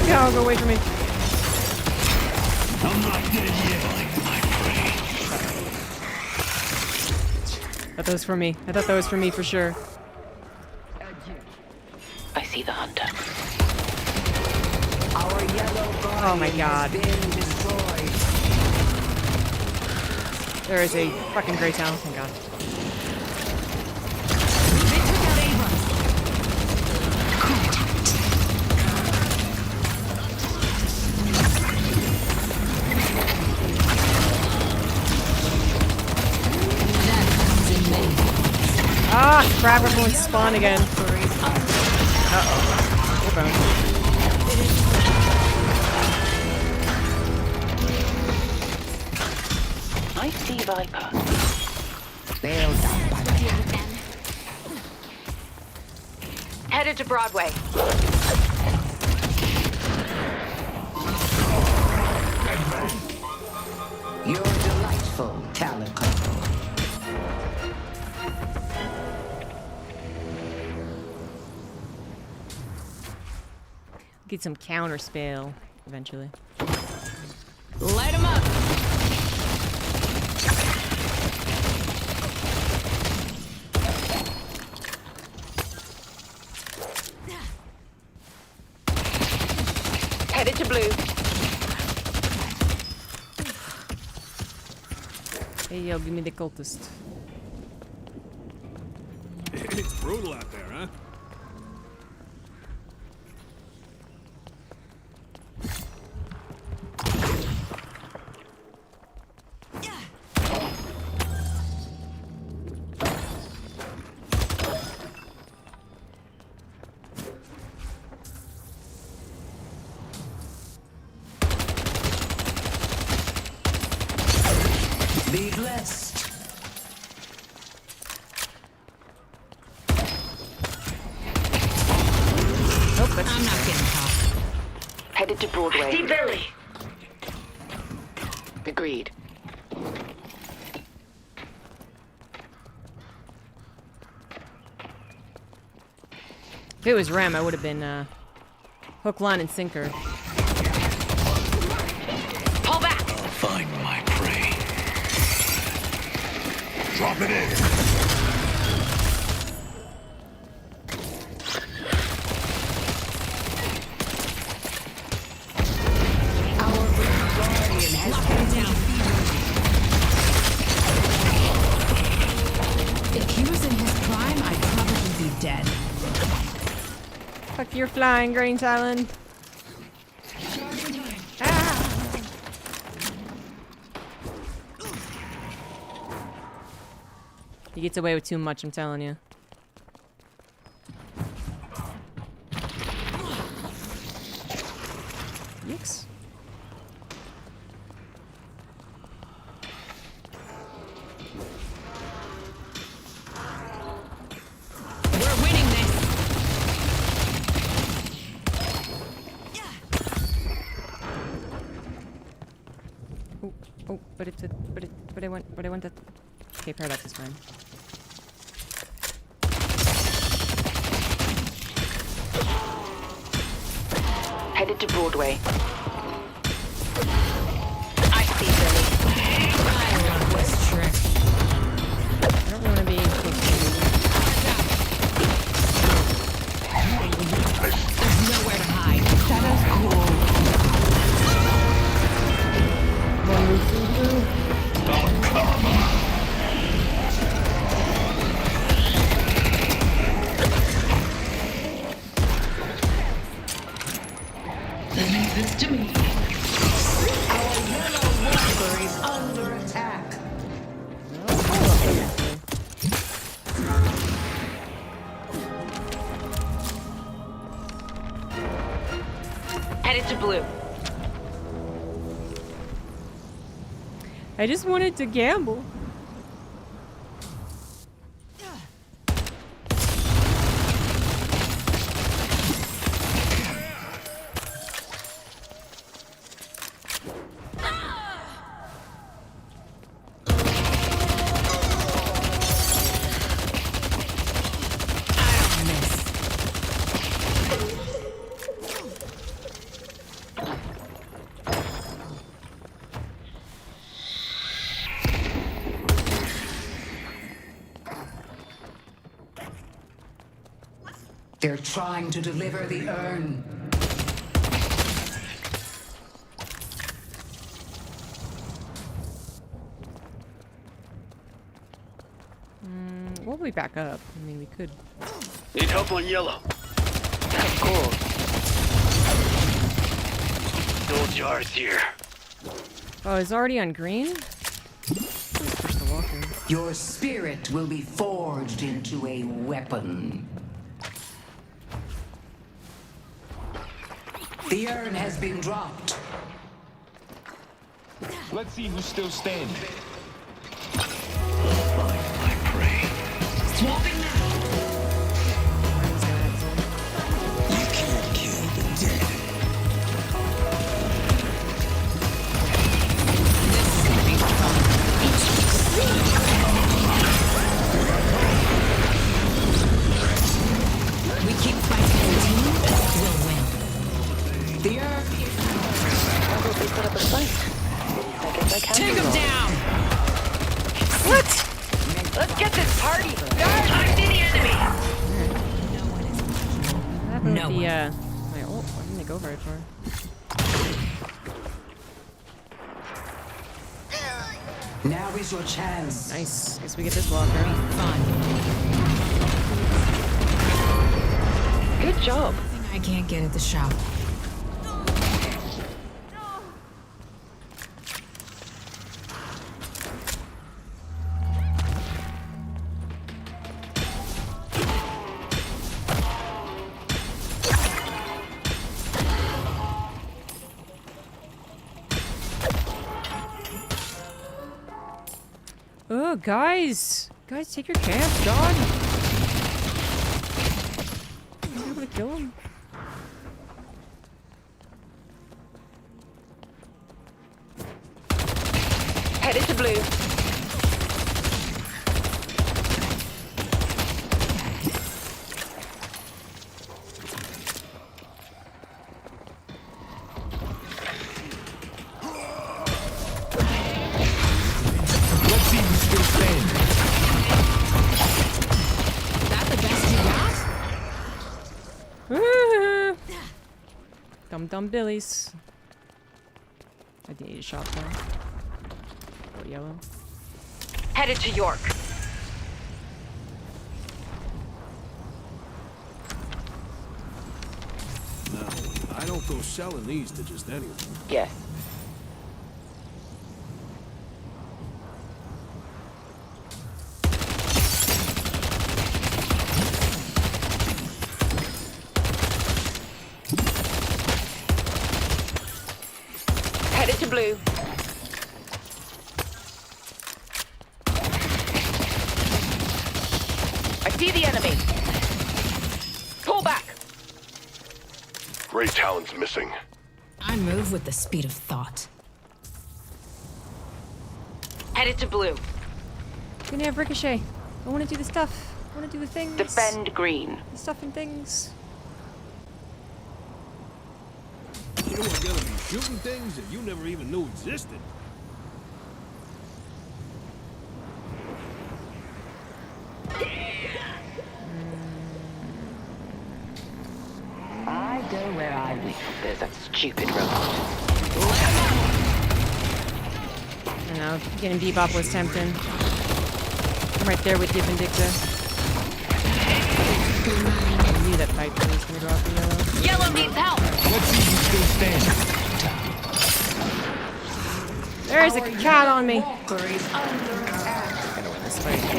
Yeah, go away from me. I'm not dead yet. I thought that was for me. I thought that was for me for sure. I see the hunter. Our yellow guardian Oh my god. has been destroyed. There is a fucking great talent. Thank god. Ah, crap, everyone's spawned again. Uh-oh. We're boned. I see Viper. Headed to Broadway. You're delightful, Calico. Get some counter spell eventually. Light 'em up. Headed to blue. Hey, yo, give me the cultist. It's brutal out there, huh? Headed to Broadway. See Billy. Agreed. If it was Rem, I would have been hook, line, and sinker. Pull back. I'll find my prey. Drop it in. Our guardian has been If he was in his prime, I'd probably be dead. Fuck, you're flying, Green Talon. He gets away with too much, I'm telling you. Yikes. We're winning this. Oh, but I want that. Okay, paradox is fine. headed to Broadway. I see Billy. I love this trick. I don't want to be close to you. There's nowhere to hide. That is cool. One move through. Leave this to me. Our yellow walker is under attack. Headed to blue. I just wanted to gamble. They're trying to deliver the urn. We'll be back up. I mean, we could. Need help on yellow. Cool. No jars here. Oh, it's already on green? Push the walker. Your spirit will be forged into a weapon. The urn has been dropped. Let's see who's still standing. Swapping now. You can't kill the dead. This is gonna be fun. We keep fighting as a team, we'll win. The urn is Probably put up a fight. I guess I can. Take him down! What? Let's get this party started. I see the enemy! What happened No with the, one. my ult? Why didn't it go very far? now is your chance. Nice. Guess we get this walker. Fun. Good job. I can't get at the shop. Oh, guys! Guys, take your camp, dog! I'm able to kill him. blue. Let's see who's still standing. That the best you got? Woo-hoo. Dum Billies. I need a shot there. Go yellow. Headed to York. No, I don't go selling these to just anyone. Yes. Headed to blue. I see the enemy. Pull back. Great talent's missing. I move with the speed of thought. Headed to blue. Gonna have Ricochet. I wanna do the stuff. I wanna do the things. Defend green. The stuff and things. You know I'm gonna be shooting things that you never even knew existed. I go where I wish. There's that stupid robot. I know, getting Bebop was tempting. I'm right there with you, Vindicta. I knew that fight was gonna go off the yellow. Yellow needs help. Let's see who's still standing. There's a cat on me. Walker is under attack. I gotta win this fight. Our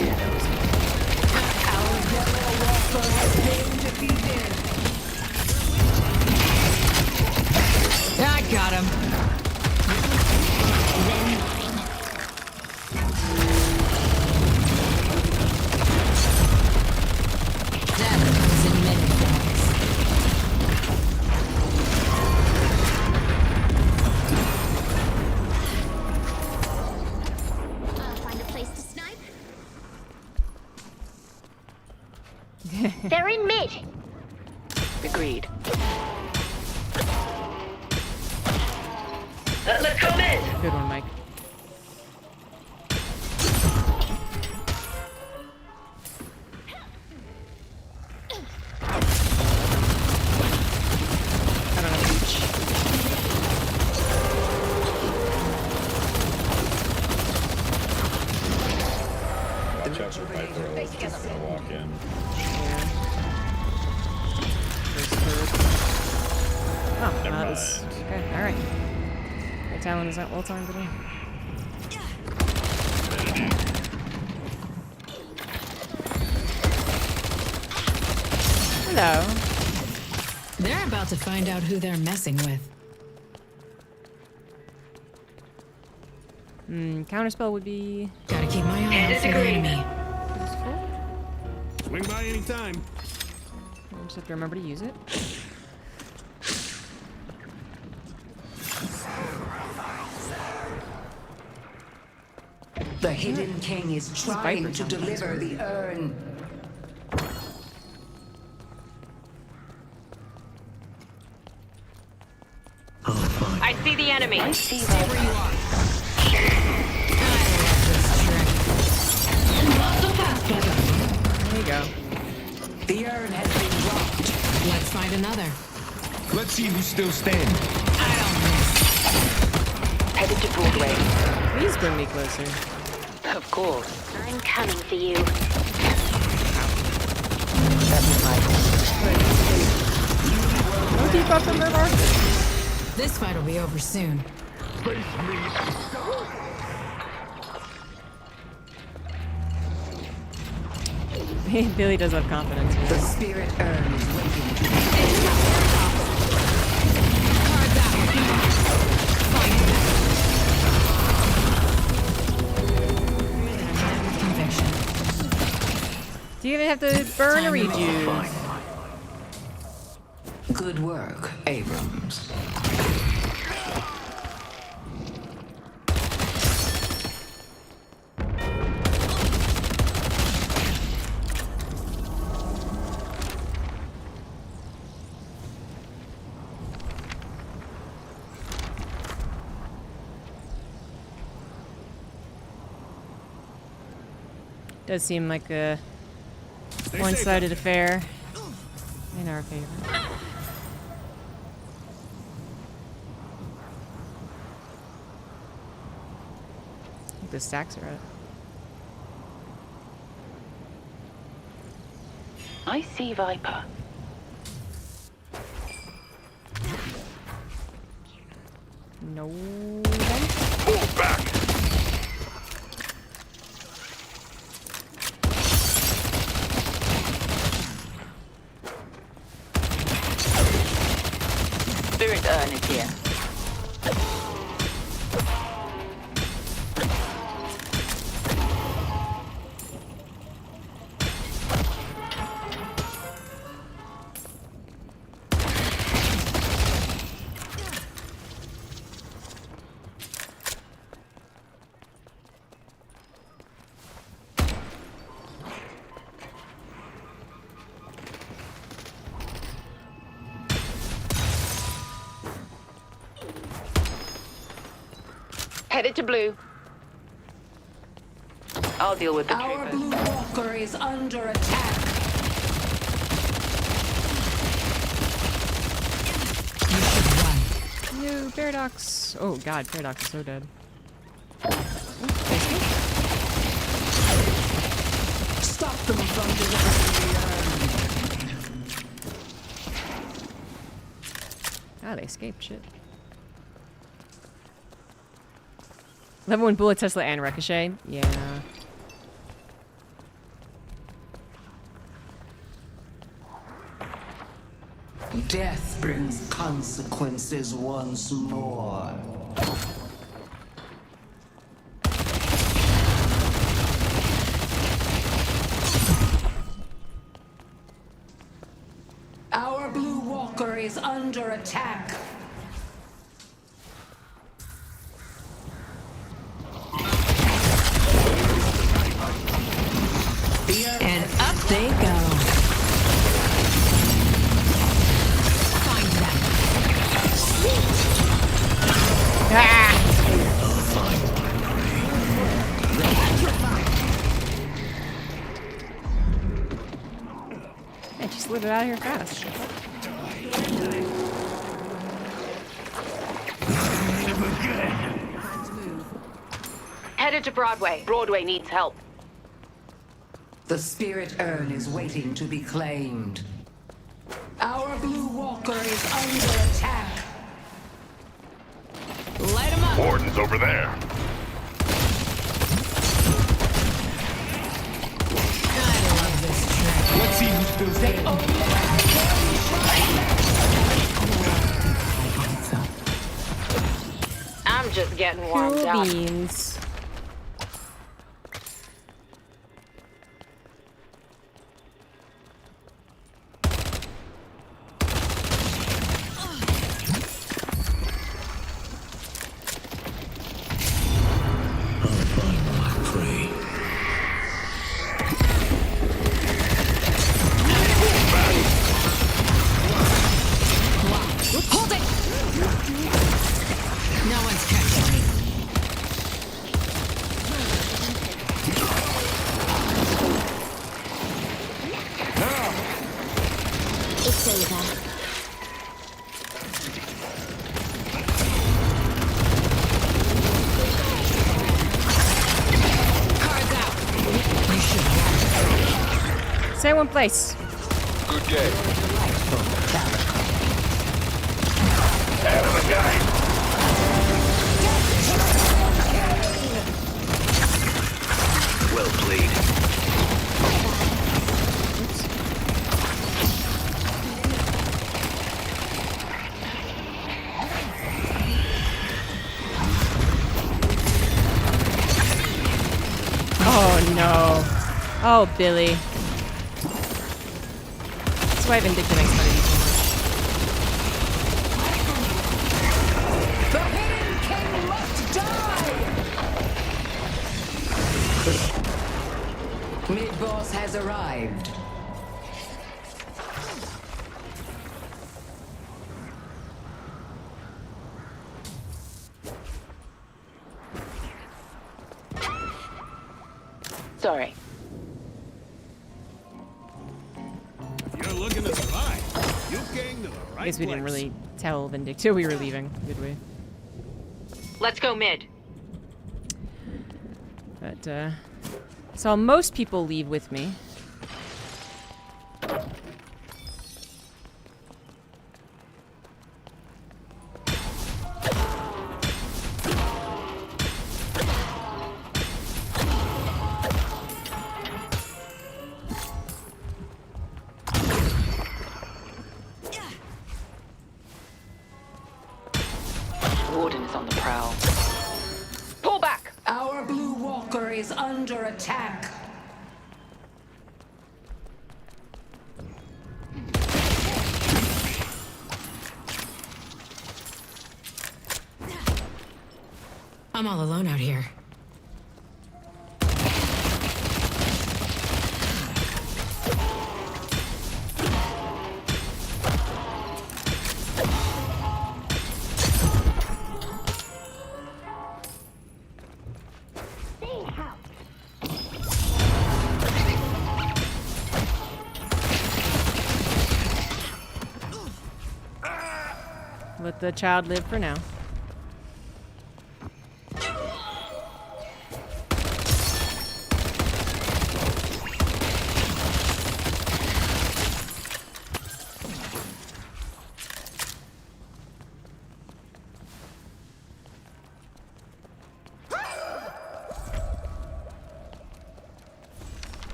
yellow walker has been defeated. I got him. Death comes in many forms. I'll find a place to snipe. They're in mid. Agreed. Let's come in. Good one, Mike. I don't know reach. Check for Viper. It's just gonna walk in. Yeah. First third. Oh, Never that was mind. okay. All right. My talent is not well timed today. Hello. They're about to find out who they're messing with. Counterspell would be Gotta keep my eye out for the enemy. useful. Swing by anytime. I just have to remember to use it. The Hidden King is trying Viper to jump, that's deliver weird. the urn. I see the enemy. I see Stay where you are. I love this trick. There you go. The urn has been dropped. Let's find another. Let's see who's still standing. I don't miss. Headed to Broadway. Please bring me closer. Of course. I'm coming for you. That was my No debuff from Murbar. This fight will be over soon. Billy does have confidence. The spirit urn is waiting to Cards out. Conviction. Do you even have to burn or redo? Good work, Abrams. Does seem like a one-sided affair in our favor. I think the stacks are up. I see Viper. No. Move back. Spirit urn is here. Headed to blue. I'll deal with the Our troopers. blue walker is under attack. You should run. No, Paradox. Oh god, Paradox is so dead. Stop them from delivering the Ah, they escaped. Shit. Level 1 bullet, Tesla, and Ricochet. Yeah. Death brings consequences once more. Our blue walker is under attack. And up they go. Find them. Yeah, just slid it out of here fast. Headed to Broadway. Broadway needs help. The spirit urn is waiting to be claimed. Our blue walker is under attack. Light him up. Warden's over there. I love this track. Let's see who's still standing. I'm just getting warmed Cool up. beans. Hold it! No one's catching me. It's over. Cards out. You should Stay one place. Good game. Enemy guy. Well played. Oh no. Oh, Billy. That's why Vindicta makes fun of you so much. The hidden king must die! Mid-boss has arrived. Sorry. looking to survive. You came to the right I guess we place. didn't really tell Vindicta we were leaving, did we? Let's go mid. But, saw most people leave with me. Warden is on the prowl. Pull back. Our blue walker is under attack. I'm all alone out here. Let the child live for now.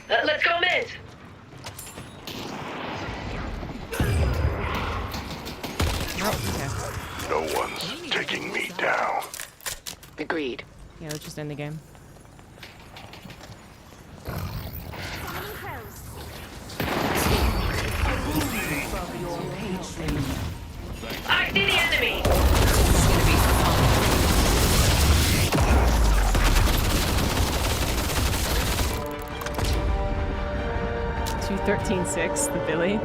Let's go mid. Oh, okay. No one's taking me down. Agreed. Yeah, let's just end the game. I see the enemy. 213-6, the Billy.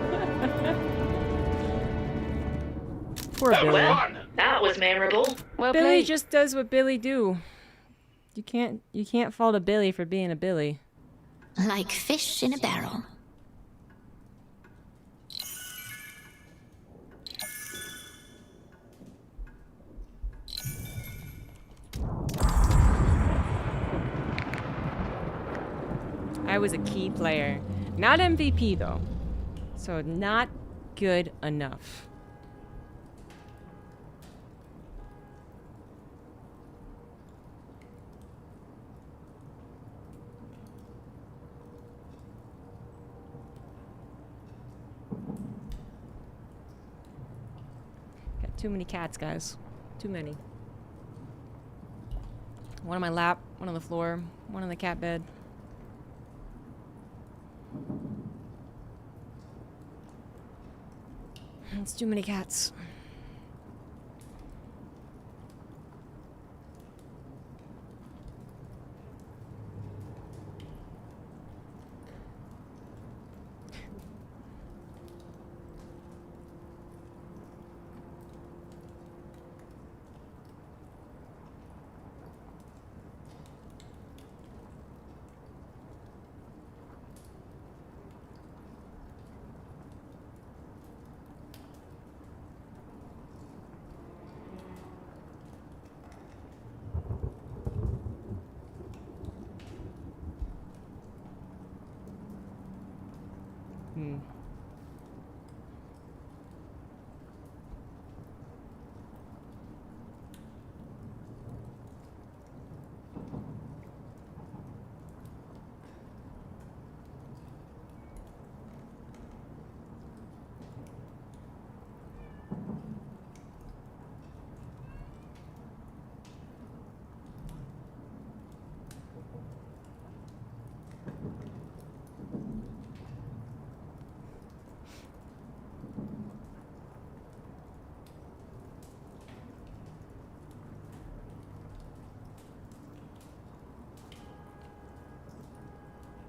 Poor Billy. Well, that was memorable. Well Billy played. just does what Billy do. You can't fault a Billy for being a Billy. Like fish in a barrel. I was a key player. Not MVP though. So not good enough. Got too many cats, guys. Too many. One on my lap, one on the floor, one on the cat bed. It's too many cats.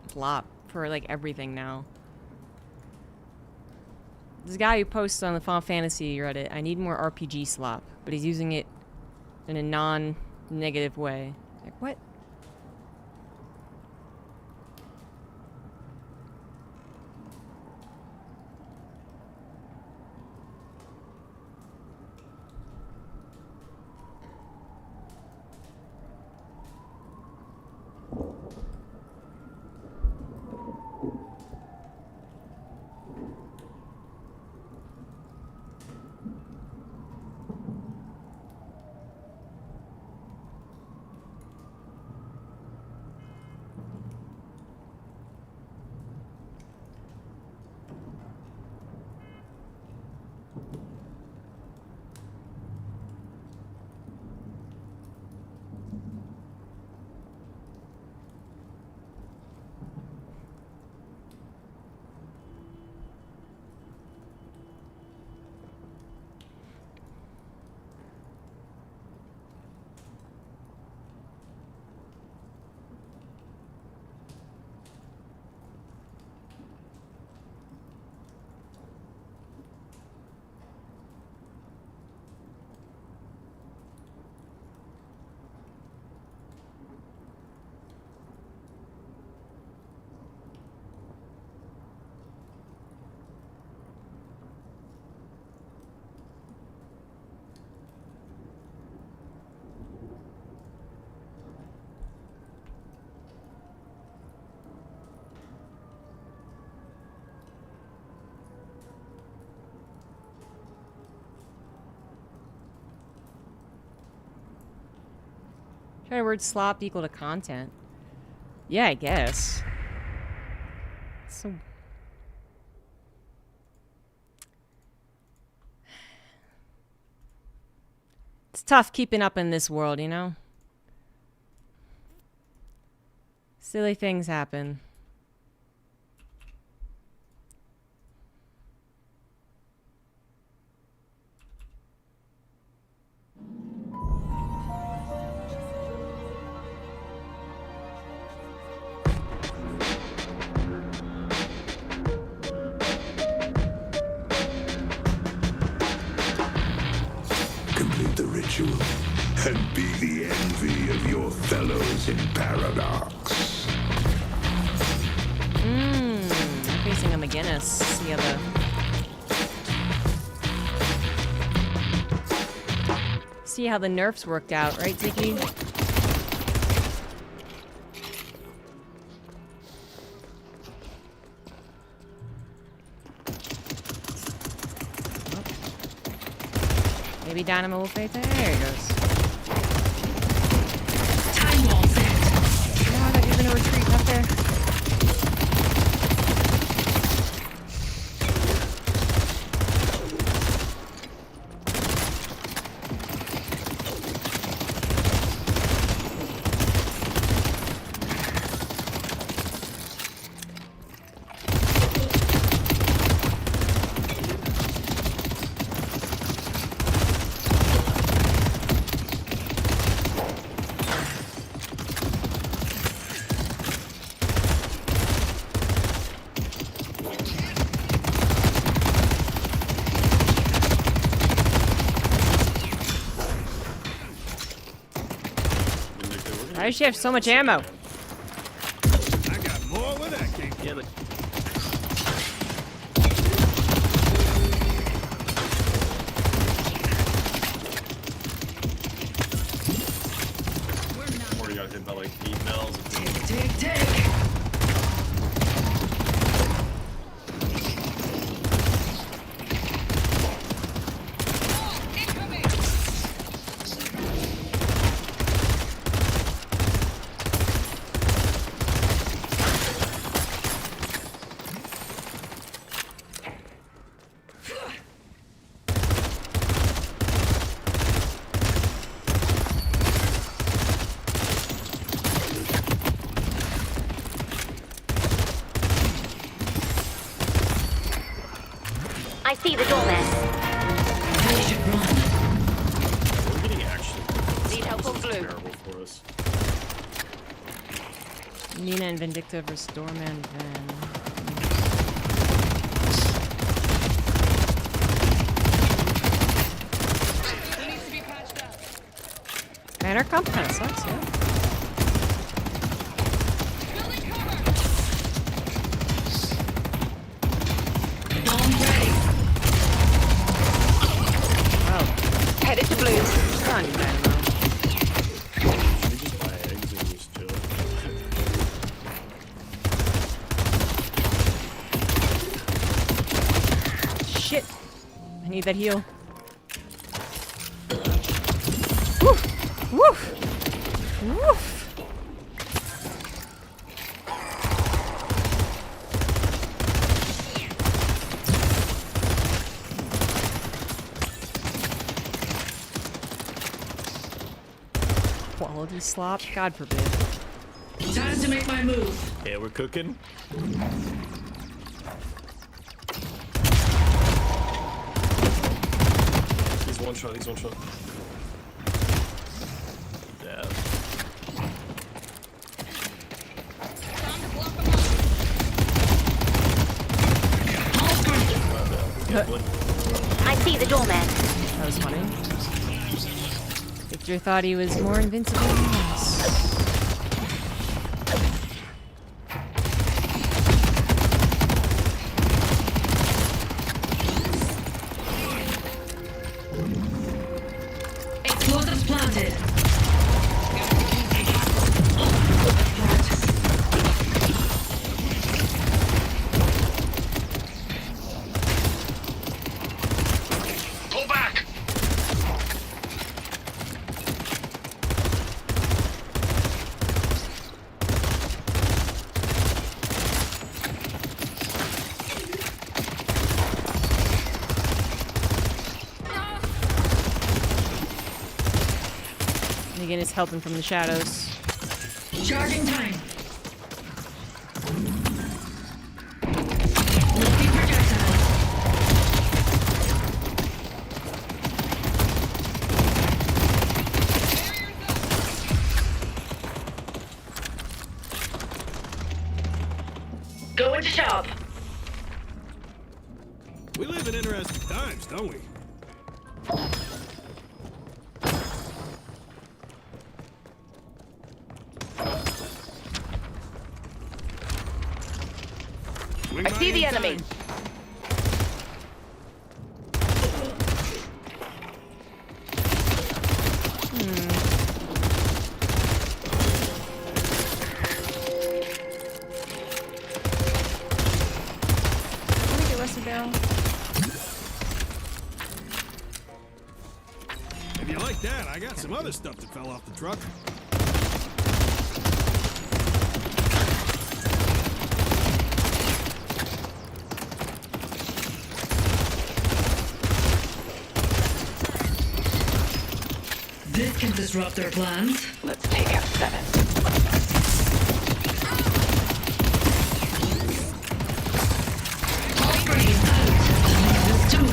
Flop for like everything now. This guy who posts on the Final Fantasy Reddit, I need more RPG slop, but he's using it in a non-negative way. Like, what? Try the word slop equal to content. Yeah, I guess. So... It's tough keeping up in this world, you know? Silly things happen. Complete the ritual and be the envy of your fellows in Paradox. I'm facing a McGinnis. See how see how the nerfs worked out, right, Tiki? Maybe Dynamo will fade there. There he goes. Time wall set. No, I thought you were gonna retreat up there. Why does she have so much ammo? I got more where that came from. Yeah, like, What do you guys hit by like 8 mils? Tick. I see the doorman. We're getting actually. Need help on blue. Terrible for us. Nina and Vindicta versus Doorman Ven. Man, our comp kind of sucks, yeah. Headed to blue. Done, Dynamo. We just buy eggs and just chill. Shit. I need that heal. Woof! Woof! Woof! Quality slop? God forbid. Time to make my move. Yeah, we're cooking. He's one shot. Yeah. I see the doorman. That was funny. Victor thought he was more invincible than us. Explosives planted. Pull back! Negan is helping from the shadows. Charging time. Go into shop. We live in interesting times, don't we? I see the enemy. Let me get Rusty Barrel. If you like that, I got some other stuff that fell off the truck. This can disrupt their plans. Let's take out 7. Upgrade out. This too.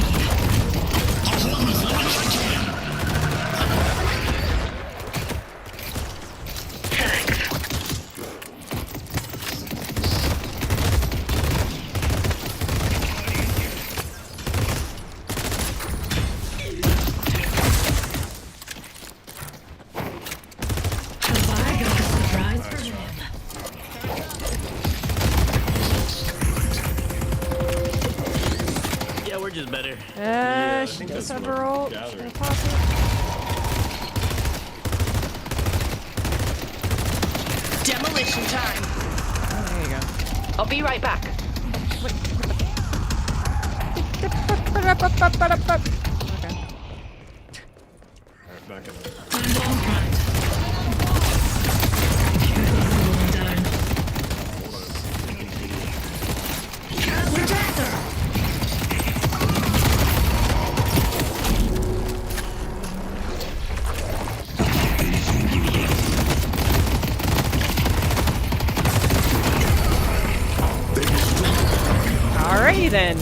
Have I got a surprise for him? Yeah, we're just better. She does have her ult. She's gonna pop it. Demolition time. Oh, there you go. I'll be right back. Okay. Alright, back in. I'm on front. Down. Protector. Alrighty then. I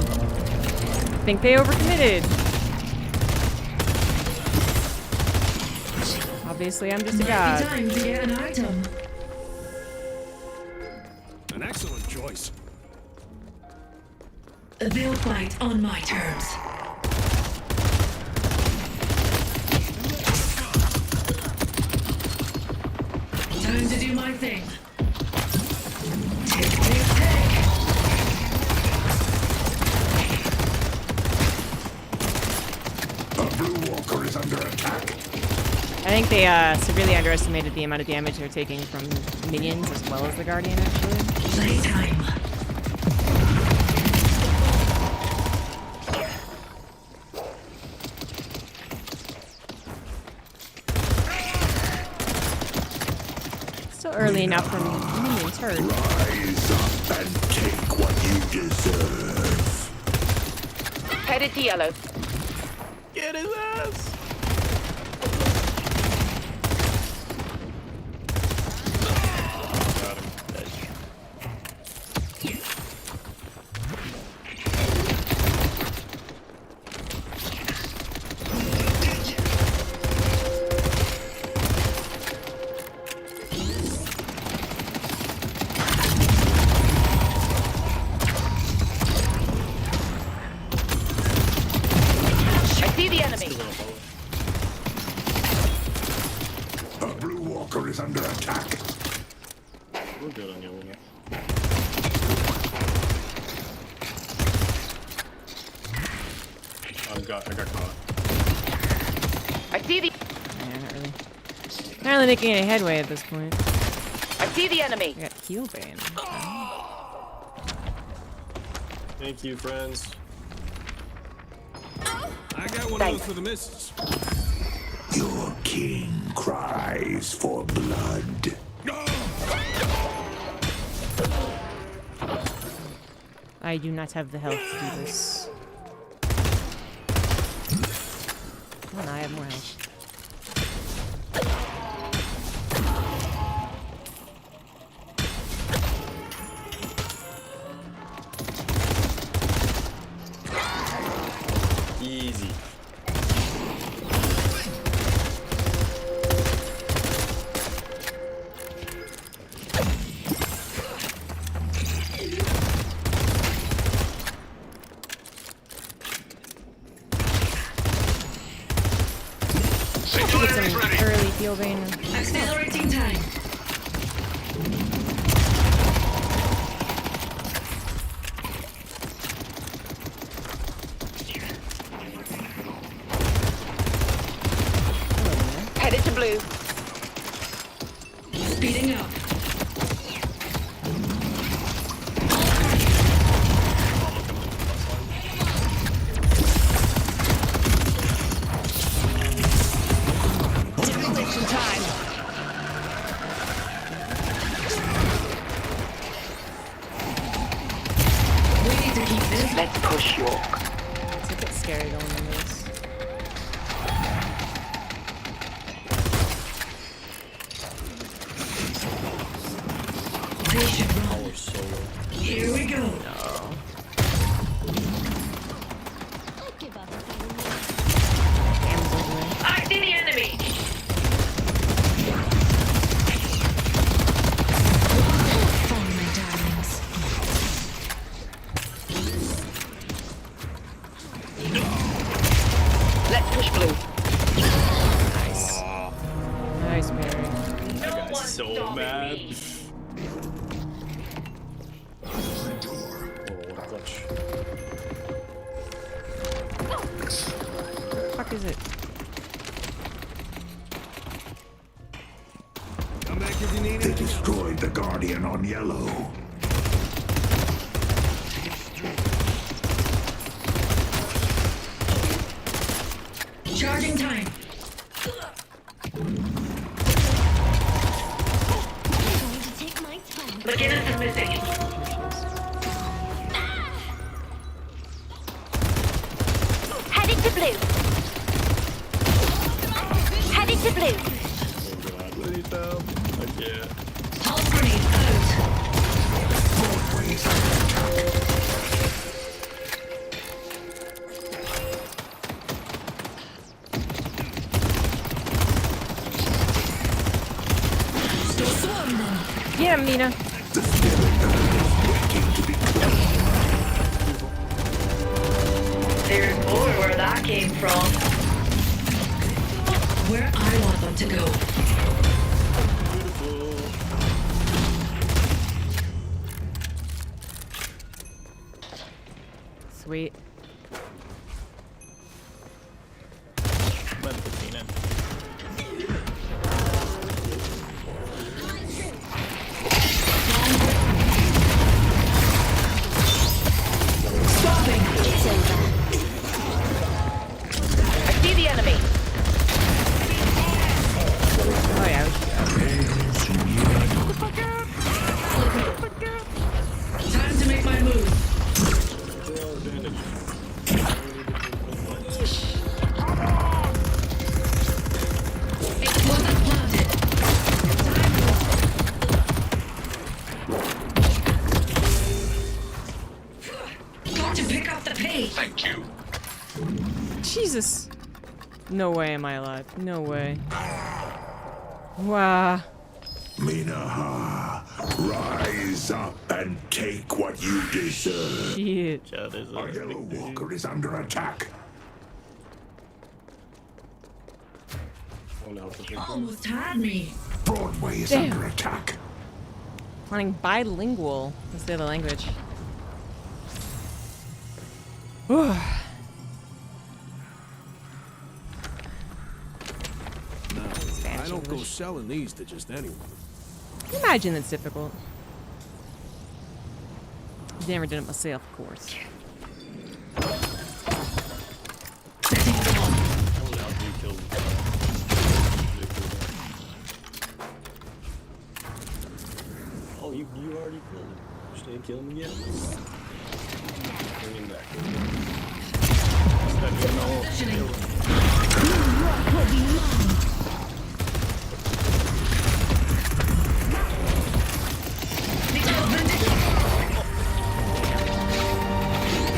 think they overcommitted. Obviously, I'm just a Might be god. time to get an item. An excellent choice. They'll fight on my terms. Time to do my thing. Tick, tick, tick. A blue walker is under attack. I think they severely underestimated the amount of damage they're taking from minions as well as the Guardian, actually. Playtime. Still early enough for minion turn. Rise up and take what you deserve. Headed to yellow. Get his ass! Got him. I see the enemy. A blue walker is under attack. We're good on you, William. I got caught. I see the. Yeah, not really making any headway at this point. I see the enemy. I got heal bane. Thank you, friends. I got one of those for the missus. Your king cries for blood. I do not have the health to do this. Come on, I have more health. Speeding up. Invitation time. We need to keep this. Let's push York. It's a bit scary going into this. They should run. Here we go. No. Cam's over there. I see the enemy. Fun, my darlings. Let's push blue. Nice. Nice, Mary. That guy's so mad. Fuck is it? Come back if you need They it. destroyed the Guardian on yellow. Charging time. Going to take my time. McGinnis is missing. Heading to blue. Heading to blue. Please help. I can't. Pulse grenade out. Still swarm them. Get him, Nina. The spirit earth is waiting to be closed. There's more where that came from. Where I want them to go. Sweet. Let the scene in. Stopping. It's over. I see the enemy. Oh yeah. Time to make my move. Explosive planted. Got to pick up the pace. Thank you. Jesus. No way am I alive. No way. Wow. Minaha, rise up and take what you deserve. Shit. Yeah, there's Our yellow walker is under attack. Almost had me. Broadway is Damn. under attack. Running bilingual. That's the other language. Whew. I don't go selling these to just anyone. Imagine it's difficult. Never done it myself, of course. Oh, you already killed him. Just didn't kill him yet. Bring him back.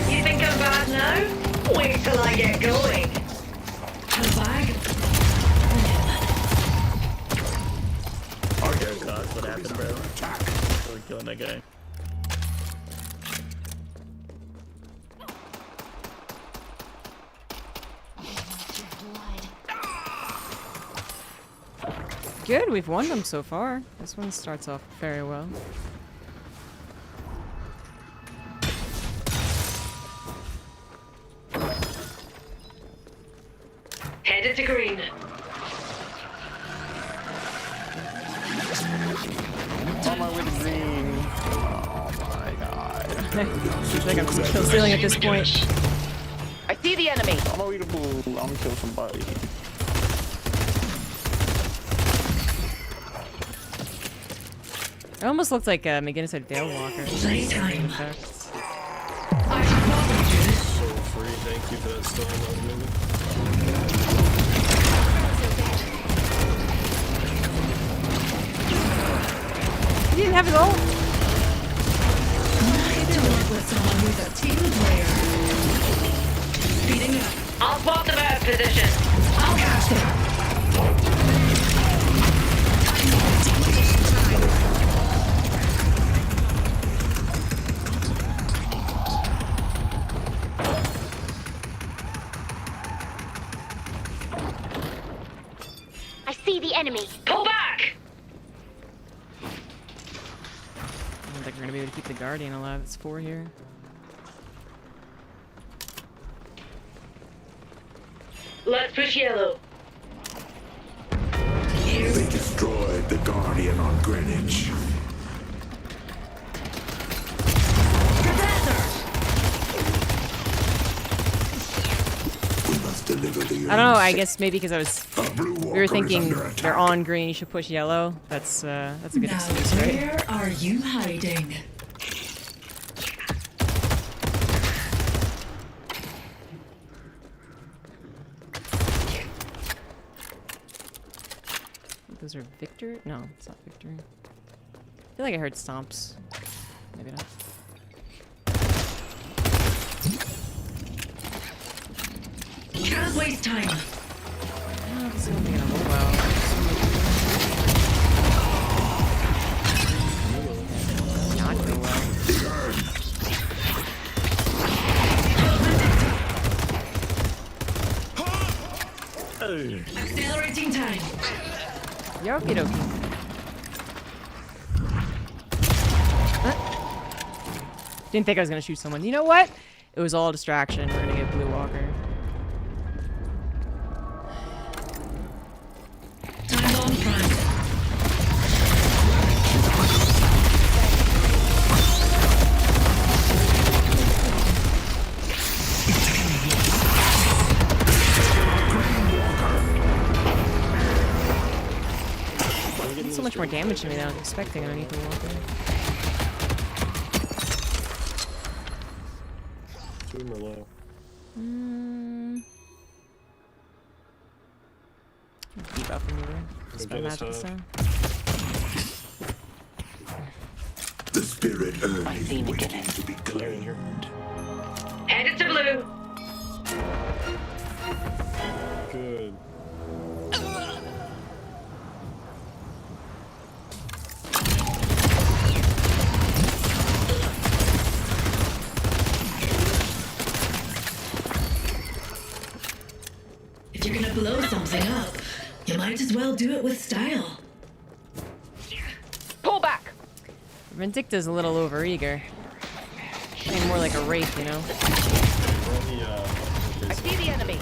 You think I'm bad now? Wait till I get going. Have a bag? Our yellow That's what walker happened, is bro. under attack. We're killing that guy. Good, we've won them so far. This one starts off very well. Headed to green. On my way to green. Oh my god. Seems like I'm kill stealing at this point. I see the enemy. On my way to blue. I'm gonna kill somebody. It almost looked like McGinnis had Dale Walker. Playtime. So free. Thank you for that storm. That was moving. He didn't have his ult. Nice to work with someone who's a team player. Speeding up. I'll swap the bad position. I'll cast it. I see the enemy. Pull back. I don't think we're gonna be able to keep the Guardian alive. It's 4 here. Let's push yellow. They destroyed the Guardian on Greenwich. We must deliver the I don't know. I guess maybe because I was. Blue We were Walker is thinking under they're attack. on green. You should push yellow. That's a good Now, excuse, right? where are you hiding? Those are Victor? No, it's not Victor. I feel like I heard stomps. Maybe not. Can't waste time. Oh, this isn't gonna roll well. Not go well. Accelerating time. Yoki dokie. Didn't think I was gonna shoot someone. You know what? It was all a distraction. We're gonna get Blue Walker. Time on prime. Did so much more damage to me than I was expecting underneath the Walker. Two more low. Keep up anyway. Spend Get us magic up. stone. The spirit urn is waiting to be claimed. Headed to blue. Good. If you're gonna blow something up, you might as well do it with style. Pull back. Vindicta's a little overeager. Playing more like a wraith, you know? I see the enemy.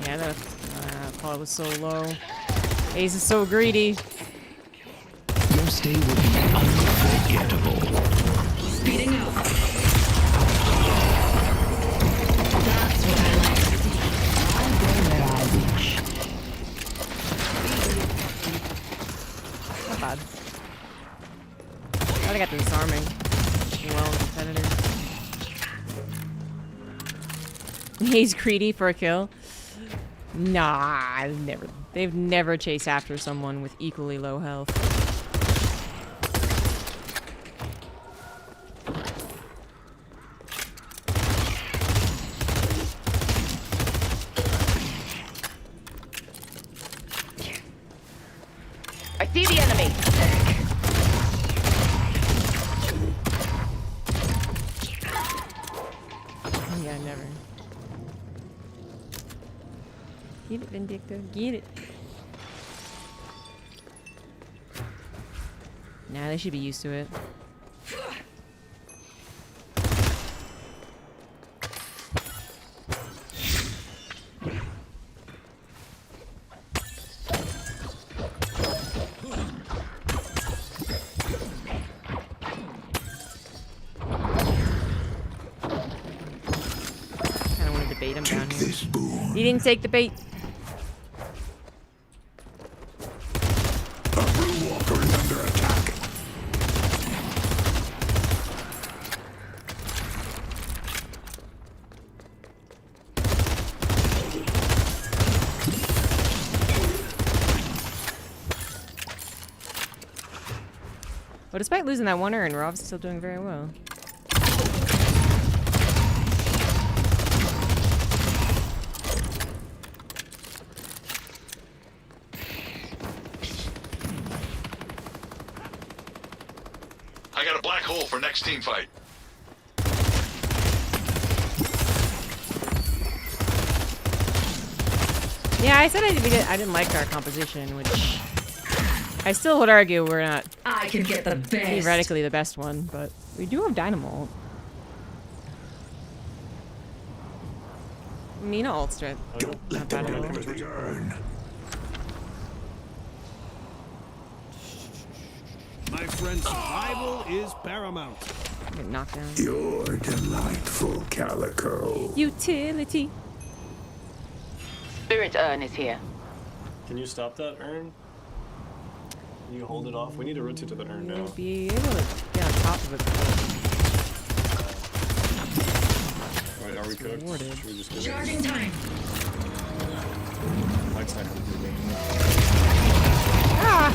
Yeah, that Paul was so low. Ace is so greedy. Your stay will be unforgettable. Speeding up. That's what I like to see. Not bad. Glad I got the disarming. Well, competitor. He's greedy for a kill. Nah, they've never chased after someone with equally low health. I see the enemy. Yeah, never. Get it, Vindicta. Get it. Nah, they should be used to it. He didn't take the bait. A blue walker is under attack. But despite losing that one urn, we're obviously still doing very well. I got a black hole for next team fight. Yeah, I said I didn't like our composition, which I still would argue we're not I can get the best. theoretically the best one, but we do have Dynamo. Mina ult strip. Don't let them deliver the urn. My friend, survival is paramount. Get knocked down. You're delightful, Calico. Utility. Spirit urn is here. Can you stop that urn? Can you hold it off? We need to rotate to the urn now. We'll be able to get on top of it. Alright, are we cooked? Rewarded. Should we just get Charging time. Mike's not coming through me. Ah!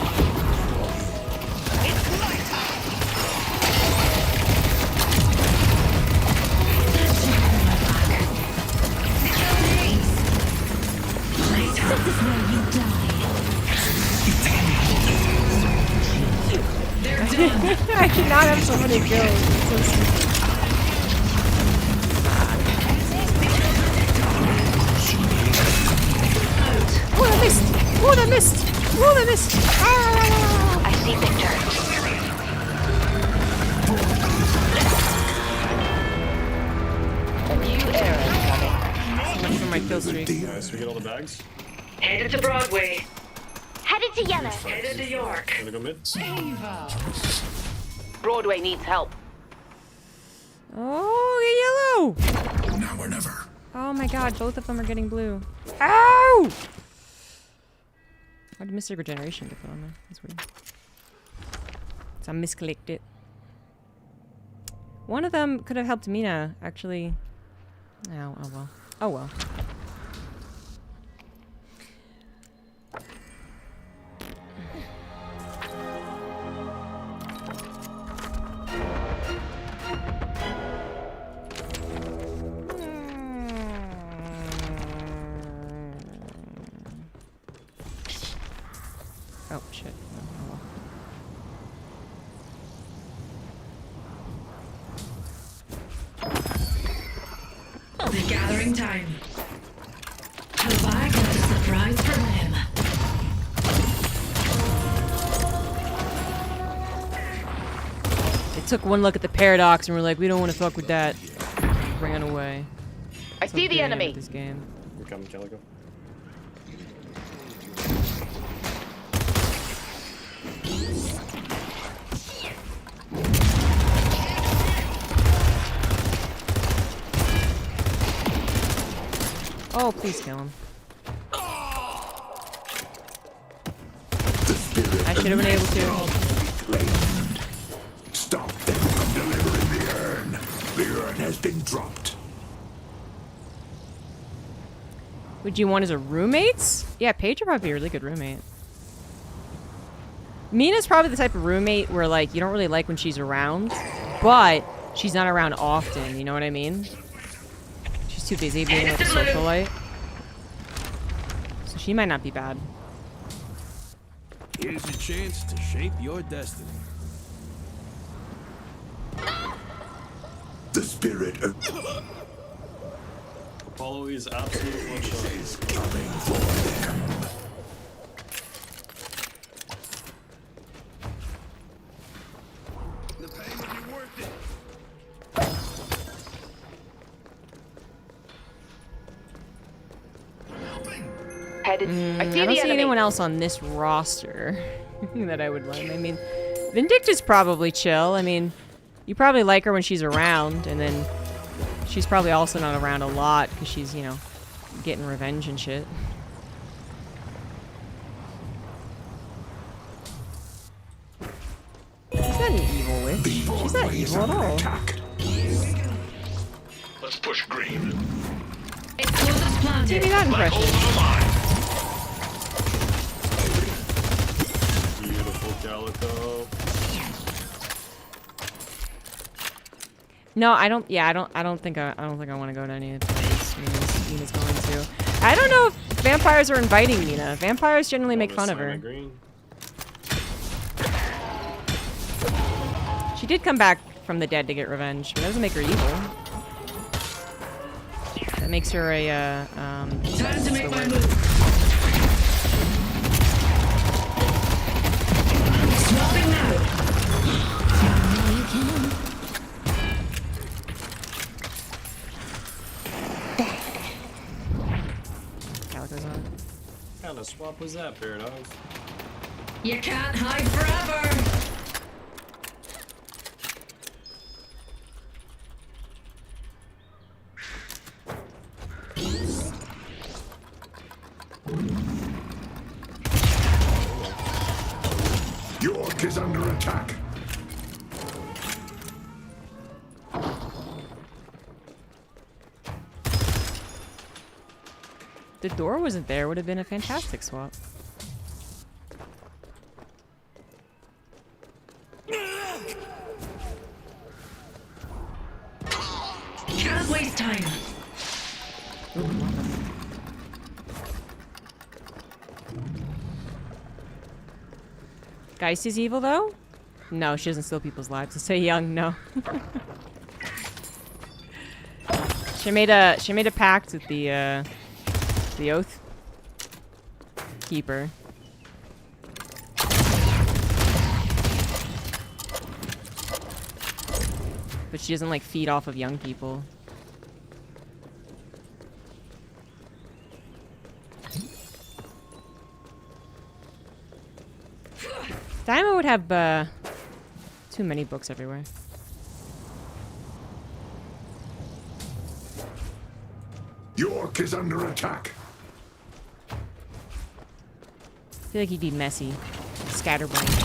I cannot have so many kills. It's so stupid. Oh, I missed! Oh, I missed! Oh, I missed! Ah! I see Victor. A new era coming. So much for my kill streak. Nice, we get all the bags. Headed to Broadway. Headed to yellow. Headed to York. Gonna go mid? Broadway needs help. Oh, get yellow! Now or never. Oh my god, both of them are getting blue. Ow! Why did Mr. Regeneration get put on there? That's weird. So I misclicked it. One of them could have helped Mina, actually. Oh well. Oh well. Oh shit. Oh, well. The gathering time. Have I got a surprise for him? They took one look at the paradox and were like, we don't want to fuck with that. Ran away. I see the enemy. This game. We're coming, Calico. Oh, please kill him. I should have been able to. Stop them from delivering the urn. The urn has been dropped. Would you want as a roommate? Yeah, Paige would probably be a really good roommate. Mina's probably the type of roommate where, like, you don't really like when she's around, but she's not around often, you know what I mean? She's too busy being like a socialite. So she might not be bad. Here's your chance to shape your destiny. The spirit of Apollo is absolute one shot. is coming for them. The pain will be worth it. Headed. I I see don't the see enemy. anyone else on this roster that I would like. I mean, Vindicta's probably chill. I mean, you probably like her when she's around, and then she's probably also not around a lot because she's, you know, getting revenge and shit. She's not an evil witch. She's not evil at all. Let's push green. Explosives planted. Give me that impression. Beautiful Calico. No, I don't. Yeah, I don't think I want to go to any of the places Mina's going to. I don't know if vampires are inviting Mina. Vampires generally make fun of her. She did come back from the dead to get revenge, but that doesn't make her evil. That makes her a Time to make my move. Swapping now. You can. Calico's on it. What kind of swap was that, Paradox? You can't hide forever. York is under attack. The door wasn't there. Would have been a fantastic swap. Can't waste time. Geist is evil though? No, she doesn't steal people's lives. To say young, no. She made a pact with the Oath Keeper. But she doesn't like feed off of young people. Daima would have too many books everywhere. York is under attack. I feel like he'd be messy. Scatterbrained. And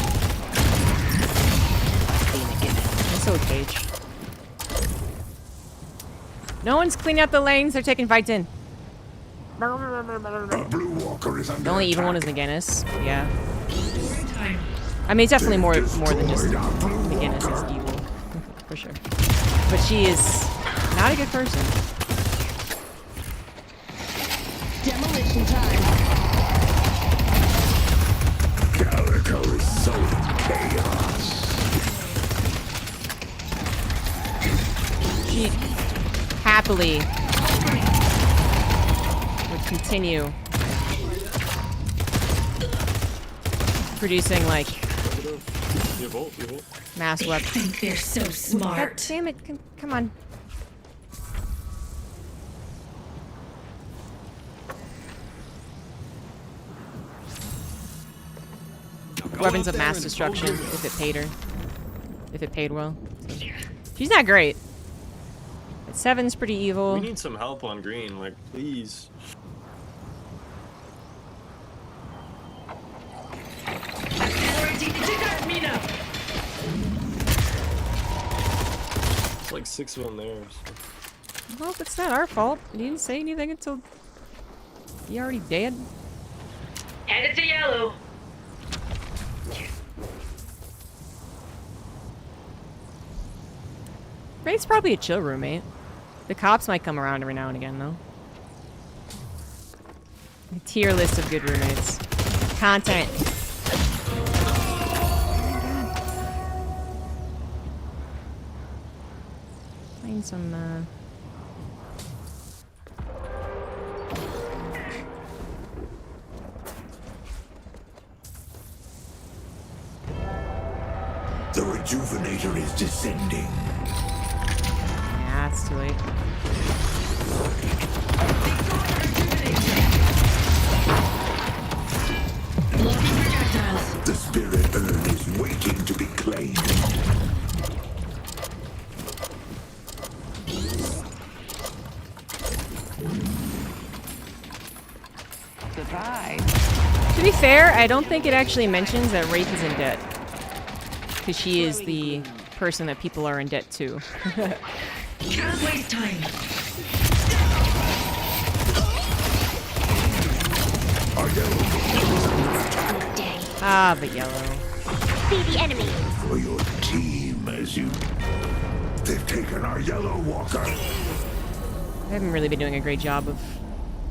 so would Cage. No one's cleaning up the lanes. They're taking fights in. A blue walker is under The only evil attack. one is McGinnis. Yeah. I mean, it's definitely more than just McGinnis is evil. For sure. But she is not a good person. Demolition time. Calico is sowing chaos. She happily would continue producing like mass They weapons. think they're so God smart. damn it! Come on. Weapons of mass destruction, if it paid her. If it paid well. So. She's not great. But 7's pretty evil. We need some help on green, like, please. Accelerating the trigger, Mina. It's like 6 of them there. So. Well, it's not our fault. You didn't say anything until you already dead. Headed to yellow. Ray's probably a chill roommate. The cops might come around every now and again, though. A tier list of good roommates. Content. Find some, The rejuvenator is descending. Nah, it's too late. The spirit urn is waiting to be claimed. To be fair, I don't think it actually mentions that Wraith is in debt. Because she is the person that people are in debt to. Can't waste time. Ah, but yellow. See the enemy. For your team as you... They've taken our yellow walker. I haven't really been doing a great job of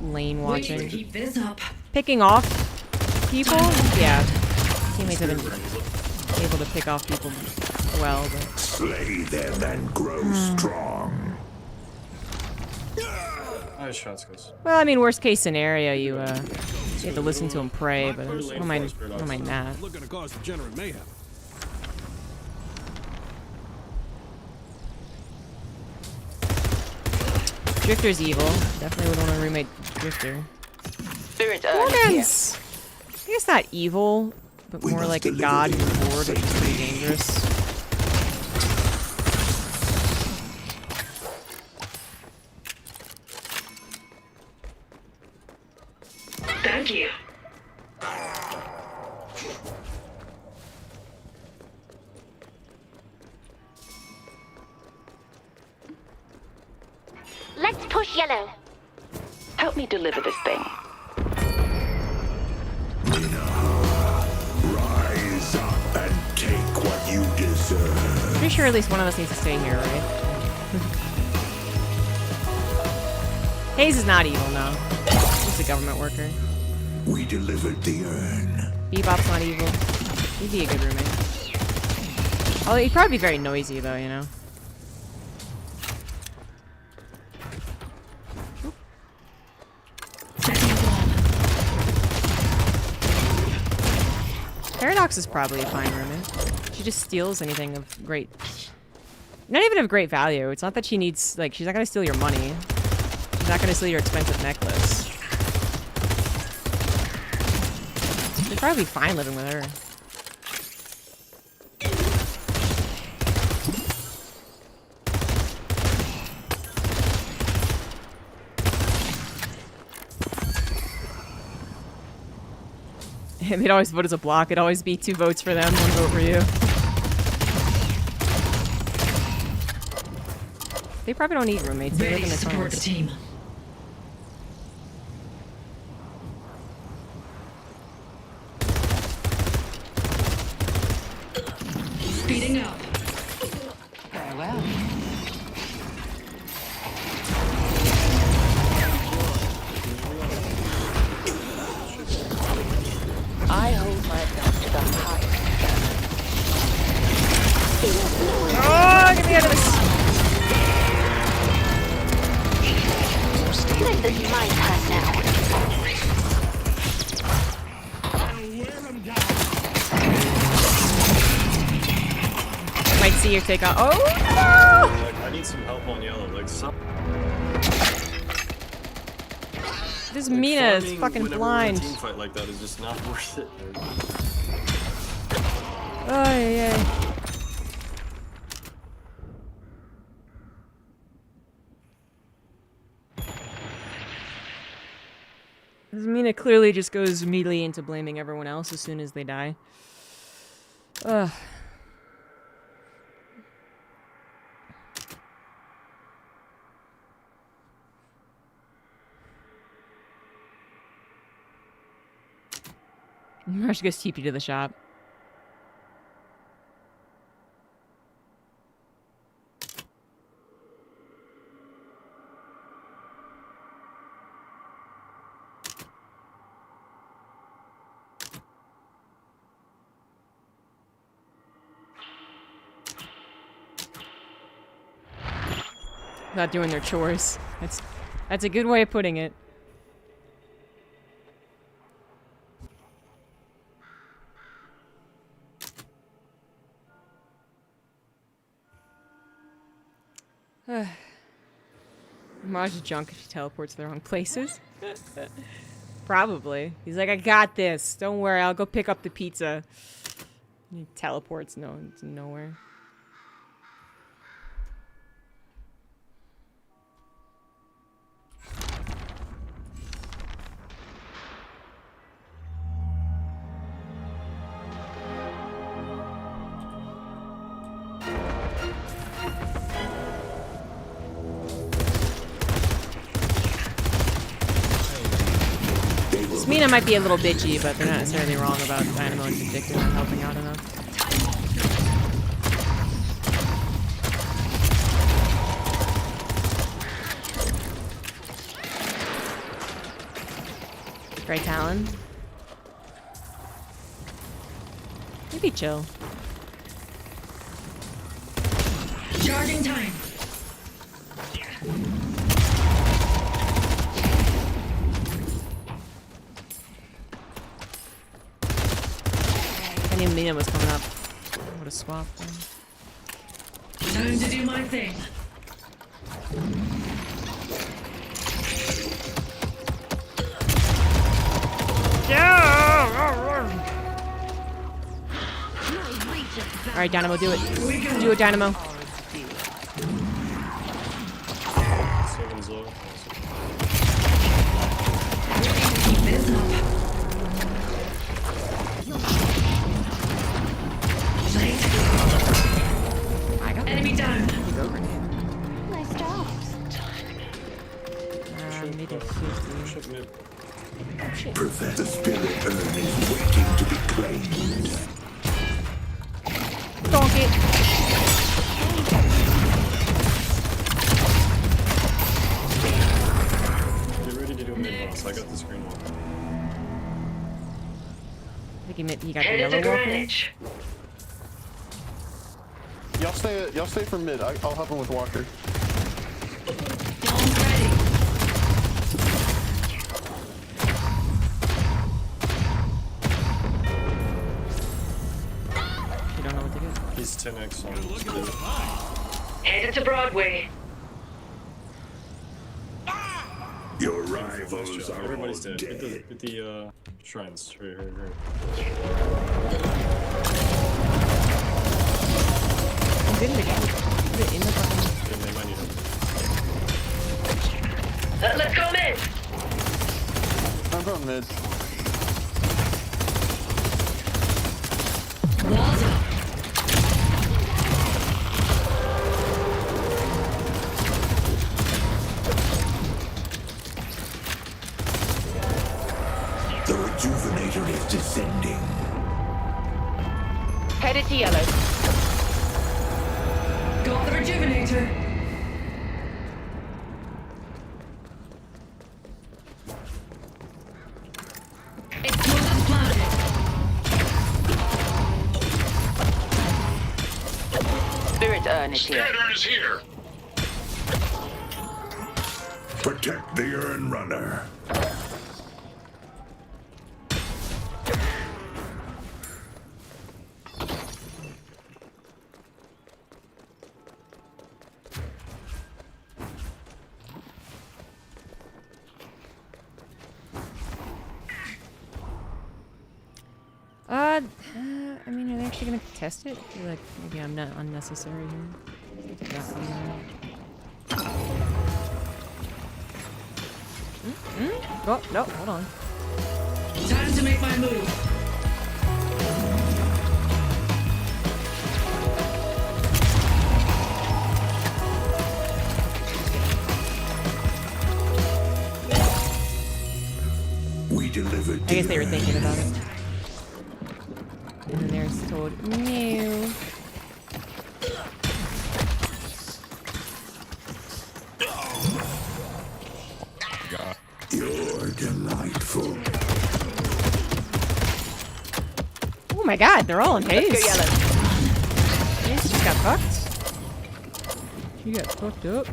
lane watching. Keep this up. Picking off people? Yeah. Teammates have been able to pick off people well, but... Slay them and grow strong. Nice shots, guys. Well, I mean, worst case scenario, you have to listen to him pray, but I don't mind that. Looking to cause degenerate mayhem. Drifter's evil. Definitely would want to roommate Drifter. Morgan's, I guess not evil, but more like a god who's bored, which is pretty dangerous. Thank you. Let's push yellow. Help me deliver this thing. Rise up and take what you deserve. Pretty sure at least one of us needs to stay here, right? Hayes is not evil, no. He's a government worker. We delivered the urn. Bebop's not evil. He'd be a good roommate. Although he'd probably be very noisy, though, you know? Paradox is probably a fine roommate. She just steals anything of great... Not even of great value. It's not that she needs... Like, she's not gonna steal your money. She's not gonna steal your expensive necklace. You'd probably be fine living with her. They'd always vote as a block. It'd always be 2 votes for them, 1 vote for you. They probably don't need roommates. They live in the Support the team. Speeding up. Very well. I hold myself to the highest standard. Oh, get me out of this! This is my turn now. Might see your take on. Oh no! Like, I need some help on yellow. Like, some. This Like, Mina is farming fucking whenever we're in a blind. team fight like that is just not worth it. Oh yeah. This Mina clearly just goes immediately into blaming everyone else as soon as they die. Ugh. Rush goes TP to the shop. Not doing their chores. That's a good way of putting it. Maj junk if she teleports to the wrong places. Probably. He's like, I got this. Don't worry, I'll go pick up the pizza. He teleports to nowhere. Arena might be a little bitchy, but they're not necessarily wrong about Dynamo and Vindictive not helping out enough. Great Talon. Maybe chill. Charging time. I knew Mina was coming up. I would have swapped them. Time to do my thing. Alright, Dynamo, do it. Do it, Dynamo. Seven's low. I got Enemy down. He's over here. Nice job. Mid is 50. Ship mid. Professor Spirit Urn is waiting to be claimed. Donk it. Get ready to do a mid boss. I got the screen wall. I think he got the yellow walker. Y'all stay for mid. I'll help him with Walker. You don't know what to do. He's 10x on Headed to Broadway. Your rivals are Everybody's all dead. dead. Hit the shrines. Right. He's in the game. Put it in the fucking... They might need him. Let's go mid. I'm going mid. Walls up. The Rejuvenator is descending. Headed to yellow. Got the Rejuvenator. Explosives planted. Spirit Urn is here. Urn is here. Protect the Urn Runner. I mean, are they actually gonna test it? I feel like maybe I'm not unnecessary here. Take that one there. Oh, no, hold on. Time to make my move. We delivered. I guess they were thinking about it. And then there's told no. You're delightful. Oh my god, they're all in haste. Let's go yellow. Haze just got fucked. She got fucked up.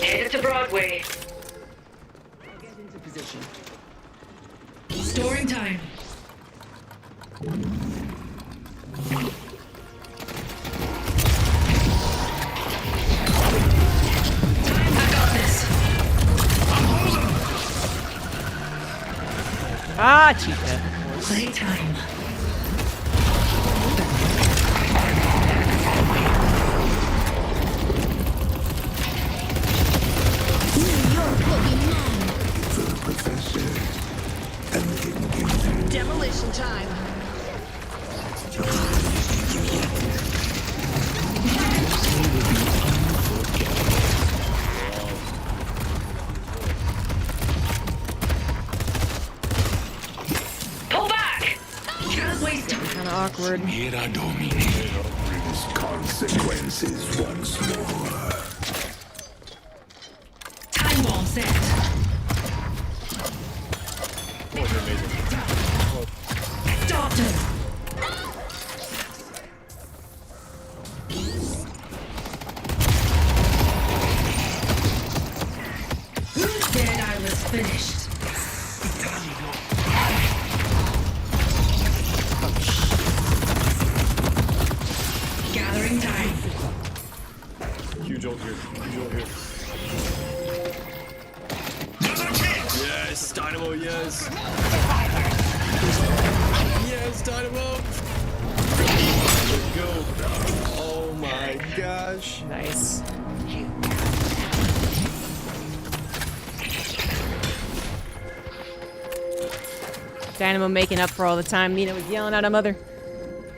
Headed to Broadway. Get into position. Storing time. I got this. Ah, Chica. Playtime. For the Professor, Demolition time. Pull back! Can't waste time. Kind of awkward. Mira Domini. Brings consequences once more. Time bomb set. Stop them. Who said I was finished? Gathering time. Huge ult here. Huge ult here. Yes, Dynamo, yes. Yes, Dynamo. Let's go. Oh my gosh. Nice. Dynamo making up for all the time Nina was yelling at her mother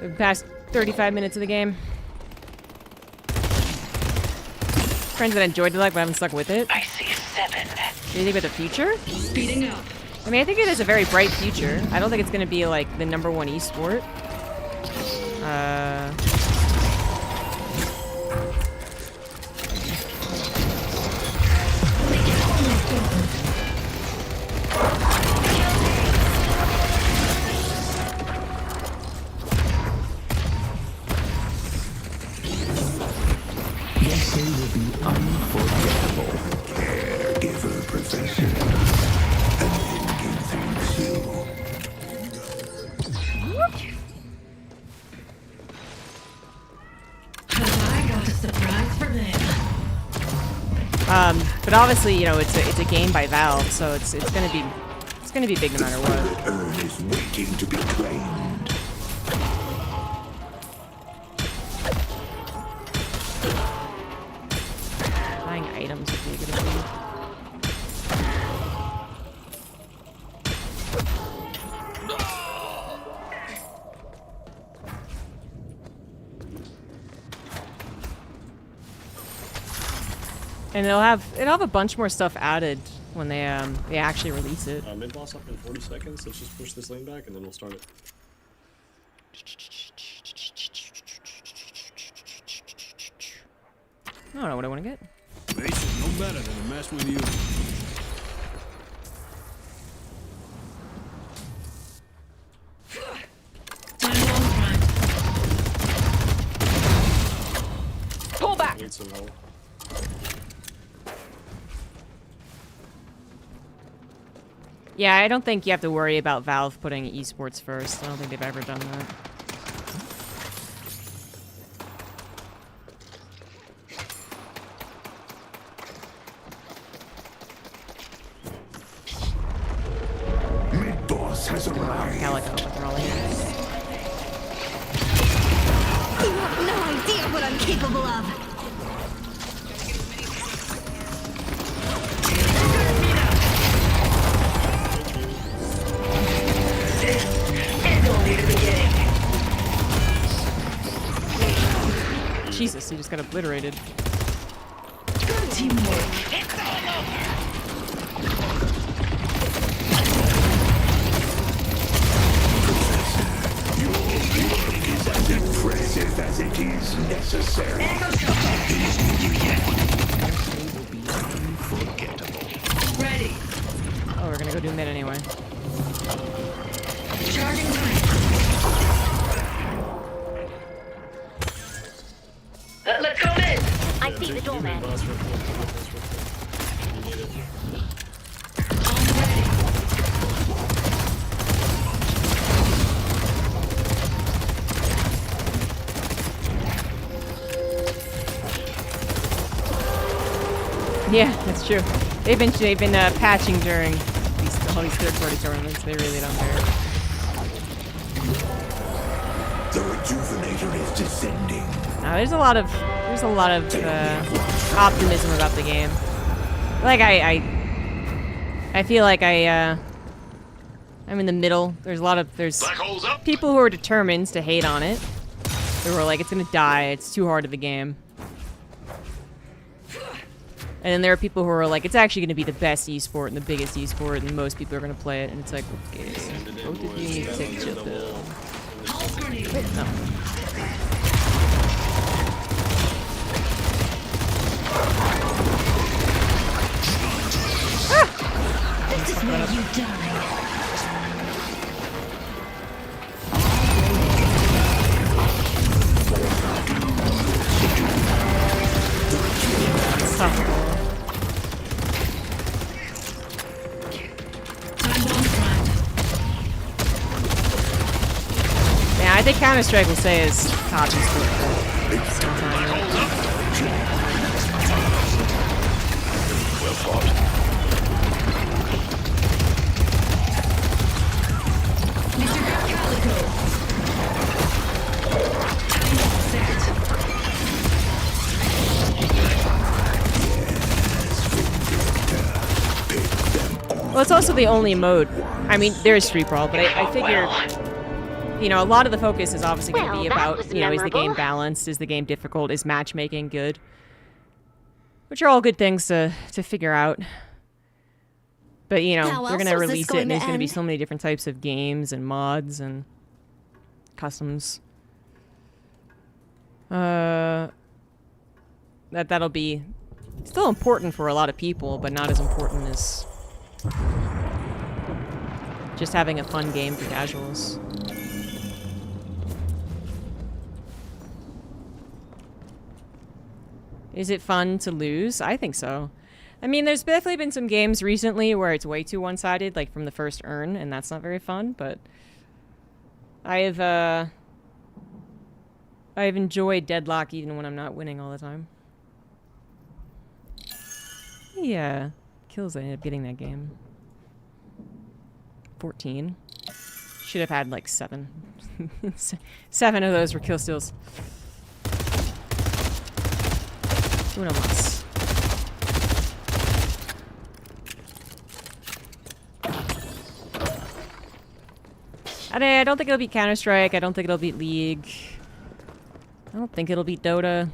the past 35 minutes of the game. Friends that enjoyed Deadlock but haven't stuck with it. I see 7. What do you think about the future? Speeding up. I mean, I think it has a very bright future. I don't think it's going to be like the #1 esport. Yes, they will be unforgettable. Caregiver profession. And then thanks you. Have I got a surprise for them? But obviously, you know, it's a game by Valve, so it's gonna be big no matter what. The urn is waiting to be claimed. Buying items would be a good idea. And it'll have a bunch more stuff added when they actually release it. Mid boss up in 40 seconds. Let's just push this lane back and then we'll start it. I don't know what I want to get. Mace is no better than to mess with you. Time bomb front. Pull back. Need some help. Yeah, I don't think you have to worry about Valve putting esports first. I don't think they've ever done that. Mid-boss has arrived. Calico, but they're all here. You have no idea what I'm capable of. Jesus, he just got obliterated. Good teamwork. Your work is as impressive as it is necessary. They will be unforgettable. Ready. Oh, we're gonna go do mid anyway. Charging time. Let's go in. I see the doorman. Boss real quick. You need it. I'm ready. Yeah, that's true. They've been patching during all these third-party tournaments. They really don't care. The rejuvenator is descending. There's a lot of optimism about the game. Like I feel like I I'm in the middle. There's people who are determined to hate on it. Who are like, it's gonna die, it's too hard of a game. And then there are people who are like, it's actually gonna be the best esport and the biggest esport, and most people are gonna play it, and it's like, okay, both of you need to take a chill pill. No. This is where you die. Yeah, I think Counter-Strike will say is top esport. Well fought. Well, it's also the only mode. I mean, there is Street Brawl, but I figure, you know, a lot of the focus is obviously going to be about, you know, is the game balanced? Is the game difficult? Is matchmaking good? Which are all good things to figure out. But, you know, they're going to release it, and there's going to be so many different types of games and mods and customs. That'll be still important for a lot of people, but not as important as just having a fun game for casuals. Is it fun to lose? I think so. I mean, there's definitely been some games recently where it's way too one-sided, like from the first urn, and that's not very fun, but I've enjoyed Deadlock even when I'm not winning all the time. Yeah. Kills I ended up getting that game. 14. Should have had like 7. 7 of those were kill steals. Uno mas. I don't think it'll beat Counter-Strike. I don't think it'll beat League. I don't think it'll beat Dota.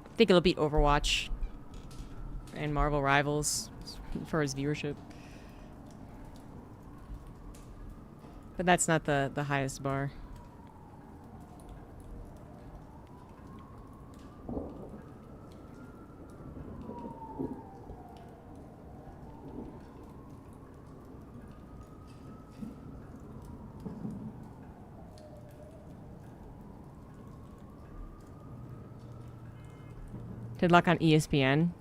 I think it'll beat Overwatch and Marvel Rivals for its viewership. But that's not the highest bar. Deadlock on ESPN.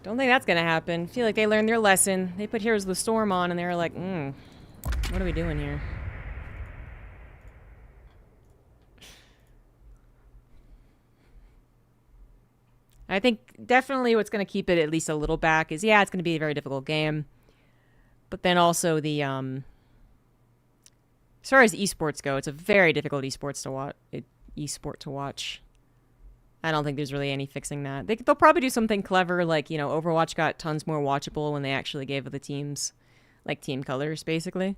Don't think that's gonna happen. Feel like they learned their lesson. They put Heroes of the Storm on and they were like, what are we doing here? I think definitely what's gonna keep it at least a little back is, yeah, it's gonna be a very difficult game. But then also the, as far as esports go, it's a very difficult esport to watch. I don't think there's really any fixing that. They'll probably do something clever, like, you know, Overwatch got tons more watchable when they actually gave the teams, like, team colors, basically.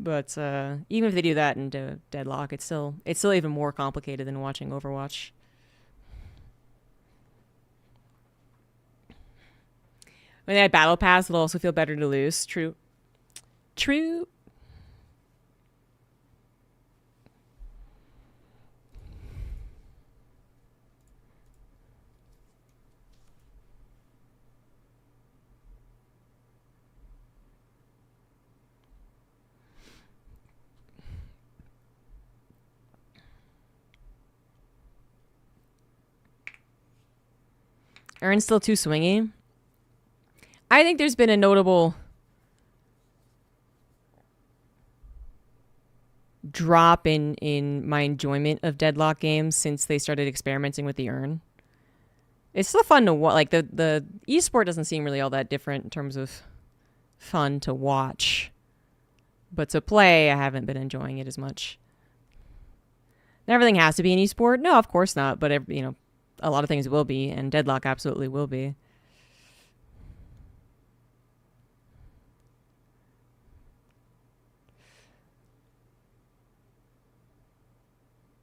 But even if they do that in Deadlock, it's still even more complicated than watching Overwatch. When they had Battle Pass, it'll also feel better to lose. True. True. Aaron's still too swingy. I think there's been a notable drop in my enjoyment of Deadlock games since they started experimenting with the urn. It's still fun to watch. Like, the esport doesn't seem really all that different in terms of fun to watch. But to play, I haven't been enjoying it as much. everything has to be an esport. No, of course not. But a lot of things will be, and Deadlock absolutely will be.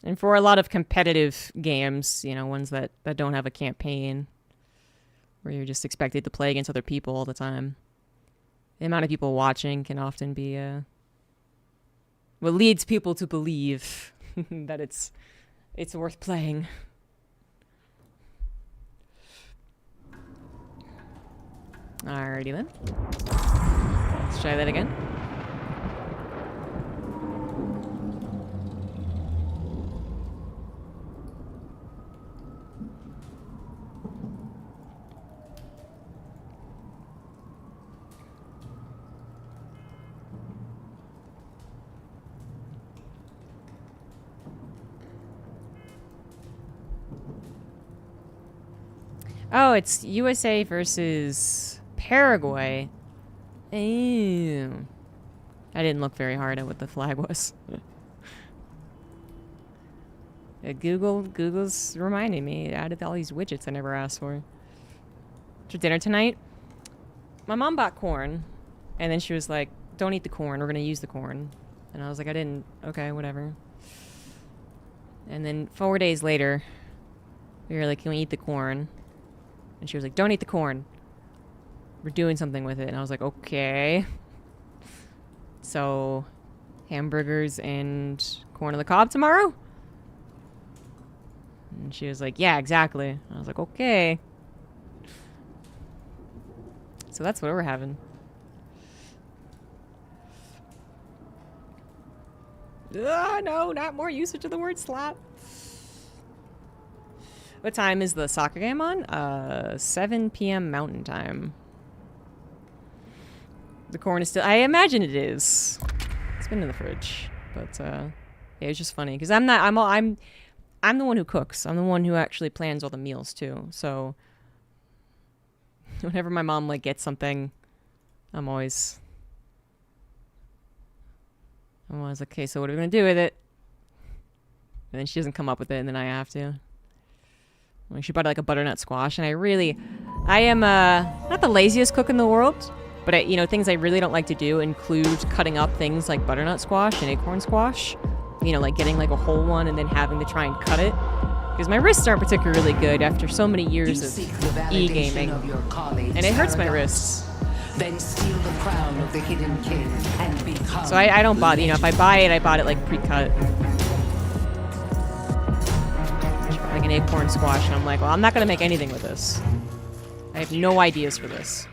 And for a lot of competitive games, ones that don't have a campaign, where you're just expected to play against other people all the time, the amount of people watching can often be what leads people to believe that it's worth playing. Alrighty then. Let's try that again. Oh, it's USA versus Paraguay. Ew. I didn't look very hard at what the flag was. Google's reminding me. It added all these widgets I never asked for. For dinner tonight, my mom bought corn, and then she was like, "Don't eat the corn. We're gonna use the corn." And I was like, "I didn't. Okay, whatever." And then 4 days later, we were like, "Can we eat the corn?" And she was like, "Don't eat the corn. We're doing something with it." And I was like, "Okay." So, hamburgers and corn on the cob tomorrow? And she was like, "Yeah, exactly." I was like, "Okay." So that's what we're having. No, not more usage of the word slap. What time is the soccer game on? 7 p.m. Mountain Time. The corn is still... I imagine it is. It's been in the fridge. But, yeah, it's just funny. Because I'm the one who cooks. I'm the one who actually plans all the meals, too. So, whenever my mom, gets something, I'm always like, "Okay, so what are we going to do with it?" And then she doesn't come up with it, and then I have to. She bought a butternut squash, and I am not the laziest cook in the world, but things I really don't like to do include cutting up things like butternut squash and acorn squash. Getting a whole one and then having to try and cut it, because my wrists aren't particularly good after so many years of e-gaming, and it hurts my wrists. Then steal the crown of the hidden king and become. So I don't buy. If I buy it, I bought it pre-cut. Like an acorn squash, and I'm like, well, I'm not gonna make anything with this. I have no ideas for this.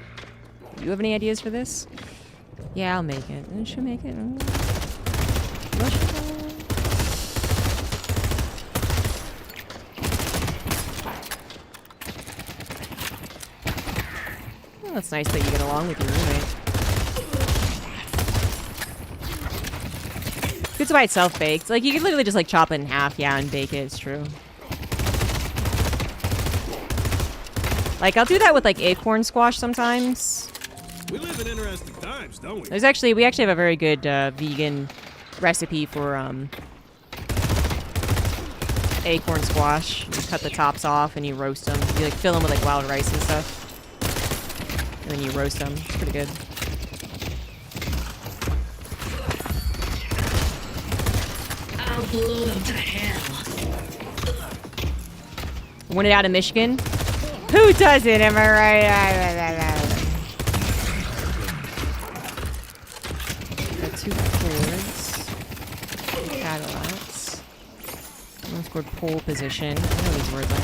Do you have any ideas for this? Yeah, I'll make it. And she'll make it. Well, that's nice that you get along with your roommate. Good to buy it self-baked. You can literally just chop it in half, yeah, and bake it. It's true. I'll do that with acorn squash sometimes. We live in interesting times, don't we? We actually have a very good vegan recipe for acorn squash. You cut the tops off and you roast them. You fill them with wild rice and stuff, and then you roast them. It's pretty good. I'll blow them to hell. Win it out of Michigan. Who doesn't? Am I right? Got 2 Fords. Cadillacs. One scored pole position. I know these words are.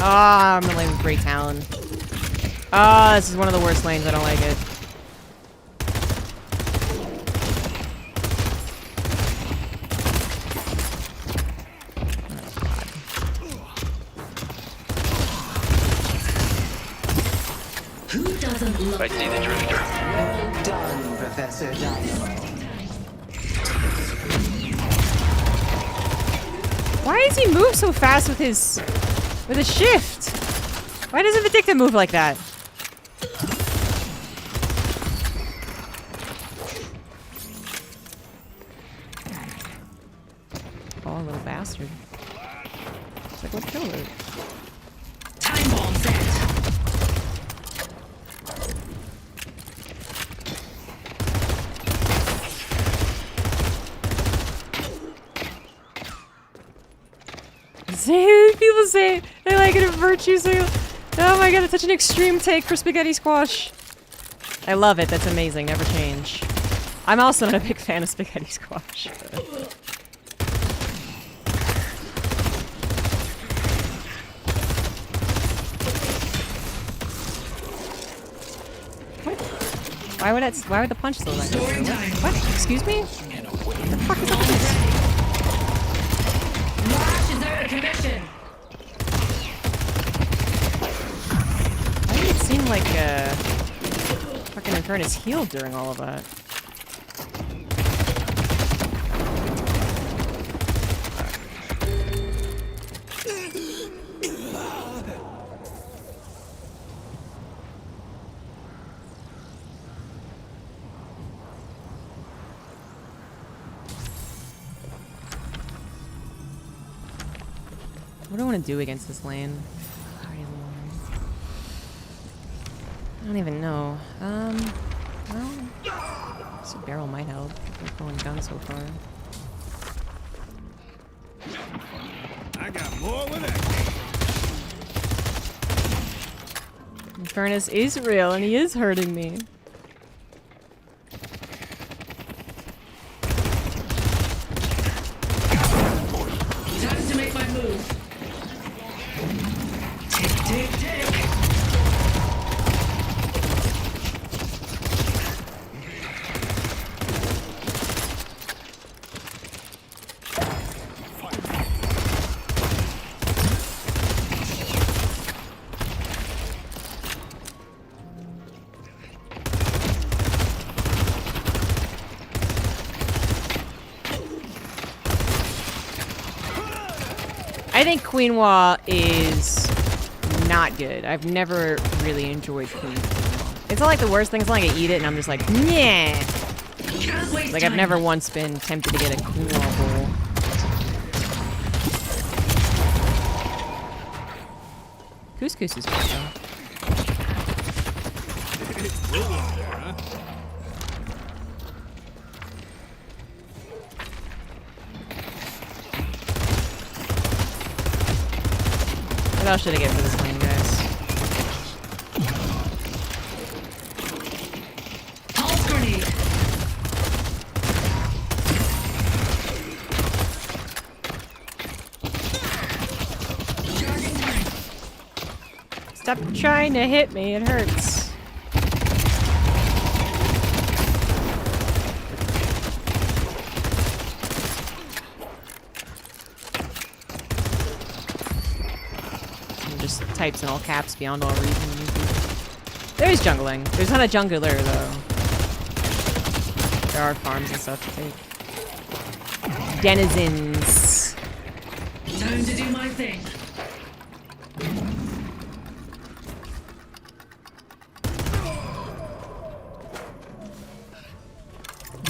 I'm in the lane with Great Talon. This is one of the worst lanes. I don't like it. I see the drifter. Well done, Professor Dynamo. Why does he move so fast with his shift? Why doesn't Vindicta move like that? Like, what killed it? Time bomb set. People say they like it in virtue, so oh my god, it's such an extreme take for spaghetti squash. I love it, that's amazing, never change. I'm also not a big fan of spaghetti squash. Why would the punch slow like that? What? Excuse me? What the fuck is up with this? Lash is out of commission. Why did it seem like fucking Infernus healed during all of that? What do I want to do against this lane? I don't even know. Well, this barrel might help. We're pulling guns so far. I got more with that. Infernus is real, and he is hurting me. Time to make my move. Tick, tick, tick. I think Quinoa is not good. I've never really enjoyed quinoa. It's not like the worst thing. It's not like I eat it and I'm just like, meh. Like I've never once been tempted to get a quinoa bowl. Couscous is good though. What else should I get for this lane, guys? Pulse grenade. Stop trying to hit me, it hurts. Just types in all caps beyond all reason. There's jungling. There's not a jungler though. There are farms and stuff to take. Denizens. Time to do my thing.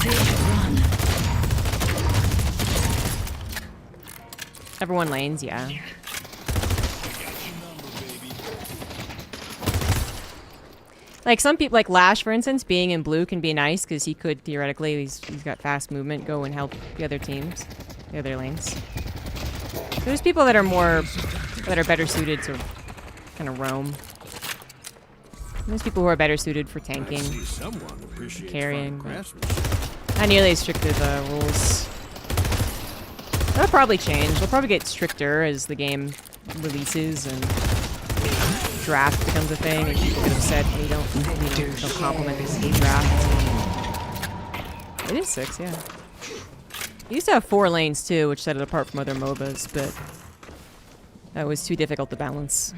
They run. Everyone lanes, yeah. Like some people, like Lash, for instance, being in blue can be nice because he could theoretically, he's got fast movement, go and help the other teams, the other lanes. There's people that are better suited to kind of roam. And there's people who are better suited for tanking, carrying. Not nearly as strict as rules. That'll probably change. They'll probably get stricter as the game releases and draft becomes a thing, and people get upset when you don't compliment the game draft. It is 6, yeah. You used to have 4 lanes too, which set it apart from other MOBAs, but that was too difficult to balance.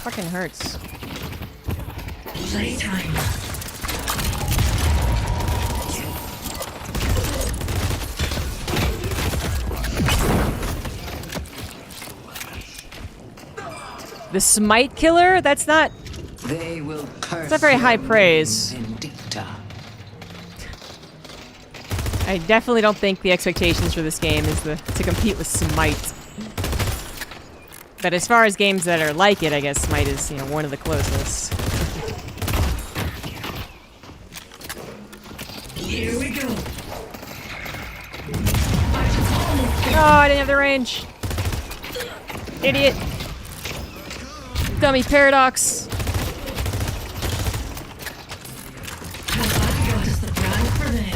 Fucking hurts. Playtime. The Smite Killer? That's not... They will curse It's not very high your praise. name, Vindicta. I definitely don't think the expectations for this game is to compete with Smite. But as far as games that are like it, I guess Smite is, you know, one of the closest. Here we go. Oh, I didn't have the range. Idiot. Dummy paradox. Got us the prize for them.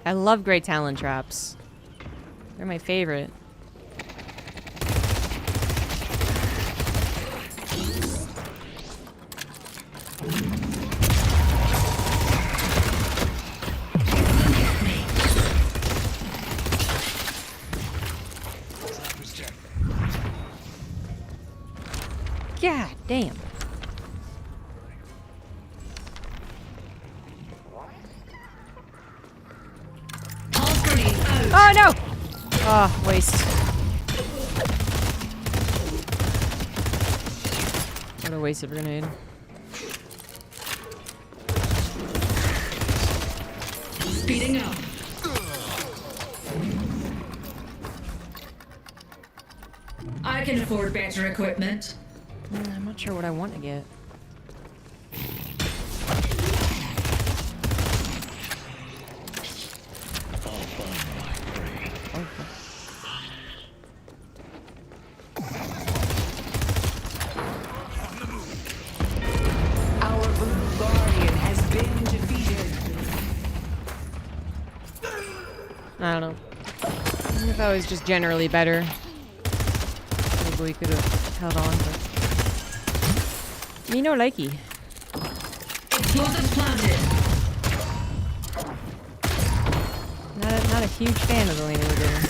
I love Great Talon traps. They're my favorite. God damn. Oh no! Oh, waste. What a waste of a grenade. Speeding up. I can afford better equipment. I'm not sure what I want to get. Our blue guardian has been defeated. I don't know. If I was just generally better, maybe we could have held on, but... Me no likey. Explosives planted. Not a huge fan of the lane we're doing.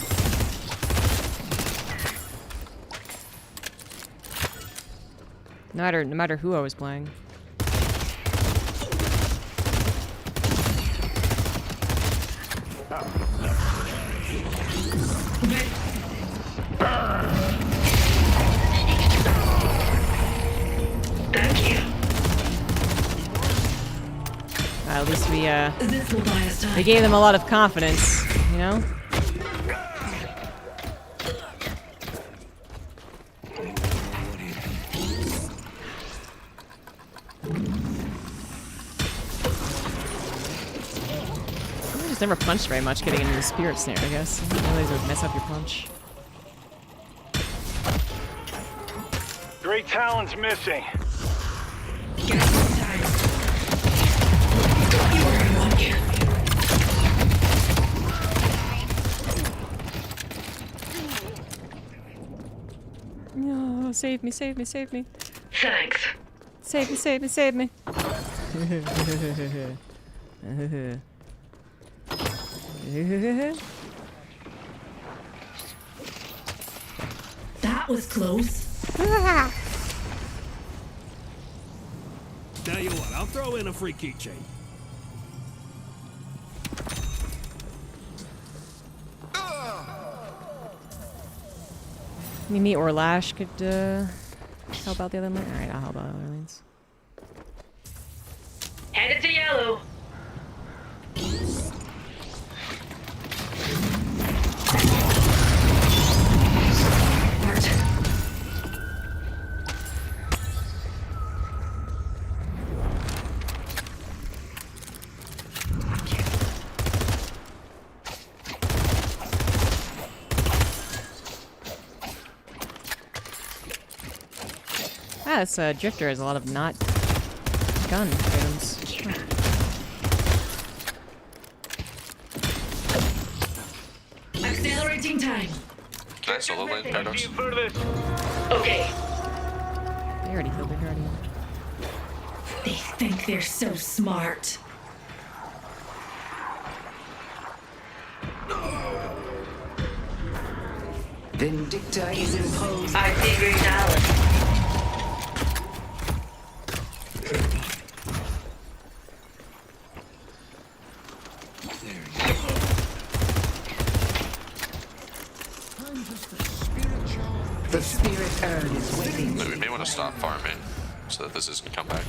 No matter who I was playing. Thank you. At least we This will buy us time. we gave them a lot of confidence, you know? I just never punched very much getting into the spirit snare, I guess. I didn't realize it would mess up your punch. Great Talon's missing. Get some time. You are in one here. No, save me, save me, save me. Thanks. Save me, save me, save me. That was close. Tell you what, I'll throw in a free keychain. Mimi or Lash could help out the other lane. Alright, I'll help out the other lanes. Headed to yellow. Ah, this Drifter has a lot of not gun items. Accelerating time. Nice solo lane, Paradox. Okay. They already killed their guardian. They think they're so smart. Vindicta is imposed. I see Great Talon. The spirit urn is waiting. We may want to stop farming so that this doesn't come back.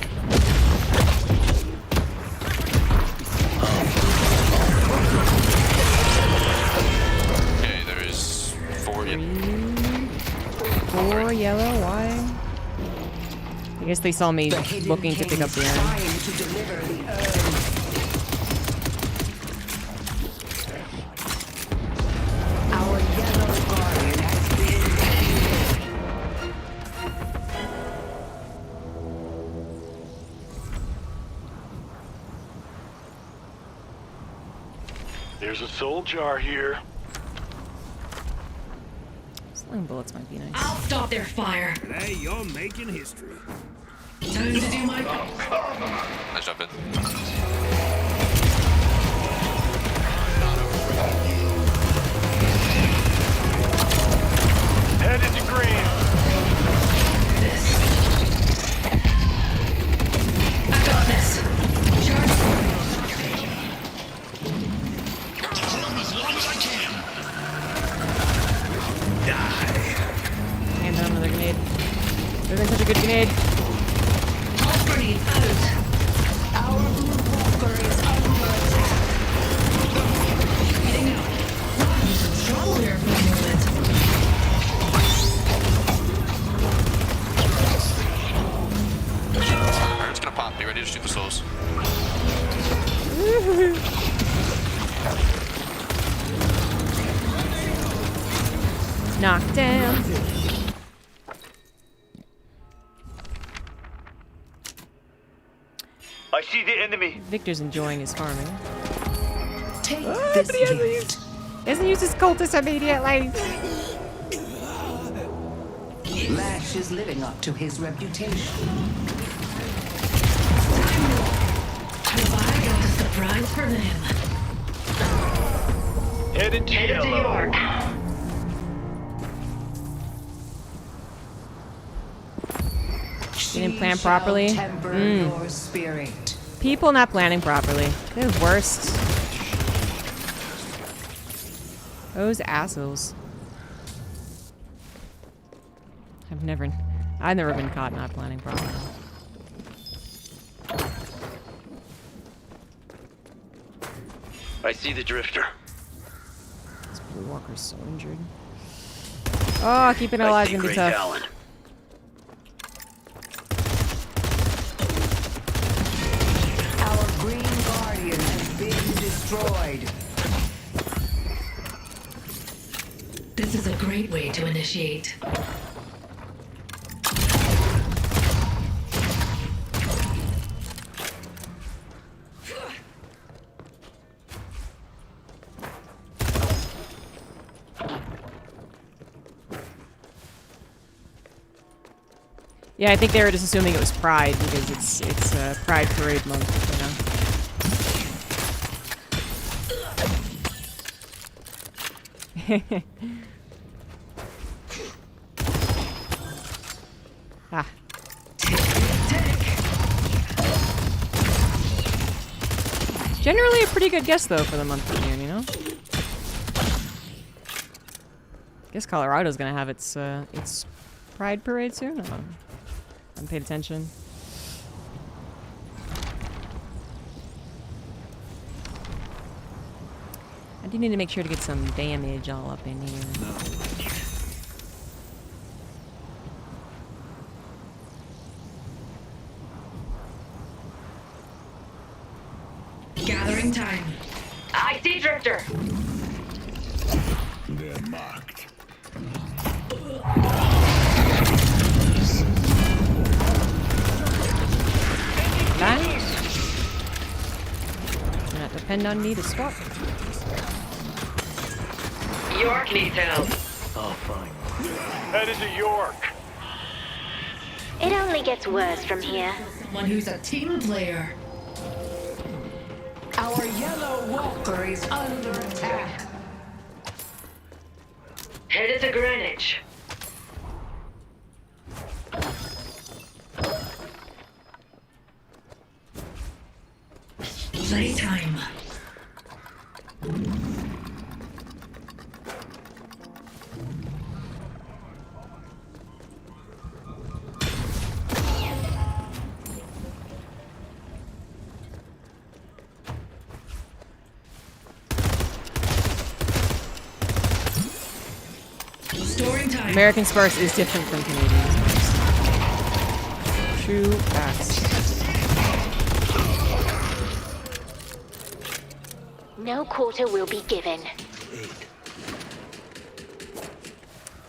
Okay, there is 4 4 yellow, why? I guess they saw me looking to pick up the urn. Trying to deliver the urn. Our yellow guardian has been defeated. There's a soul jar here. Sling bullets might be nice. I'll stop their fire. Hey, you're making history. Time to do my part. I jump in. Head into green. I got this. Charge. Hand down another grenade. There's been such a good grenade. Pulse grenade out. Our blue walker is under attack. Getting out. I'm in trouble here for a moment. Alright, it's gonna pop. Be ready to shoot the souls. Knocked down. I see the enemy. Victor's enjoying his farming. Take this gift. Doesn't use his cultist immediately. Lash is living up to his reputation. Have I got a surprise for them? Head into yellow. Didn't plan properly. Temper your spirit. People not planning properly. They're the worst. Those assholes. I've never been caught not planning properly. I see the drifter. This Blue Walker's so injured. Oh, keeping it alive is gonna be tough. Our green guardian has been destroyed. This is a great way to initiate. Yeah, I think they were just assuming it was Pride because it's Pride Parade month, you know. Ah. Generally a pretty good guess though for the month of June, you know. Guess Colorado's gonna have its Pride Parade soon. I haven't paid attention. I do need to make sure to get some damage all up in here. Gathering time. I see Drifter. They're marked. Does not depend on me to stop. York needs help. Oh, fine. Head into York. It only gets worse from here. Someone who's a team player. Our yellow walker is under attack. Headed to Greenwich. Playtime. Restoring time. American sparse is different from Canadian sparse. True facts. No quarter will be given.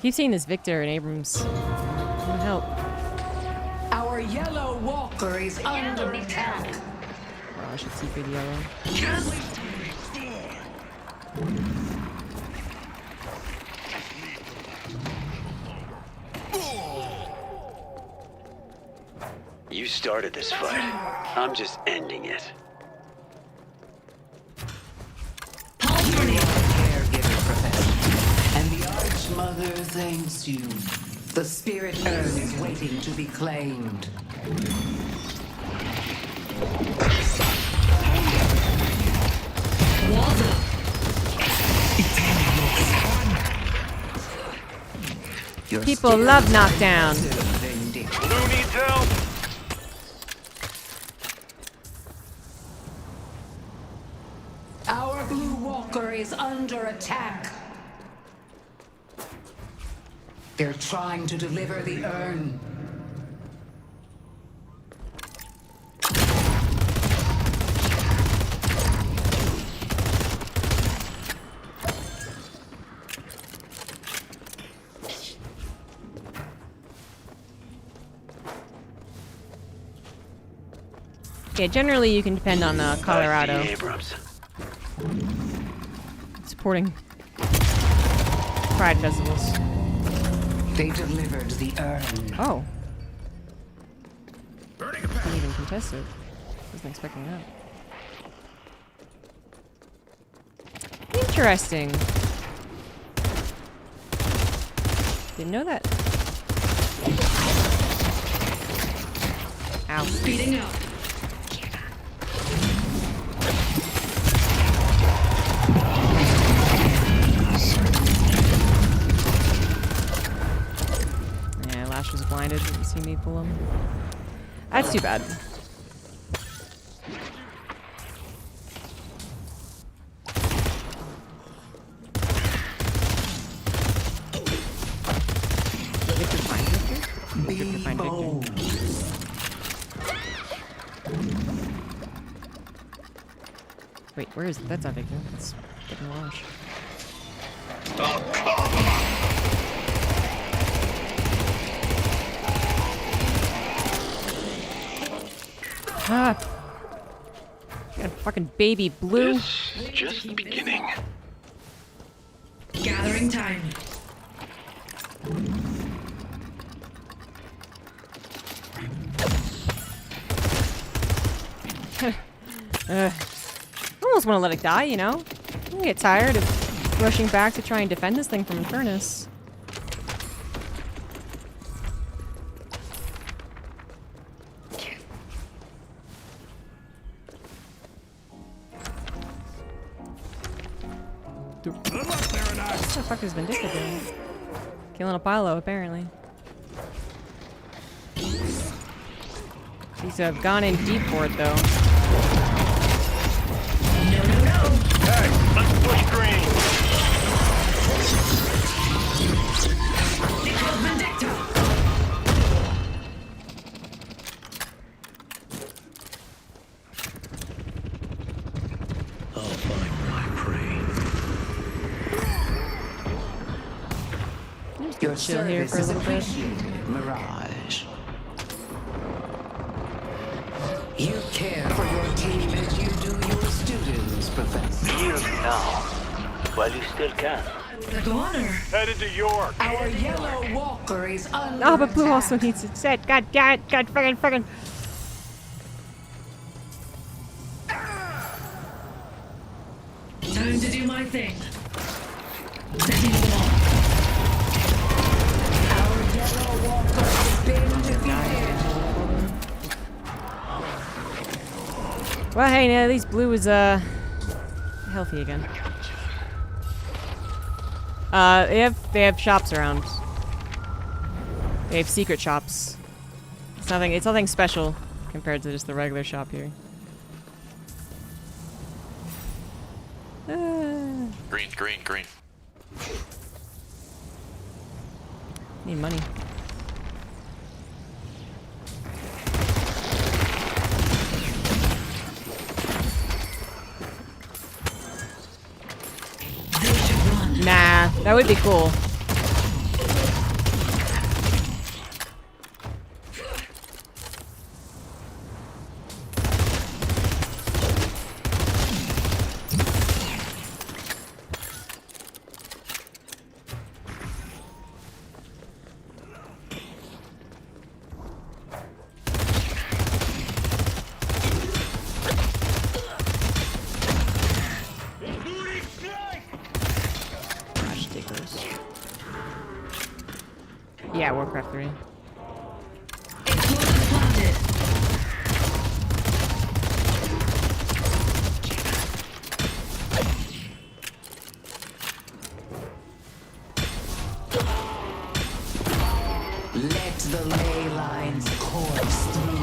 Keep seeing this Victor and Abrams. Need help. Our yellow walker is under attack. Oh, I should see for the yellow. You started this fight. I'm just ending it. Caregiver profession. And the Archmother thanks you. The spirit urn is waiting to be claimed. Walls up. People love knockdown. Who needs help? Our blue walker is under attack. They're trying to deliver the urn. Yeah, generally you can depend on Colorado Abrams. supporting pride festivals. They delivered the urn. Oh. Didn't even contest it. Wasn't expecting that. Interesting. Didn't know that. Ow. Speeding up. Yeah, Lash was blinded. Didn't see me pull him. That's too bad. Victor find Victor? Victor find Victor. Wait, where is that's not Victor? That's fucking Lash. Ah! Got a fucking baby blue. This is just the beginning. Gathering time. I almost want to let it die, you know? I get tired of rushing back to try and defend this thing from Infernus. What the fuck is Vindicta doing? Killing a Pilo, apparently. He's gone in deep for it, though. Hey, let's push green. I'll find my prey. Your Chill here service for a is little bit. appreciated, Mirage. You care for your team as you do your students, Professor. Hear me now, while you still can. The honor. Headed to York. Our yellow walker is under Oh, but blue attack. also needs it set. God damn it. God fucking. Time to do my thing. Setting the wall. Our yellow walker has been defeated. Well, hey, now at least blue is, healthy again. They have shops around. They have secret shops. It's nothing special compared to just the regular shop here. Green, green, green. Need money. Nah, that would be cool. Yeah, Warcraft 3. Let the ley lines course through you.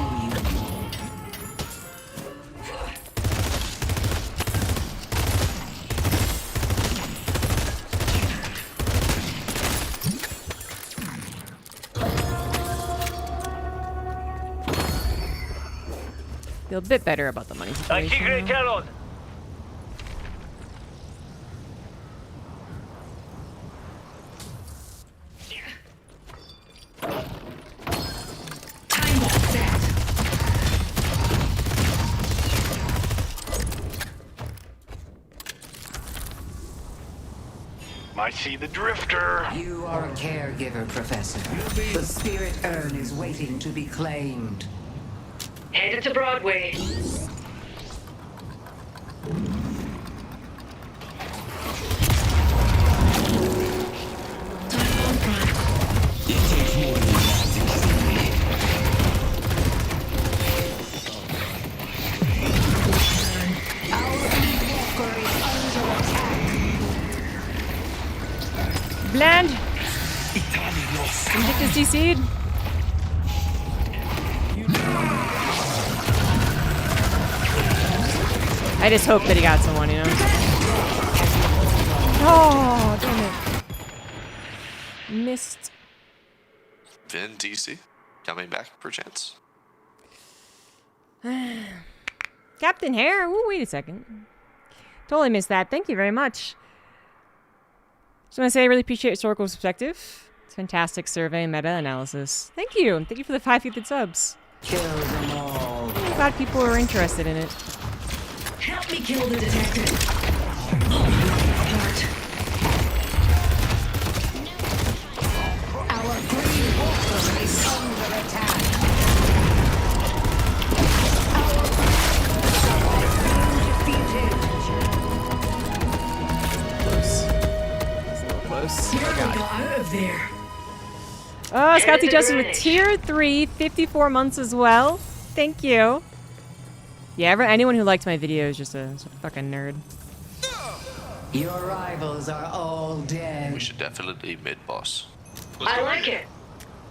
Feel a bit better about the money situation. Now. I see the drifter. You are a caregiver, Professor. The spirit urn is waiting to be claimed. Headed to Broadway. Bland! Invictus DC'd. I just hope that he got someone, you know? Oh, damn it. Missed. Vin DC coming back perchance. Captain Hare? Ooh, wait a second. Totally missed that. Thank you very much. Just want to say I really appreciate historical perspective. It's fantastic survey and meta-analysis. Thank you. Thank you for the 5 gifted subs. Kill them all. I'm glad people are interested in it. Help me kill the detective. Our green walker is under attack. Our defeated. Close. It's a little close. Nearly got out of there. Oh, Scouty Justice with tier 3, 54 months as well. Thank you. Yeah, anyone who liked my video is just a fucking nerd. Your rivals are all dead. We should definitely mid-boss. I like it.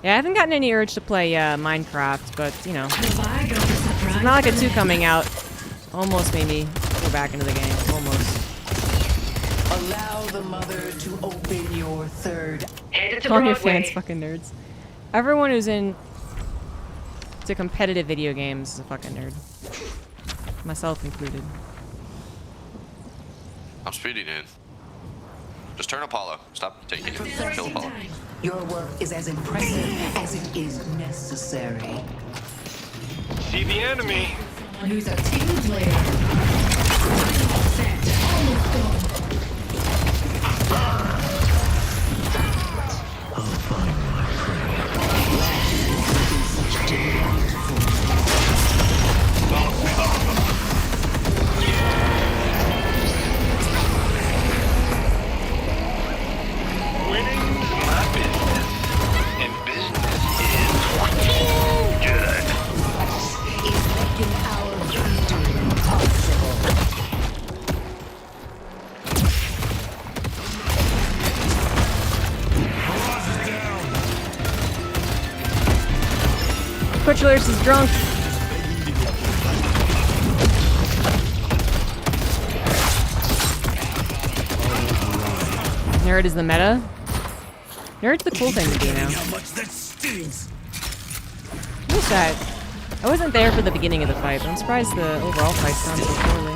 Yeah, I haven't gotten any urge to play Minecraft, but, you know. It's not like a 2 coming out. Almost made me go back into the game. Almost. Allow the mother to open your third. Calling your fans fucking nerds. Everyone who's into competitive video games is a fucking nerd. Myself included. I'm speeding in. Just turn Apollo. Stop taking it. Kill Apollo. Your work is as impressive as it is necessary. See the enemy. Who's a team player? Set. Almost gone. I'll find my Winning my business. And business is good. Is making our victory possible. Butchlers is drunk. Nerd is the meta. Nerd's the cool thing to be now. How much that stings. Who's that? I wasn't there for the beginning of the fight, but I'm surprised the overall fight's gone so poorly.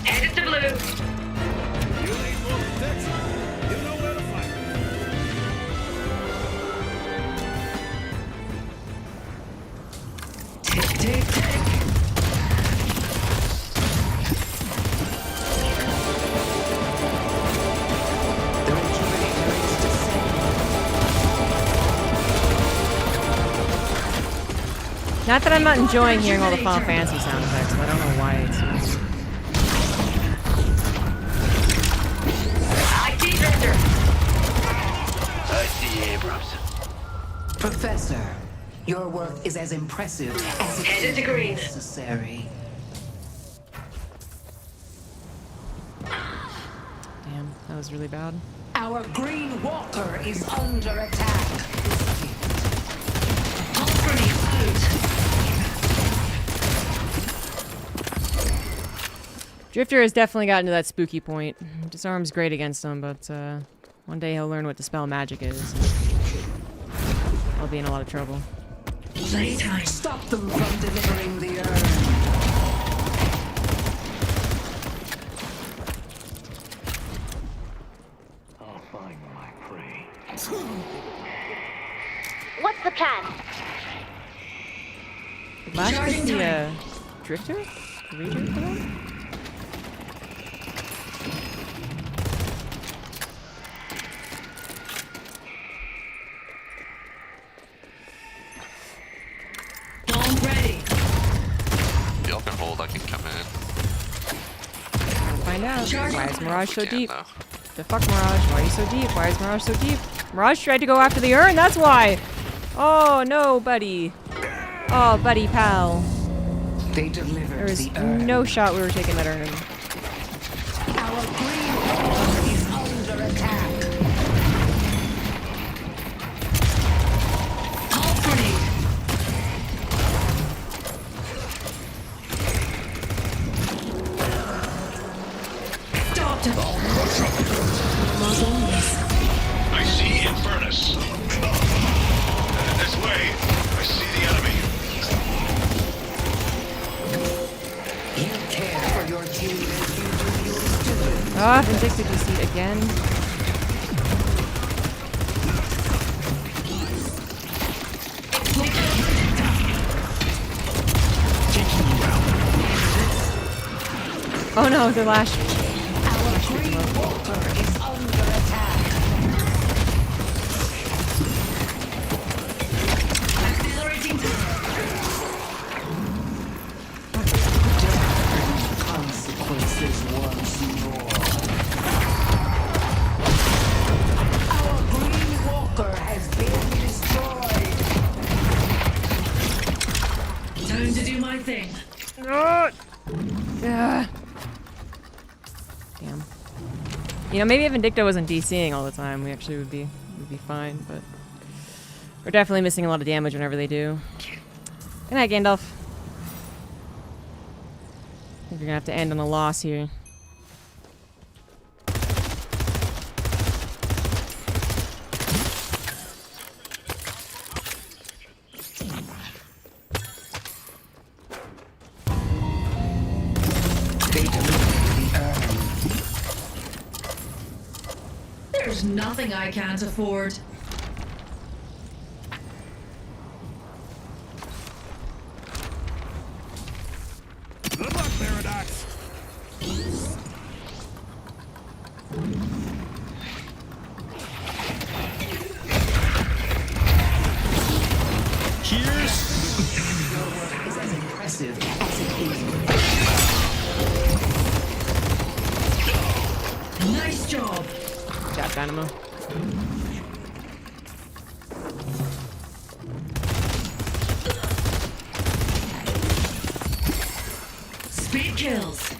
Headed to blue. You need more protection. You know where to fight. Tick, tick, tick. The regenerator is descending. Not that I'm not enjoying hearing all the Final Fantasy sound effects, but I don't know why it's... I see Abrams. Professor, your work is as impressive as it Headed to green. is necessary. Damn, that was really bad. Our green walker is under attack. Pulse grenade out. Drifter has definitely gotten to that spooky point. Disarm's great against him, but one day he'll learn what Dispel Magic is. I'll be in a lot of trouble. Playtime. Stop them from delivering the urn. I'll find my prey. What's the plan? Did last Charging week the time. Drifter? The Regen for that? Bomb ready. Y'all can hold, I can come in. We'll find out. Charging. Why is Mirage so Can't, deep? though. The fuck, Mirage? Why are you so deep? Why is Mirage so deep? Mirage tried to go after the urn, that's why! Oh, no, buddy. Oh, buddy, pal. They delivered There was the urn. no shot we were taking that urn. Our green walker is under attack. Pulse grenade. Stopped him. I see Infernus. This way. I see the enemy. You care for your team as you do yours too. Ah, Vindictive DC again. Oh no, the lash. Our green walker is under attack. Accelerating. Consequences once more. Our green walker has been destroyed. Time to do my thing. Yeah. Damn. You know, maybe if Vindicta wasn't DCing all the time, we actually would be fine, but we're definitely missing a lot of damage whenever they do. Good night, Gandalf. I think you're gonna have to end on a loss here. They delivered the urn. There's nothing I can't afford. Good luck, Paradox. Your work is as impressive as it is. Nice job. Good job, Dynamo. Speed kills.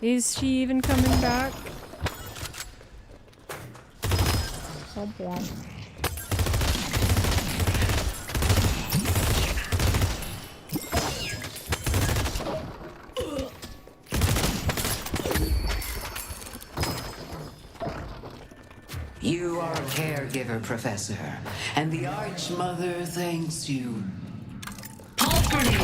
Is she even coming back? Oh, boy. You are a caregiver, Professor, and the Archmother thanks you. Pulse grenade.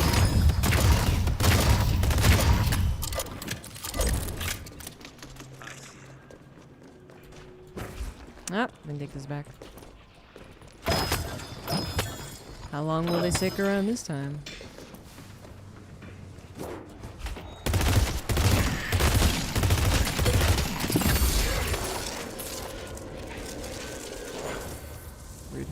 Ah, Vindicta's back. How long will they stick around this time? Rude.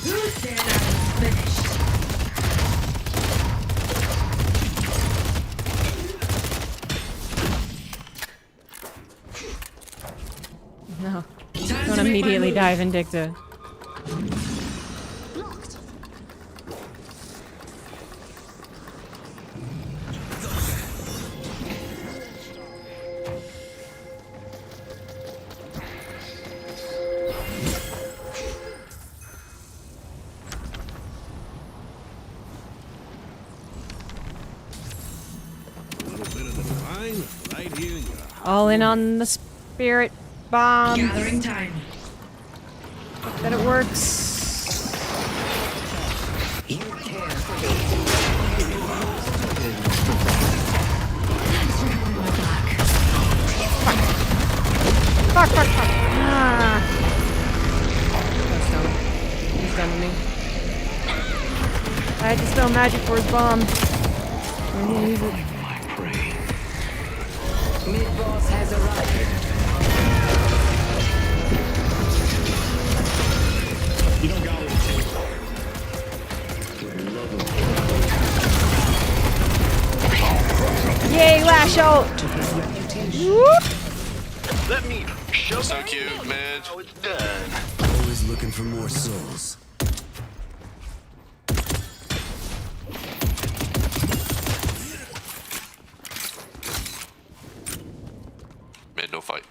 Who said I was finished? No. Time Don't to make my immediately move. die, Vindicta. A little bit of the divine right here in your heart. All in on the spirit bomb. Gathering time. That it works. You care for the Fuck, fuck, fuck. Ah. That's dumb. He's done with me. I had to spell magic for his bomb. I didn't use it. Mid-boss has arrived. You don't got what it takes. Yay, lash out! Whoop. Let me show So cute, mid. how it's done. Always looking for more souls. Mid, no fight.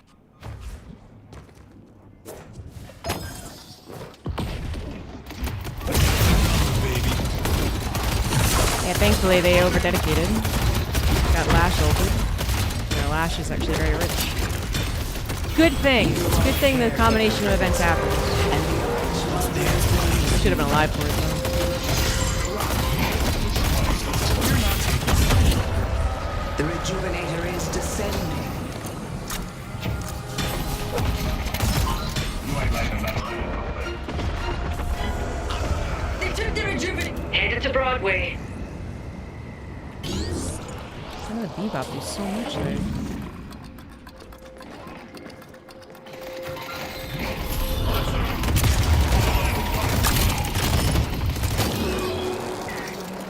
Yeah, thankfully they over-dedicated. Got Lash ulted. Their Lash is actually very rich. Good thing. Good thing the combination of events happened. Should have been alive for it, though. The Rejuvenator is descending. They took the rejuvenate. Headed to Broadway. Some of the Bebop do so much there.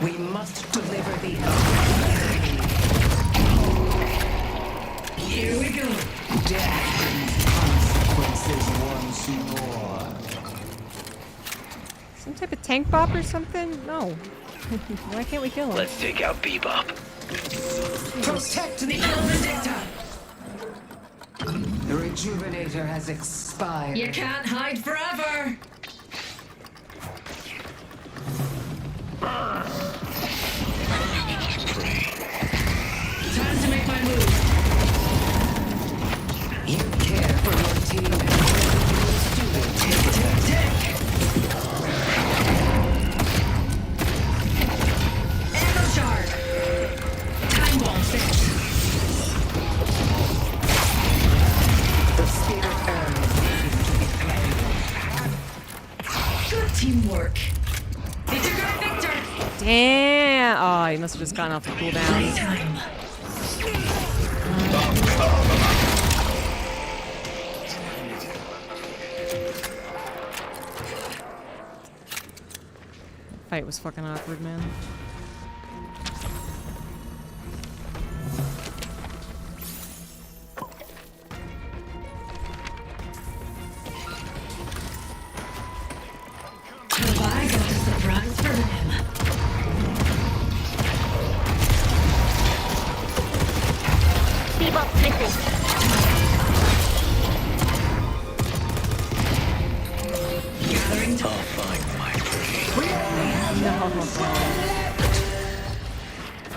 We must deliver the Here we go. death brings consequences once more. Some type of tank bop or something? No. Why can't we kill him? Let's take out Bebop. Protect the Vindicta. The Rejuvenator has expired. You can't hide forever. Time to make my move. You care for your team and students. Echo shard. Time bomb fix. The spirit urn is waiting to be claimed. Good teamwork. It's a good victor. Damn! Oh, he must have just gotten off the cooldown. Playtime. Fight was fucking awkward, man.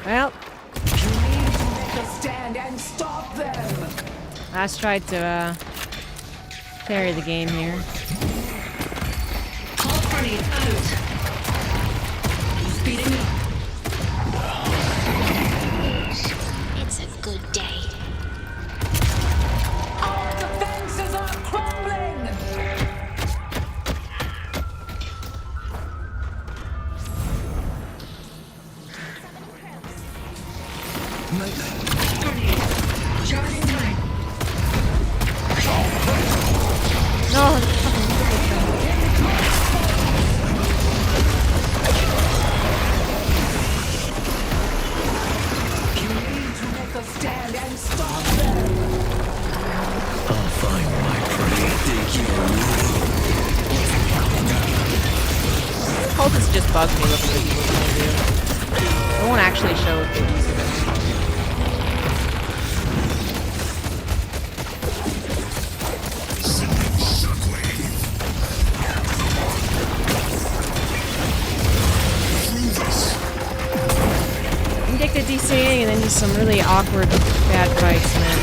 Well, You need to make a stand and stop them. Last tried to carry the game here. Call party out. Speeding up. It's a good day. Our defenses are crumbling. Charging time. No. You need to make a stand and stop them. I'll find my prey. Cultists just bug me looking at people trying to do. They won't actually show what they use it. You can get the DCing and then do some really awkward bad fights, man.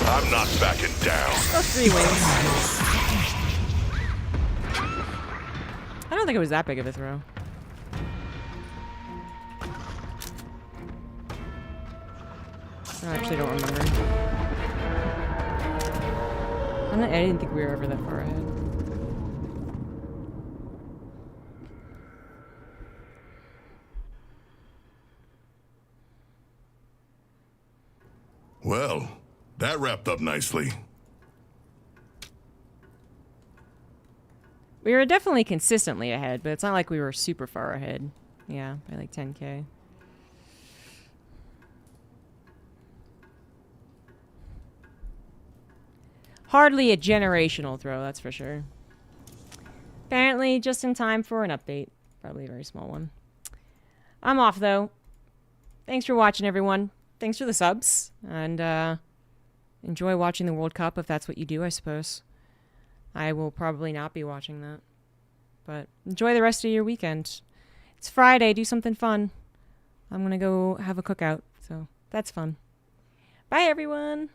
I'm not backing down. Go 3 wins. I don't think it was that big of a throw. I actually don't remember. I didn't think we were ever that far ahead. Well, that wrapped up nicely. We were definitely consistently ahead, but it's not like we were super far ahead. Yeah, by like 10K. Hardly a generational throw, that's for sure. Apparently, just in time for an update. Probably a very small one. I'm off, though. Thanks for watching, everyone. Thanks for the subs. And enjoy watching the World Cup, if that's what you do, I suppose. I will probably not be watching that. But enjoy the rest of your weekend. It's Friday. Do something fun. I'm going to go have a cookout. So that's fun. Bye, everyone.